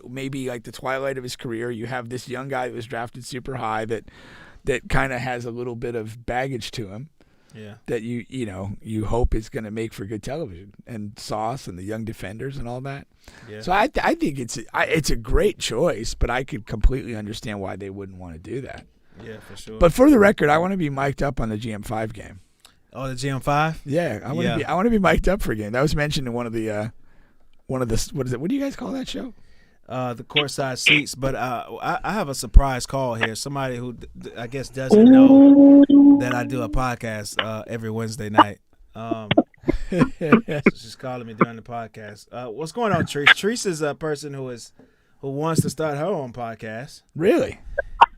S2: maybe like the twilight of his career. You have this young guy that was drafted super high that kind of has a little bit of baggage to him.
S1: Yeah.
S2: That you hope is going to make for good television, and Sauce and the young defenders and all that.
S1: Yeah.
S2: So I think it's a great choice, but I could completely understand why they wouldn't want to do that.
S1: Yeah, for sure.
S2: But for the record, I want to be mic'd up on the GM5 game.
S1: Oh, the GM5?
S2: Yeah, I want to be mic'd up for a game. That was mentioned in one of the what is it? What do you guys call that show?
S1: The courtside seats, but I have a surprise call here. Somebody who I guess doesn't know that I do a podcast every Wednesday night. So she's calling me during the podcast. What's going on, Treese? Treese is a person who wants to start her own podcast.
S2: Really?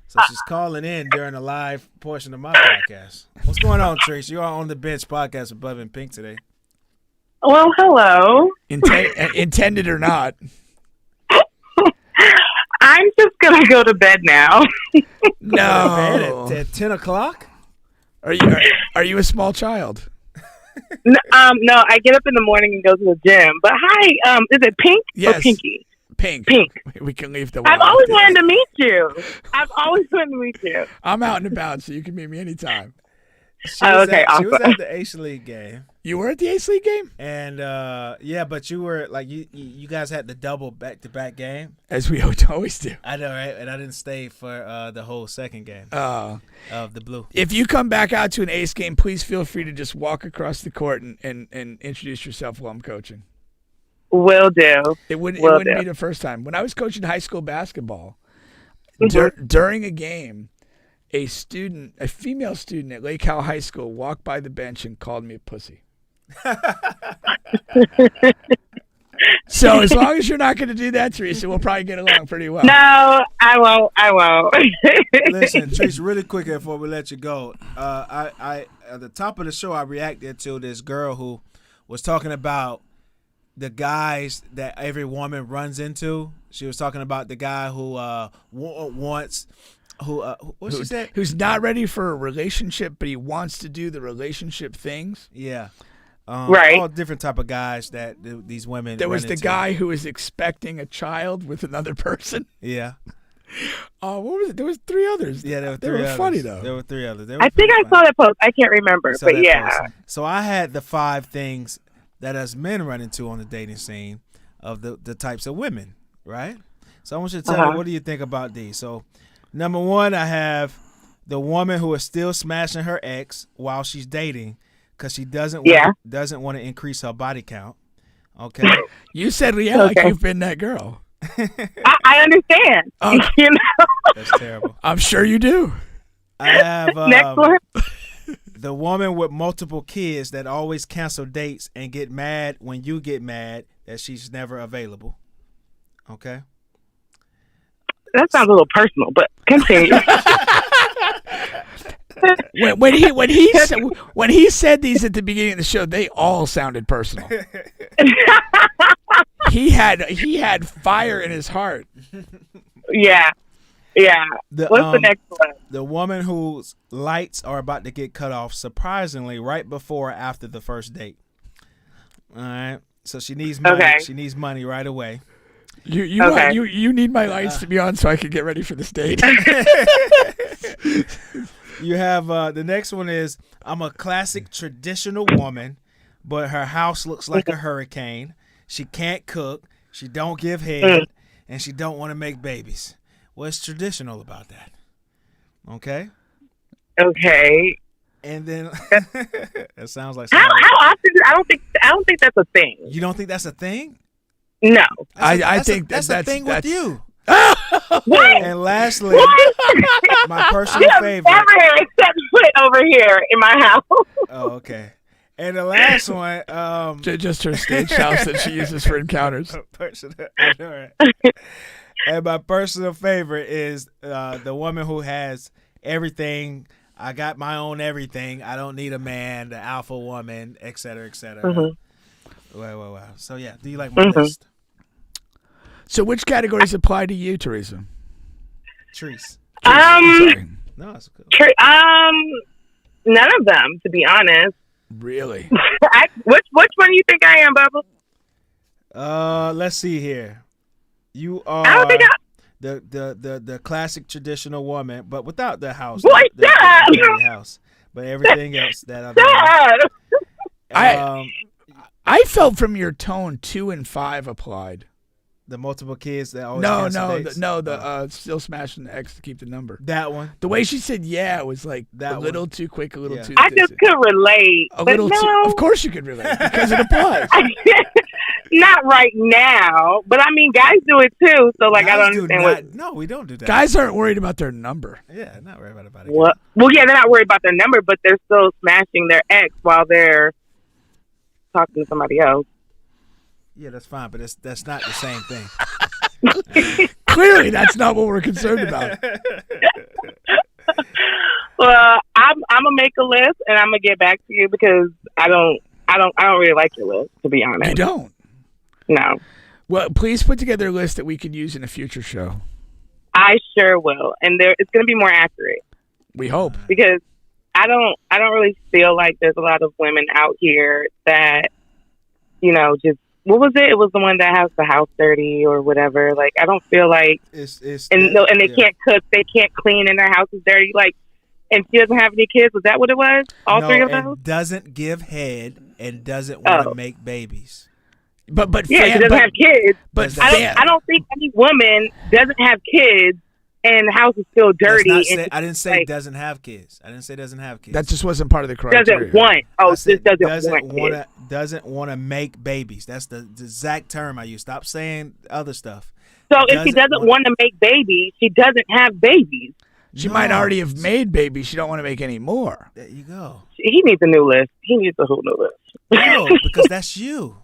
S1: So she's calling in during the live portion of my podcast. What's going on, Treese? You are on the bench podcast with Bub and Pink today.
S9: Well, hello.
S2: Intended or not.
S9: I'm just going to go to bed now.
S2: No.
S1: At 10 o'clock?
S2: Are you a small child?
S9: No, I get up in the morning and go to the gym. But hi, is it Pink
S2: Yes.
S9: or Pinky?
S2: Pink.
S9: Pink.
S2: We can leave the
S9: I've always wanted to meet you.
S2: I'm out and about, so you can meet me anytime.
S1: She was at
S9: awesome.
S1: the Ace League game.
S2: You were at the Ace League game?
S1: And but you were like you guys had the double back-to-back game,
S2: as we always do.
S1: I know, right? And I didn't stay for the whole second game of the Blue.
S2: If you come back out to an Ace game, please feel free to just walk across the court and introduce yourself while I'm coaching.
S9: Will do.
S2: It wouldn't be the first time. When I was coaching high school basketball, during a game, a female student at Lake Howell High School walked by the bench and called me a pussy. So as long as you're not going to do that, Teresa, we'll probably get along pretty well.
S9: No, I won't.
S1: Listen, Teresa, really quick before we let you go. I at the top of the show, I reacted to this girl who was talking about the guys that every woman runs into. She was talking about the guy who what she said?
S2: Who's not ready for a relationship, but he wants to do the relationship things.
S1: Yeah.
S9: Right.
S1: All different type of guys that these women.
S2: There was
S1: run
S2: the
S1: into.
S2: guy who was expecting a child with another person.
S1: Yeah.
S2: What was it? There was three others.
S1: Yeah, there were
S2: they
S1: three
S2: were
S1: others.
S2: funny though.
S1: There were three others.
S9: I think I saw that post. I can't remember,
S1: saw
S9: but
S1: that
S9: yeah.
S1: post. So I had the 5 things that us men run into on the dating scene of the types of women, right? So I want you to tell me, what do you think about these? So number 1, I have the woman who is still smashing her ex while she's dating because she doesn't want to increase her body count. Okay.
S2: You said, like you've been that girl.
S9: I understand. You know?
S1: That's terrible.
S2: I'm sure you do.
S1: I have
S9: Next one.
S1: the woman with multiple kids that always cancel dates and get mad when you get mad that she's never available. Okay.
S9: That sounds a little personal, but continue.
S2: when he said these at the beginning of the show, they all sounded personal. He had fire in his heart.
S9: Yeah. What's the next one?
S1: The woman whose lights are about to get cut off, surprisingly, right before or after the first date. All right. So she needs money.
S9: Okay.
S1: She needs money right away.
S2: You need my lights to be on so I can get ready for this date.
S1: You have the next one is I'm a classic traditional woman, but her house looks like a hurricane. She can't cook. She don't give head, and she don't want to make babies. What's traditional about that? Okay.
S9: Okay.
S1: And then it sounds like
S9: how often? I don't think that's a thing.
S1: You don't think that's a thing?
S9: No.
S2: I think
S1: that's a thing with you.
S9: What?
S1: And lastly, my personal favorite.
S9: Never except foot over here in my house.
S1: Oh, okay. And the last one,
S2: just her stage house that she uses for encounters.
S1: And my personal favorite is the woman who has everything. I got my own everything. I don't need a man, the alpha woman, et cetera, et cetera.
S9: Mm-hmm.
S1: Wow. So, yeah, do you like my list?
S2: So which categories apply to you, Teresa?
S1: Trees.
S2: Sorry.
S1: No, it's cool.
S9: None of them, to be honest.
S2: Really?
S9: Which one you think I am, Bubba?
S1: Let's see here. You are
S9: I don't think
S1: the classic traditional woman, but without the house.
S9: Boy,
S1: the
S9: shut
S1: dirty house. But everything else that
S2: I felt from your tone 2 and 5 applied.
S1: the multiple kids that always
S2: still smashing the X to keep the number.
S1: That one.
S2: The way she said "yeah" was like
S1: That
S2: a little
S1: one.
S2: too quick, a little too.
S9: I just could relate.
S2: a
S9: but
S2: little
S9: no,
S2: too. Of course, you could relate because it applies.
S9: not right now. But I mean, guys do it too. So like, I
S1: Guys
S9: don't
S1: do
S9: understand
S1: not-
S9: what.
S1: No, we don't do that.
S2: Guys aren't worried about their number.
S1: Yeah, not worried about it.
S9: What? Well, yeah, they're not worried about their number, but they're still smashing their ex while they're talking to somebody else.
S1: Yeah, that's fine, but that's not the same thing.
S2: Clearly, that's not what we're concerned about.
S9: Well, I'm gonna make a list and I'm gonna get back to you because I don't really like your list, to be honest.
S2: You don't.
S9: No,
S2: Well, please put together a list that we could use in a future show.
S9: I sure will, and it's gonna be more accurate
S2: We hope.
S9: because I don't really feel like there's a lot of women out here that, just. What was it? It was the one that has the house dirty or whatever. Like, I don't feel like,
S1: It's
S9: and they can't cook, they can't clean, and their house is dirty. Like, and she doesn't have any kids. Was that what it was? All three of
S1: and
S9: those?
S1: doesn't give head and doesn't want to
S9: Oh.
S1: make babies.
S2: But
S9: Yeah, she doesn't have kids.
S2: But
S9: I don't think any woman doesn't have kids and the house is still dirty.
S1: That's not
S9: And
S1: say, I didn't say
S9: like,
S1: doesn't have kids. I didn't say doesn't have kids.
S2: that just wasn't part of the criteria.
S9: doesn't want. Oh,
S1: I
S9: just
S1: said
S9: doesn't want kids.
S1: doesn't want to make babies. That's the exact term I use. Stop saying other stuff.
S9: So if she doesn't want to make babies, she doesn't have babies.
S2: She might already have made babies. She don't want to make any more.
S1: There you go.
S9: He needs a new list. He needs a whole new list.
S1: No, because that's you.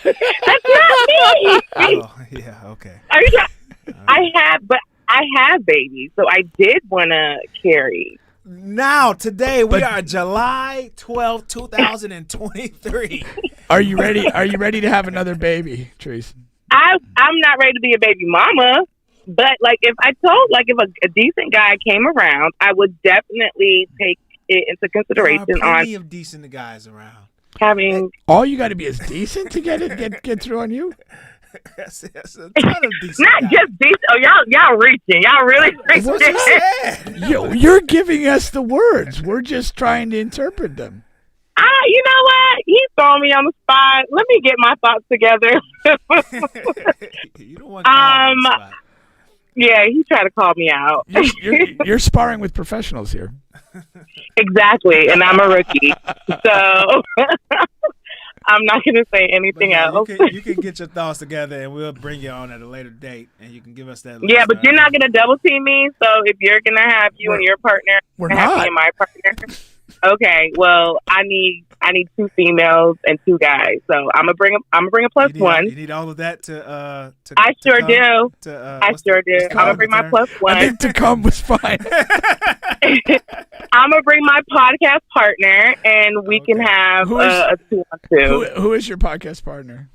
S9: That's not me.
S1: Oh, yeah, okay.
S9: Are you I have babies, so I did want to carry.
S1: Now, today, we are July 12th, 2023.
S2: Are you ready? Are you ready to have another baby, Teresa?
S9: I'm not ready to be a baby mama, but like if a decent guy came around, I would definitely take it into
S1: There
S9: consideration
S1: are plenty
S9: on
S1: of decent guys around.
S9: having.
S2: All you got to be is decent to get through on you.
S1: That's a ton of decent
S9: Not
S1: guys.
S9: just decent. Oh, y'all reaching. Y'all really reaching.
S1: What's that?
S2: You're giving us the words. We're just trying to interpret them.
S9: You know what? He's throwing me on the spot. Let me get my thoughts together.
S1: You don't want to on the spot.
S9: Yeah, he tried to call me out.
S2: You're sparring with professionals here.
S9: Exactly, and I'm a rookie, so I'm not going to say anything else.
S1: You can get your thoughts together, and we'll bring you on at a later date, and you can give us that.
S9: Yeah,
S1: list,
S9: but
S1: all
S9: you're
S1: right?
S9: not going to double team me. So if you're going to have you and your partner,
S2: We're
S9: have
S2: not.
S9: me and my partner. Okay, well, I need 2 females and 2 guys. So I'm gonna bring a plus one.
S1: You need all of that to
S9: I sure
S1: come,
S9: do.
S1: To,
S9: I
S1: what's
S9: sure
S1: the-
S9: do.
S1: what's
S9: I'm
S1: the
S9: gonna bring my
S1: term?
S9: plus
S2: I
S9: one.
S2: think to come was fine.
S9: I'm gonna bring my podcast partner, and we can
S1: Okay.
S9: have
S2: Who is-
S9: a 2-on-2.
S2: Who is your podcast partner?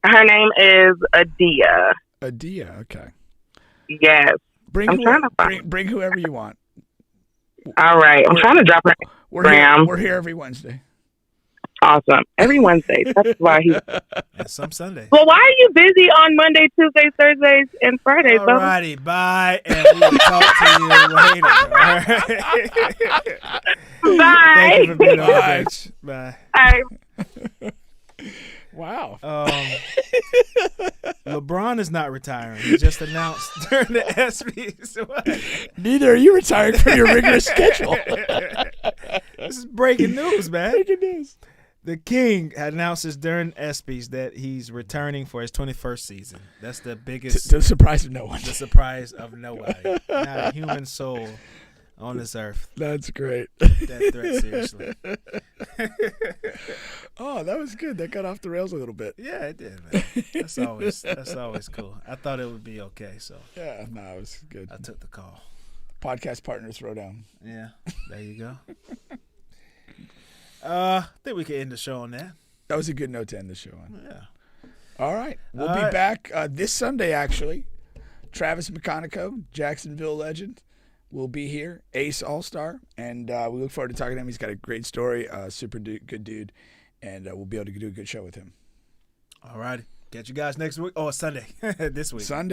S9: Her name is Adia.
S2: Adia. Okay.
S9: Yes.
S2: Bring
S9: I'm trying to find-
S2: bring whoever you want.
S9: All right. I'm trying to drop her.
S2: We're here every Wednesday.
S9: Awesome. Every Wednesday. That's why he.
S1: And some Sunday.
S9: Well, why are you busy on Monday, Tuesdays, Thursdays, and Fridays?
S1: All
S9: Bubba?
S1: righty, bye, and we will talk to you later. All right?
S9: Bye.
S1: Thank you for being on the
S2: Bye.
S1: bench. Bye.
S9: Bye.
S2: Wow.
S1: LeBron is not retiring. He just announced during the ESPYs. What?
S2: Neither are you retired from your rigorous schedule.
S1: This is breaking news, man.
S2: Breaking news.
S1: The King announces during ESPYs that he's returning for his 21st season. That's the biggest,
S2: To the surprise of no one.
S1: the surprise of nobody. Not a human soul on this earth.
S2: That's great.
S1: That threat seriously.
S2: Oh, that was good. That got off the rails a little bit.
S1: Yeah, it did, man. That's always cool. I thought it would be okay, so
S2: Yeah, no, it was good.
S1: I took the call.
S2: Podcast partner throwdown.
S1: Yeah, there you go. I think we can end the show on that.
S2: That was a good note to end the show on.
S1: Yeah.
S2: All right. We'll
S1: All
S2: be
S1: right.
S2: back this Sunday, actually. Travis McConico, Jacksonville legend, will be here, Ace All-Star, and we look forward to talking to him. He's got a great story, super good dude, and we'll be able to do a good show with him.
S1: All righty. Catch you guys next week. Oh, Sunday. This week.
S2: Sunday.